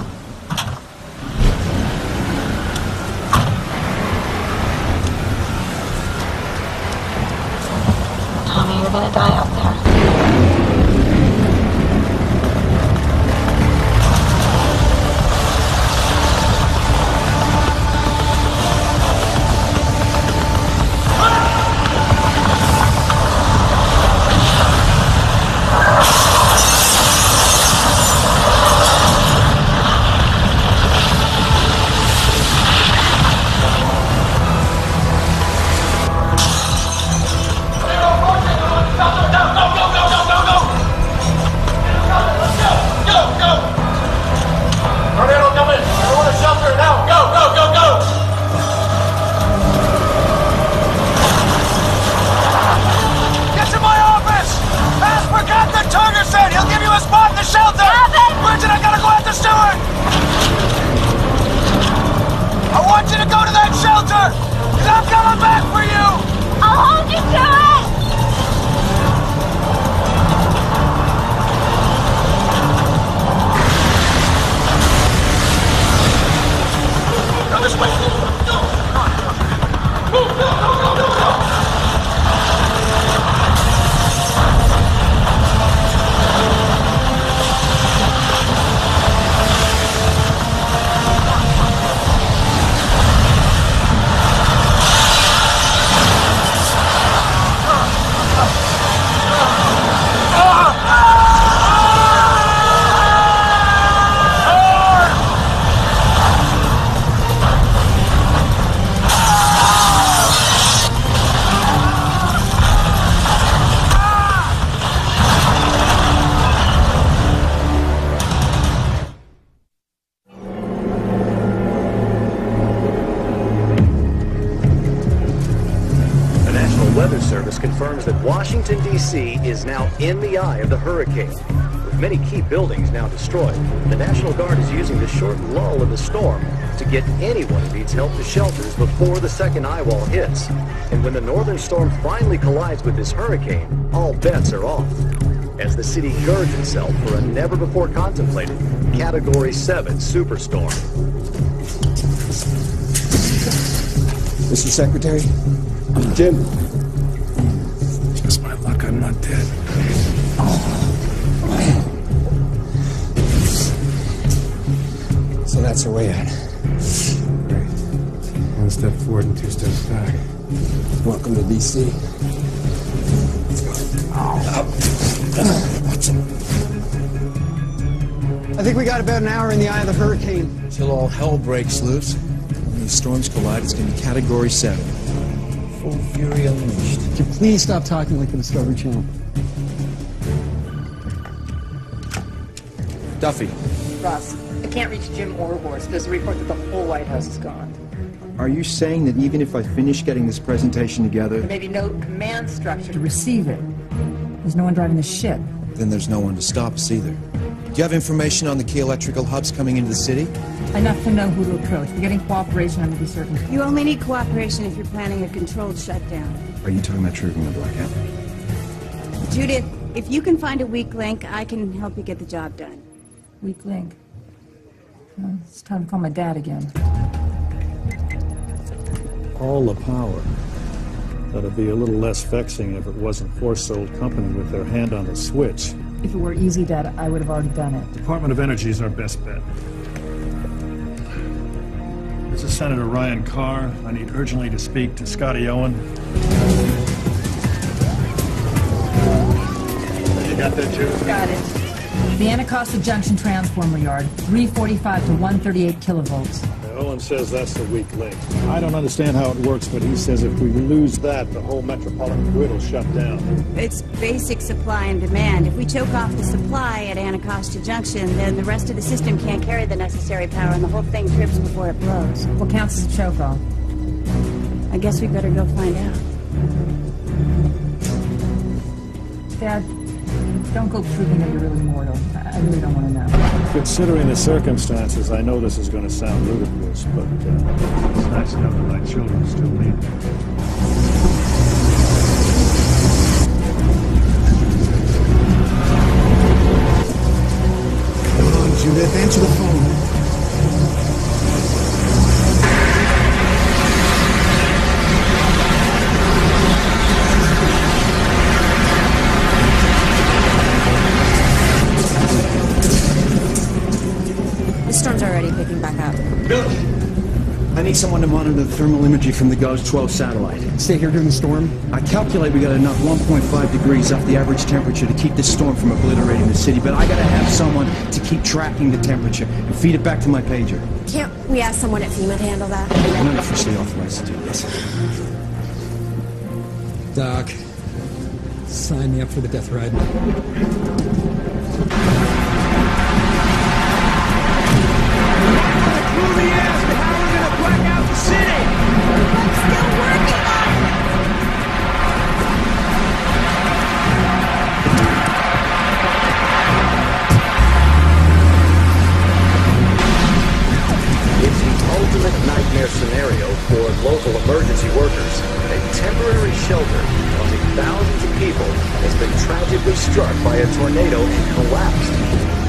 Tommy, you're gonna die out there. Confirms that Washington, D.C. is now in the eye of the hurricane. With many key buildings now destroyed, the National Guard is using the short lull in the storm to get anyone who needs help to shelters before the second eye wall hits. And when the northern storm finally collides with this hurricane, all bets are off, as the city girds itself for a never-before-contemplated Category 7 superstorm. Mr. Secretary? Jim? Just my luck, I'm not dead. So that's our way out. Great. One step forward and two steps back. Welcome to D.C. I think we got about an hour in the eye of the hurricane. Till all hell breaks loose. When these storms collide, it's going to be Category 7. Full fury unleashed. Could you please stop talking like the Discovery Channel? Duffy. Ross, I can't reach Jim or Horst. There's a report that the whole White House is gone. Are you saying that even if I finish getting this presentation together, There may be no command structure To receive it. There's no one driving the ship. then there's no one to stop us either? Do you have information on the key electrical hubs coming into the city? Enough to know who to approach. We're getting cooperation under these circumstances. You only need cooperation if you're planning a controlled shutdown. Are you talking about triggering the blackout? Judith, if you can find a weak link, I can help you get the job done. Weak link. Well, it's time to call my dad again. All the power. That'd be a little less vexing if it wasn't Force-sold company with their hand on the switch. If it were easy, Dad, I would have already done it. Department of Energy is our best bet. This is Senator Ryan Carr. I need urgently to speak to Scotty Owen. You got that, too? Got it. The Anacostia Junction Transformer Yard, 345 to 138 kilovolts. Owen says that's the weak link. I don't understand how it works, but he says if we lose that, the whole metropolitan grid will shut down. It's basic supply and demand. If we choke off the supply at Anacostia Junction, then the rest of the system can't carry the necessary power and the whole thing trips before it blows. What counts as a choke-off? I guess we better go find out. Dad, don't go proving that you're really mortal. I really don't want to know. Considering the circumstances, I know this is going to sound ludicrous, but it's nice to know that my children still need me. Come on, Judith, answer the phone. The storm's already picking back up. Billy! I need someone to monitor the thermal imagery from the Gauss 12 satellite. Stay here during the storm? I calculate we got enough 1.5 degrees off the average temperature to keep this storm from obliterating the city, but I gotta have someone to keep tracking the temperature and feed it back to my pager. Can't we ask someone at FEMA to handle that? I'm not officially authorized to do this. Doc, sign me up for the death ride. Scenario for local emergency workers. A temporary shelter housing thousands of people has been tragically struck by a tornado and collapsed.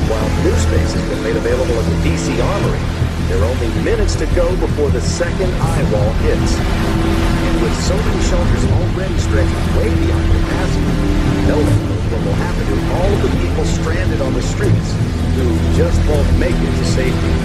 While new space has been made available at the DC Armory, there are only minutes to go before the second eye wall hits. And with so many shelters already stretching way beyond capacity, no one knows what will happen to all of the people stranded on the streets who just won't make it to safety.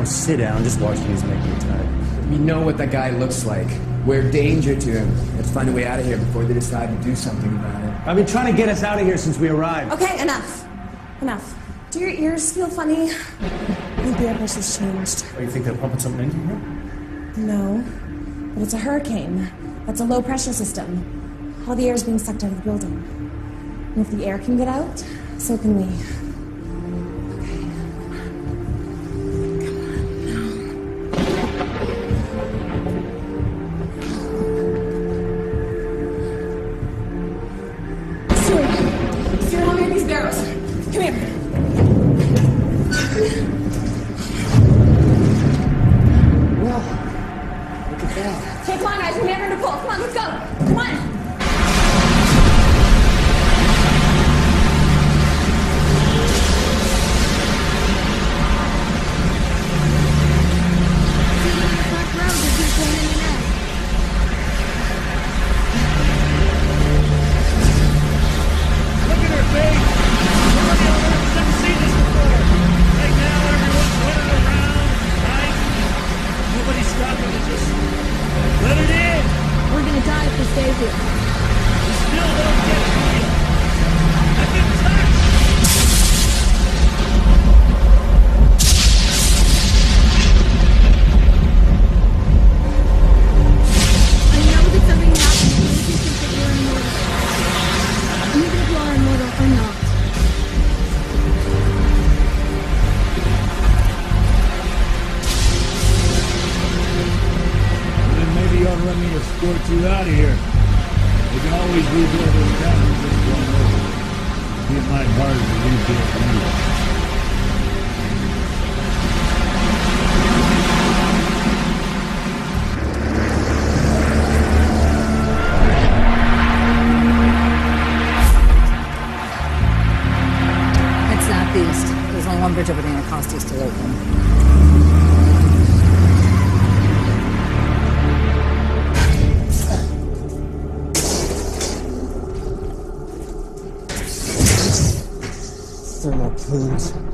Sit down, just watch these make your time. We know what that guy looks like. We're danger to him. Let's find a way out of here before they decide to do something about it. I've been trying to get us out of here since we arrived. Okay, enough. Enough. Do your ears feel funny? I think the air pressure's changed. Oh, you think they're pumping something into here? No, but it's a hurricane. That's a low pressure system. All the air is being sucked out of the building. And if the air can get out, so can we.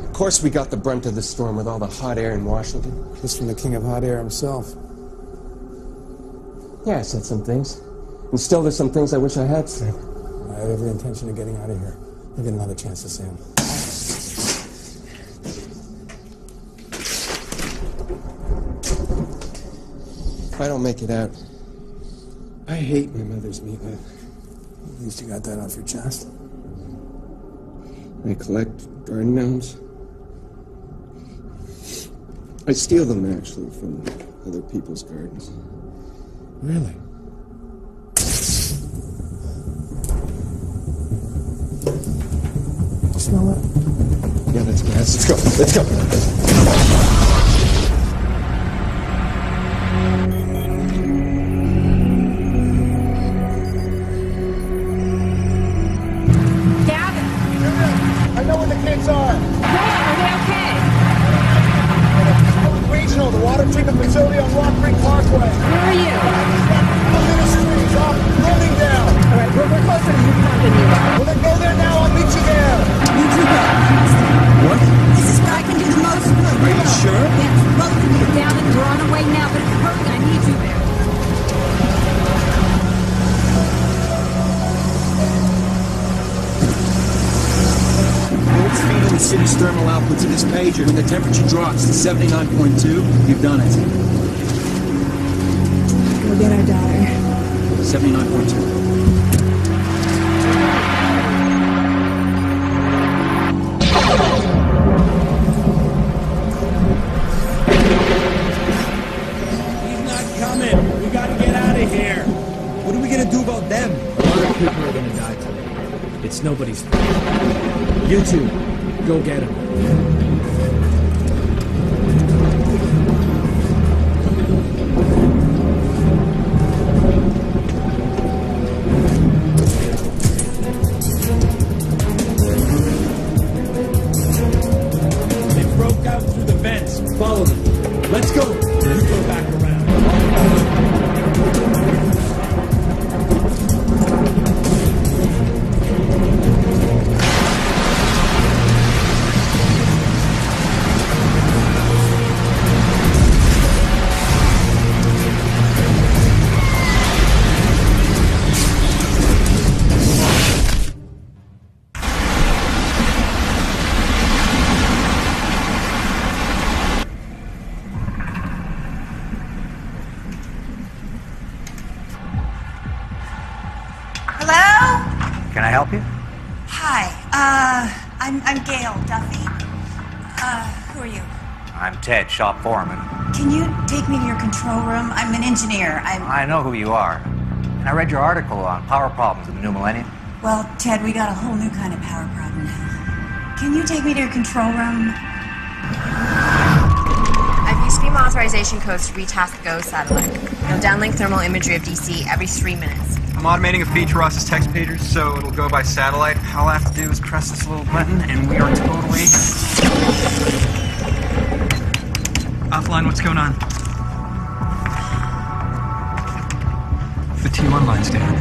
Of course we got the brunt of the storm with all the hot air in Washington. This from the king of hot air himself. Yeah, I said some things. And still there's some things I wish I had said. I had every intention of getting out of here. I'll get another chance to say them. If I don't make it out, I hate my mother's meatloaf. At least you got that off your chest. I collect garden gnomes. I steal them, actually, from other people's gardens. Really? Smell it? Yeah, that's gas. Let's go. Let's go. Gavin! I know where the kids are. Are they okay? Regional, the water treatment facility on Rock Creek Parkway. Where are you? Ministries off loading down. All right, we're closer to Yukon than you are. Well, then go there now. I'll meet you there. You two go. What? This is where I can do the most good. Are you sure? Yes, both of you. Gavin, we're on our way now, but hurry, I need you there. It's feeding the city's thermal output to this pager. When the temperature drops to 79.2, you've done it. Go get our daughter. 79.2. He's not coming. We gotta get out of here. What are we gonna do about them? A lot of people are gonna die today. It's nobody's fault. You two, go get him. They broke out through the vents. Follow them. Let's go. You go back around. Hello? Can I help you? Hi. I'm Gail Duffy. Who are you? I'm Ted, shop foreman. Can you take me to your control room? I'm an engineer. I know who you are. And I read your article on power problems in the new millennium. Well, Ted, we got a whole new kind of power problem now. Can you take me to your control room? I've used FEMA authorization codes to retask the GO satellite. It'll downlink thermal imagery of DC every 3 minutes. I'm automating a feed to Ross's text pagers, so it'll go by satellite. All I have to do is press this little button, and we are totally offline. What's going on? The T1 line's down.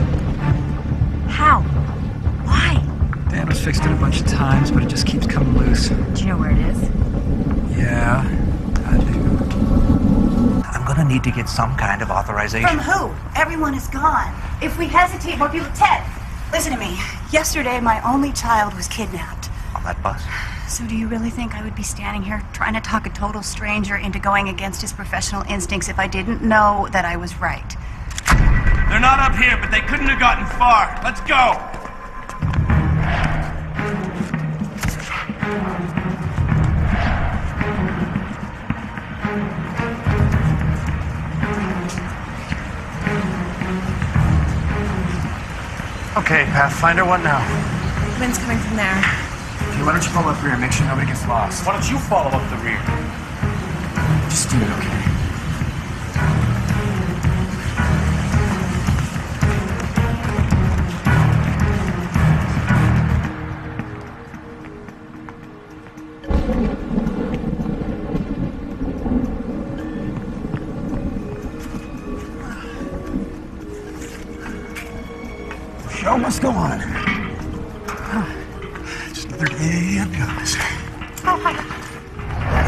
How? Why? Dan has fixed it a bunch of times, but it just keeps coming loose. Do you know where it is? Yeah, I do. I'm gonna need to get some kind of authorization. From who? Everyone is gone. If we hesitate, more people... Ted, listen to me. Yesterday, my only child was kidnapped. On that bus? So do you really think I would be standing here trying to talk a total stranger into going against his professional instincts if I didn't know that I was right? They're not up here, but they couldn't have gotten far. Let's go! Okay, Pathfinder, what now? Wind's coming from there. Okay, why don't you follow up rear? Make sure nobody gets lost. Why don't you follow up the rear? Just do it, okay? Show must go on. Just another day of guys.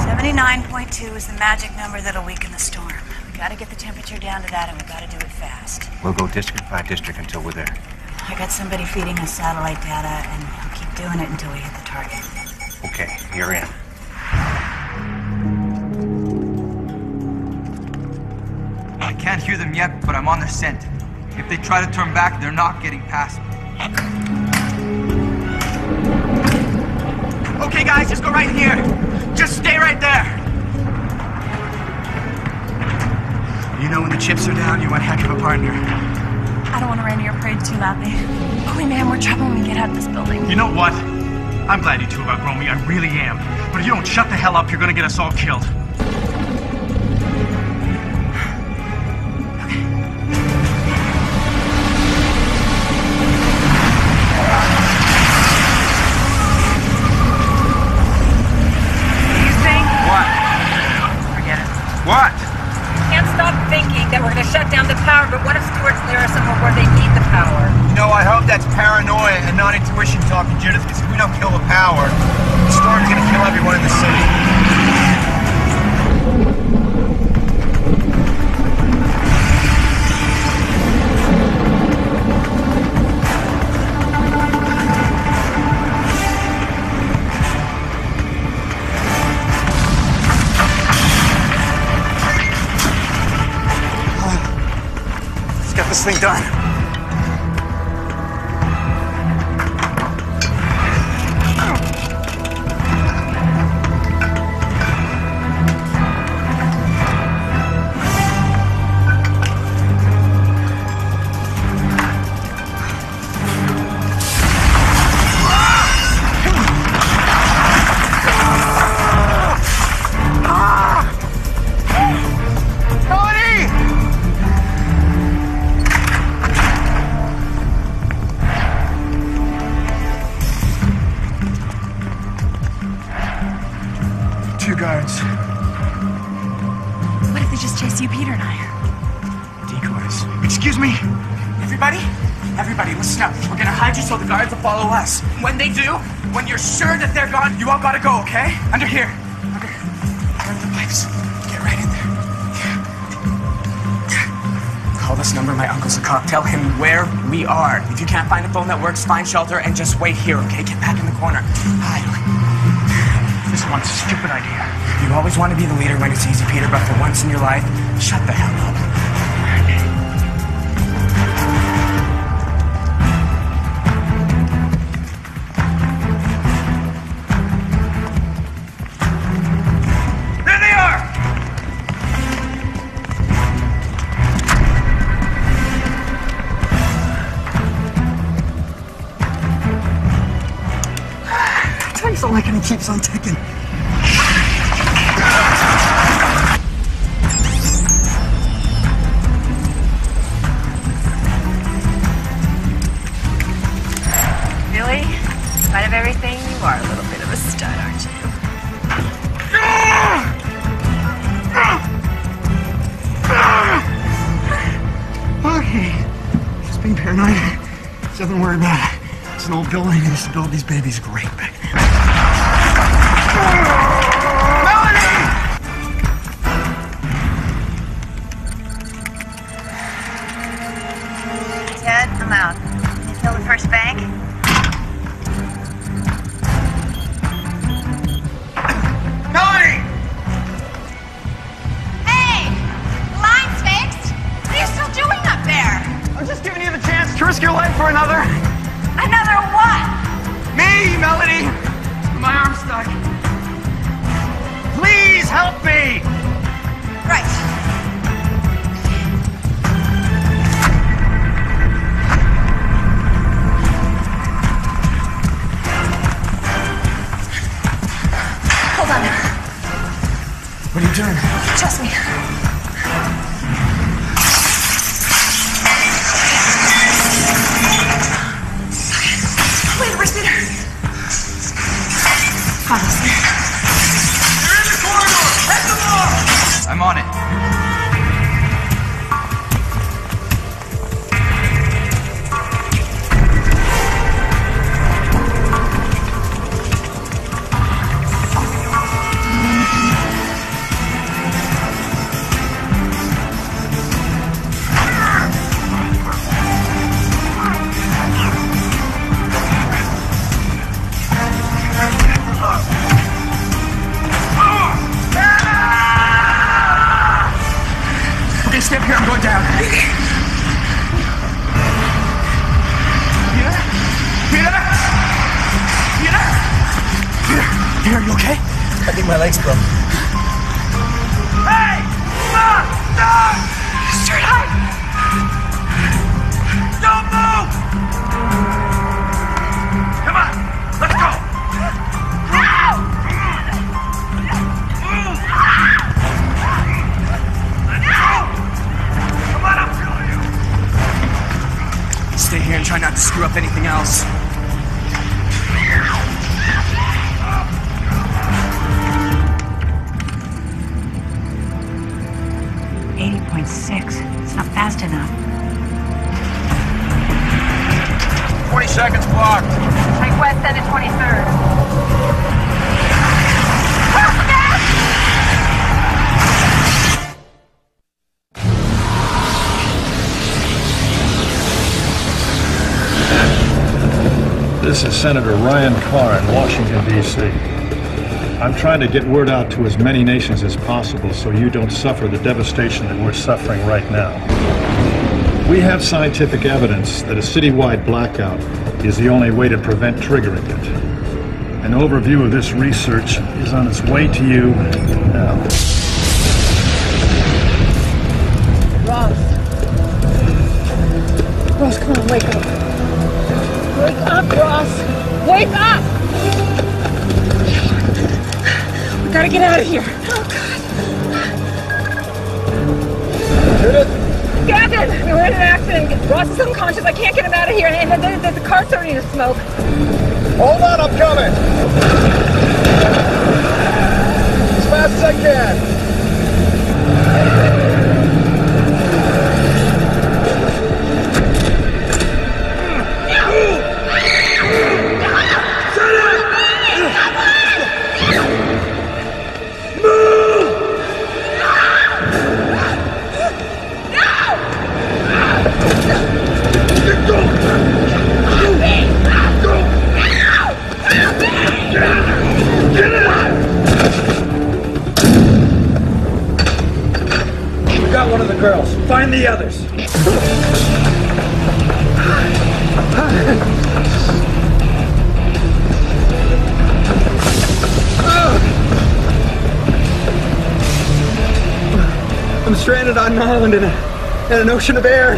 79.2 is the magic number that'll weaken the storm. We gotta get the temperature down to that, and we gotta do it fast. We'll go district by district until we're there. I got somebody feeding us satellite data, and I'll keep doing it until we hit the target. Okay, you're in. I can't hear them yet, but I'm on the scent. If they try to turn back, they're not getting past me. Okay, guys, just go right here. Just stay right there. chips are down, you're one heck of a partner. I don't want to rain on your parade too loudly. Holy man, we're trouble when we get out of this building. You know what? I'm glad you two have outgrown me, I really am. But if you don't shut the hell up, you're gonna get us all killed. What? Can't stop thinking that we're going to shut down the power, but what if Stuart's near somewhere where they need the power? You know, I hope that's paranoia and not intuition talking, Judith, because if we don't kill the power, the storm's gonna kill everyone in the city. This thing done. What if they just chase you, Peter and I? Decoys. Excuse me? Everybody, listen up. We're gonna hide you so the guards will follow us. When they do, when you're sure that they're gone, you all gotta go, okay? Under here. Under the pipes. Get right in there. Call this number, my uncle's a cop. Tell him where we are. If you can't find a phone that works, find shelter and just wait here, okay? Get back in the corner. Hide. This one's a stupid idea. You always want to be the leader when it's easy, Peter, but for once in your life, shut the hell up. There they are! Time's not like it keeps on ticking. Really? In spite of everything, you are a little bit of a stud, aren't you? Okay. Just being paranoid. There's nothing to worry about. It's an old building. They used to build these babies great back then. Ted, I'm out. You fill the first bank? Melanie! Hey! The line's fixed! What are you still doing up there? I'm just giving you the chance to risk your life for another. Another what? Me, Melody! My arm's stuck. Please help me! Right. Hold on. What are you doing? Trust me. Wait, where's Peter? Honestly. You're in the corridor! Head them off! I'm on it. Okay, stay up here. I'm going down. Peter? Peter? Peter? Peter? Peter, are you okay? I think my leg's broke. Hey! Stop! Stop! Stuart, hide! Don't move! Come on, let's go! Come on, I'll kill you! Stay here and try not to screw up anything else. 80.6. It's not fast enough. 20 seconds blocked. Take west end of 23rd. This is Senator Ryan Carr in Washington, D.C. I'm trying to get word out to as many nations as possible so you don't suffer the devastation that we're suffering right now. We have scientific evidence that a citywide blackout is the only way to prevent triggering it. An overview of this research is on its way to you now. Ross, come on, wake up. Wake up, Ross! Wake up! We gotta get out of here. Oh, God. Captain! We were in an accident. Ross is unconscious. I can't get him out of here. And the car's starting to smoke. Hold on, I'm coming! As fast as I can! One of the girls. Find the others. I'm stranded on an island in an ocean of air.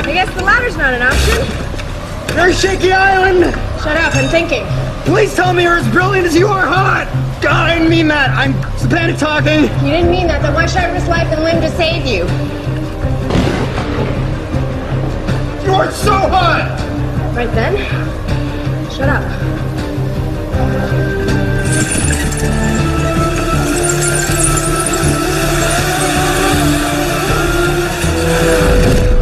I guess the ladder's not an option. Very shaky island! Shut up, I'm thinking. Please tell me you're as brilliant as you are hot! God, I didn't mean that. I'm Savannah talking. You didn't mean that, then why should I risk life and limb to save you? You are so hot! Right then, shut up.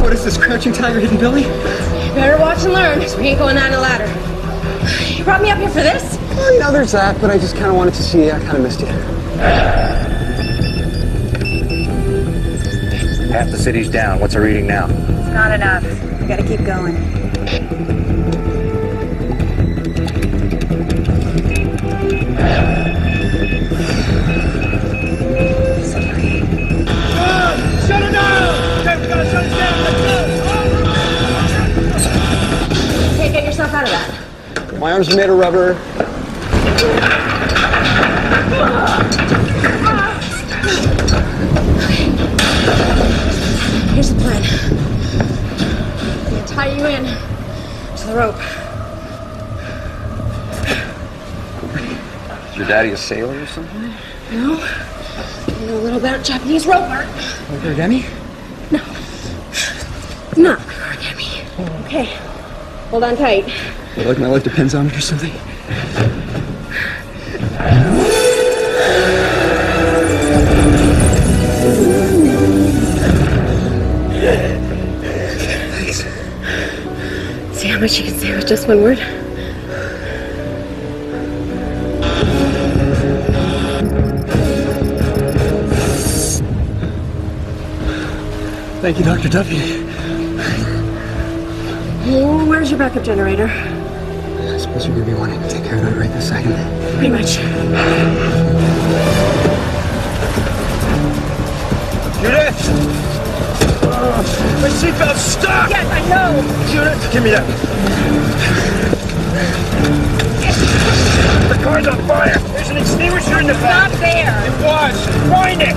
What is this, Crouching Tiger, Hidden Billy? Better watch and learn, because we ain't going down a ladder. You brought me up here for this? Well, you know, there's that, but I just kind of wanted to see you. I kind of missed you. Half the city's down. What's the reading now? It's not enough. We gotta keep going. Shut it down! Okay, we gotta shut it down. Let's go! Okay, get yourself out of that. My arms are made of rubber. Here's the plan. I'm gonna tie you in to the rope. Is your daddy a sailor or something? No? You know a little about Japanese rope art. Like origami? No. Not like origami. Okay. Hold on tight. Like my life depends on it or something? Thanks. See how much you can say with just one word? Thank you, Dr. Duffy. Oh, where's your backup generator? I suppose you're gonna be wanting to take care of it right this second. Pretty much. Judith! My seatbelt's stuck! Yes, I know! Judith, give me that. The car's on fire! There's an extinguisher in the back! Not there! It was! Find it!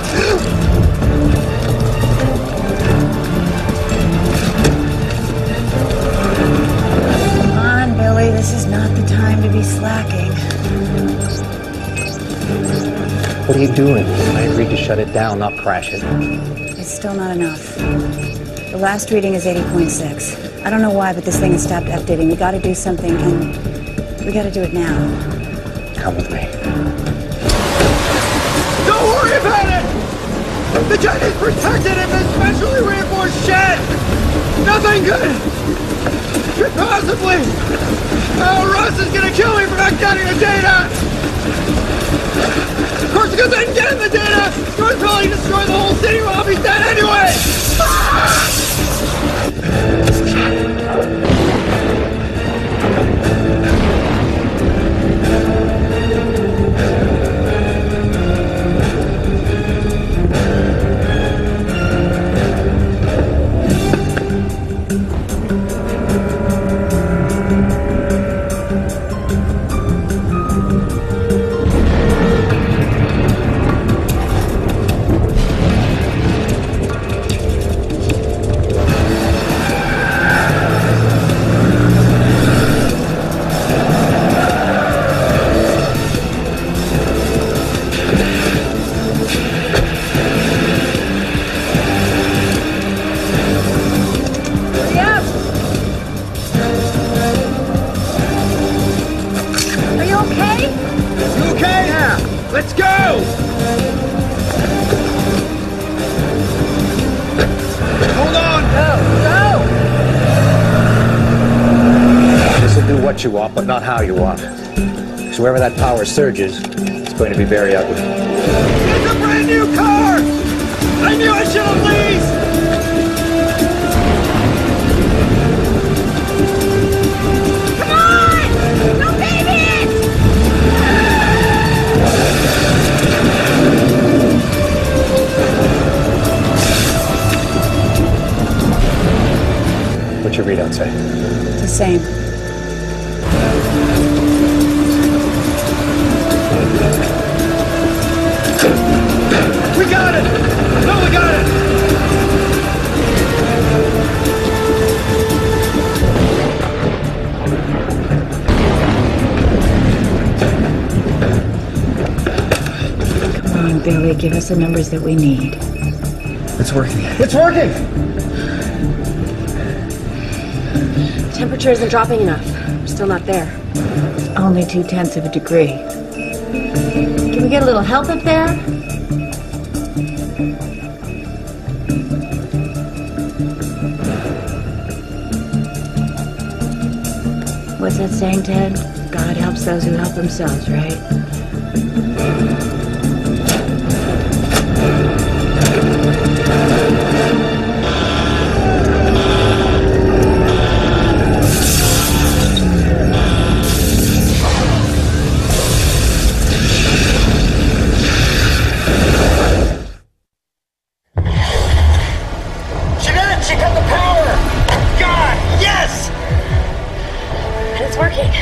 Come on, Billy, this is not the time to be slacking. What are you doing? I agreed to shut it down, not crash it. It's still not enough. The last reading is 80.6. I don't know why, but this thing has stopped updating. We gotta do something, and we gotta do it now. Come with me. Don't worry about it! The jet is protected in this specially reinforced shed! Nothing could possibly... Oh, Russ is gonna kill me for not getting the data! Of course, because I didn't get him the data! He would probably destroy the whole city while I'll be dead anyway! Let's go! Hold on! Go! This will do what you want, but not how you want. So wherever that power surges, it's going to be very ugly. It's a brand new car! I knew I should have leased! Come on! No babies! What's your readout say? It's the same. We got it! No, we got it! Come on, Billy, give us the numbers that we need. It's working. It's working! Temperature isn't dropping enough. We're still not there. Only 0.2 of a degree. Can we get a little help up there? What's that saying, Ted? God helps those who help themselves, right? She did it! She cut the power! God, yes! And it's working.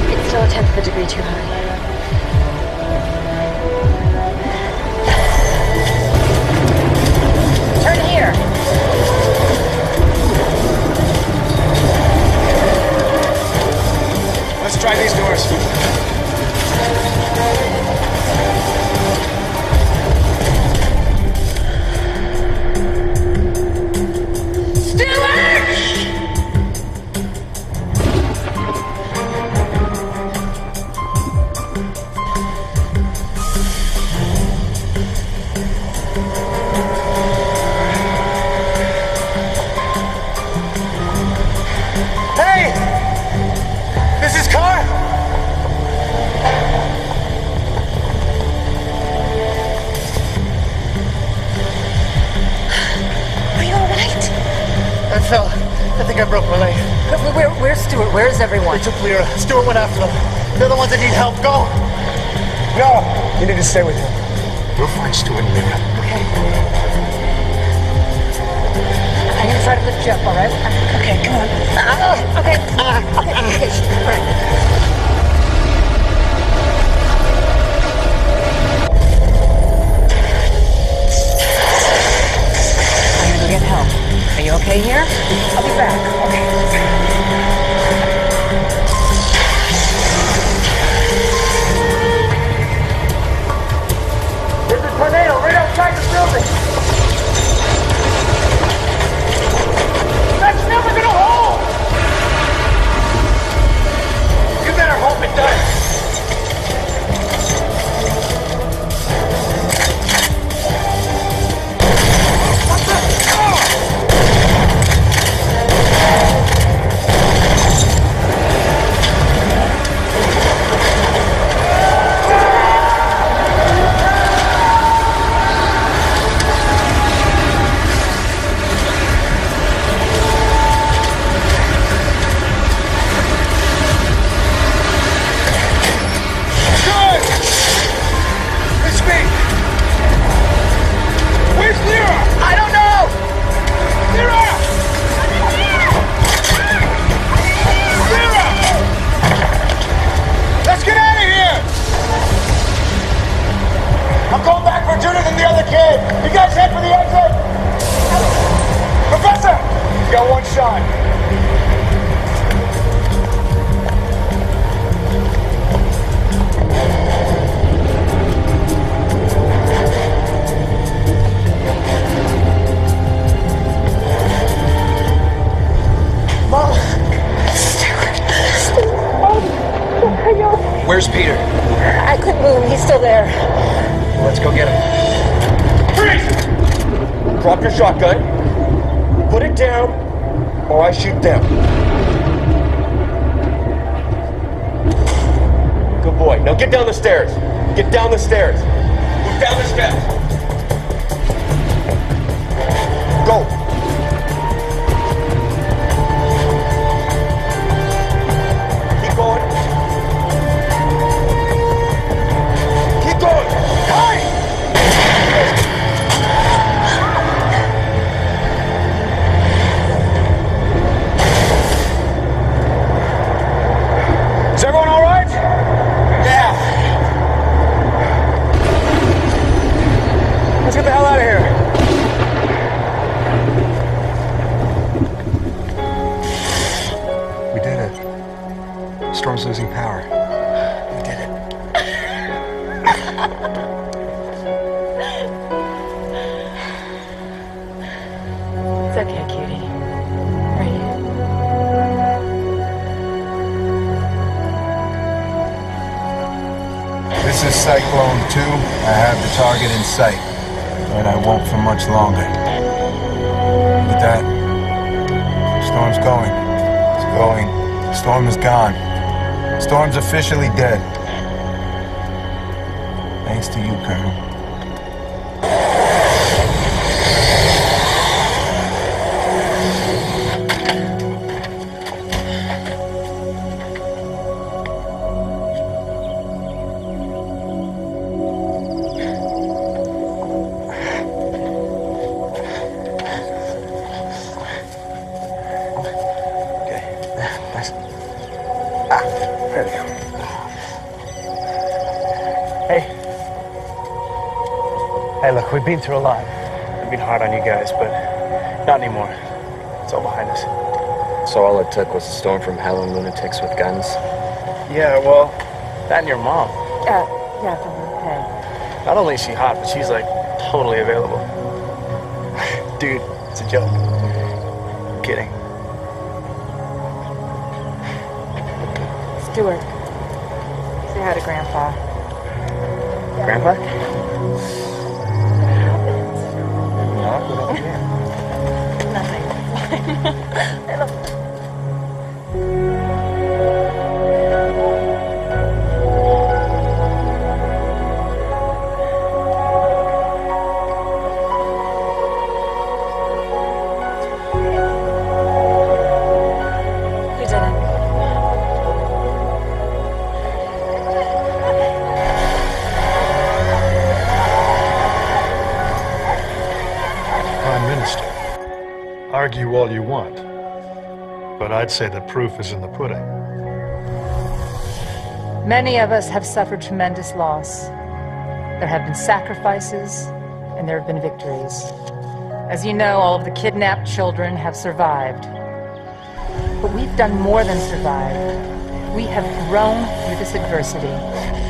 It's still 1/10 of a degree too high. Turn here. Let's try these doors. Hey! This is Carr! Are you all right? I fell. I think I broke my leg. Where's Stuart? Where's everyone? They took Lyra. Stuart went after them. They're the ones that need help. Go! No! You need to stay with him. We'll find Stuart and Lyra. Okay. I'm gonna try to lift you up, all right? Okay, come on. Okay. Okay. All right. inside the building! That's never gonna hold! You better hope it does! I'm going back for Judith and the other kid. You guys head for the exit. Professor, you got one shot. Mom. Are you okay? Where's Peter? I couldn't move him. He's still there. Let's go get him. Freeze! Drop your shotgun. Put it down, or I shoot them. Good boy. Now get down the stairs. Get down the stairs. Move down the steps. Go. Keep going. Keep going. Hurry! Is everyone all right? Yeah. Let's get the hell out of here. We did it. Storm's losing power. We did it. It's okay, cutie. Right here. This is Cyclone 2. I have the target in sight, but I won't for much longer. Look at that. Storm's going. It's going. Storm is gone. Storm's officially dead. Thanks to you, Colonel. Hey, look, we've been through a lot. I've been hard on you guys, but not anymore. It's all behind us. So all it took was a storm from hell and lunatics with guns? Yeah, well, that and your mom. Yeah, okay. Not only is she hot, but she's, like, totally available. Dude, it's a joke. I'm kidding. Stuart, say hi to Grandpa. Grandpa? Argue all you want, but I'd say the proof is in the pudding. Many of us have suffered tremendous loss. There have been sacrifices, and there have been victories. As you know, all of the kidnapped children have survived. But we've done more than survive. We have grown through this adversity.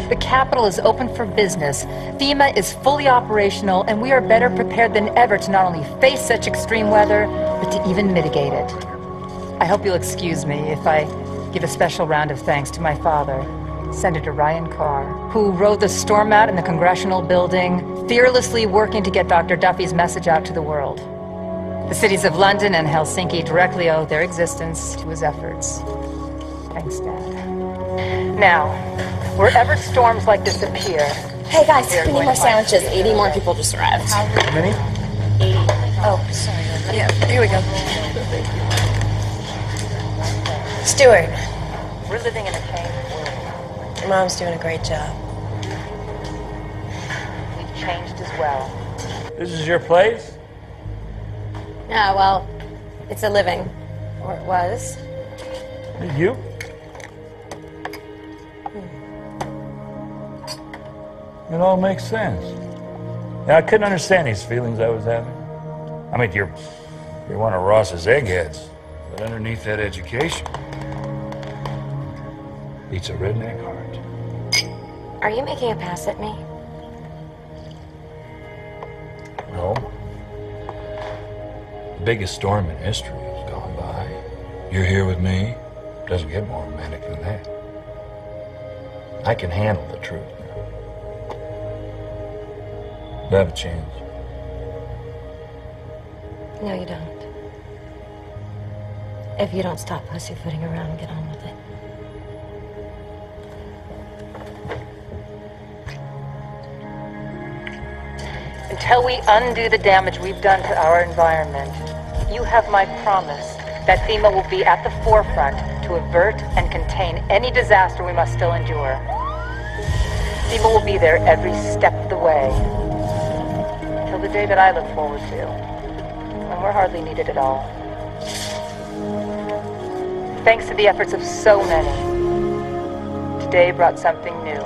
The capital is open for business. FEMA is fully operational, and we are better prepared than ever to not only face such extreme weather, but to even mitigate it. I hope you'll excuse me if I give a special round of thanks to my father, Senator Ryan Carr, who rode the storm out in the Congressional Building, fearlessly working to get Dr. Duffy's message out to the world. The cities of London and Helsinki directly owe their existence to his efforts. Thanks, Dad. Now, wherever storms like this appear... Hey guys, we need more sandwiches. 80 more people just arrived. How many? 80. Oh, sorry. Yeah, here we go. Stuart. We're living in a changed world. Your mom's doing a great job. We've changed as well. This is your place? Yeah, well, it's a living. Or it was. You? It all makes sense. Yeah, I couldn't understand these feelings I was having. I mean, you're one of Ross's eggheads, but underneath that education beats a redneck heart. Are you making a pass at me? No. The biggest storm in history has gone by. You're here with me. Doesn't get more romantic than that. I can handle the truth. You have a chance. No, you don't. If you don't stop pussyfooting around and get on with it. Until we undo the damage we've done to our environment, you have my promise that FEMA will be at the forefront to avert and contain any disaster we must still endure. FEMA will be there every step of the way, till the day that I look forward to, when we're hardly needed at all. Thanks to the efforts of so many, today brought something new.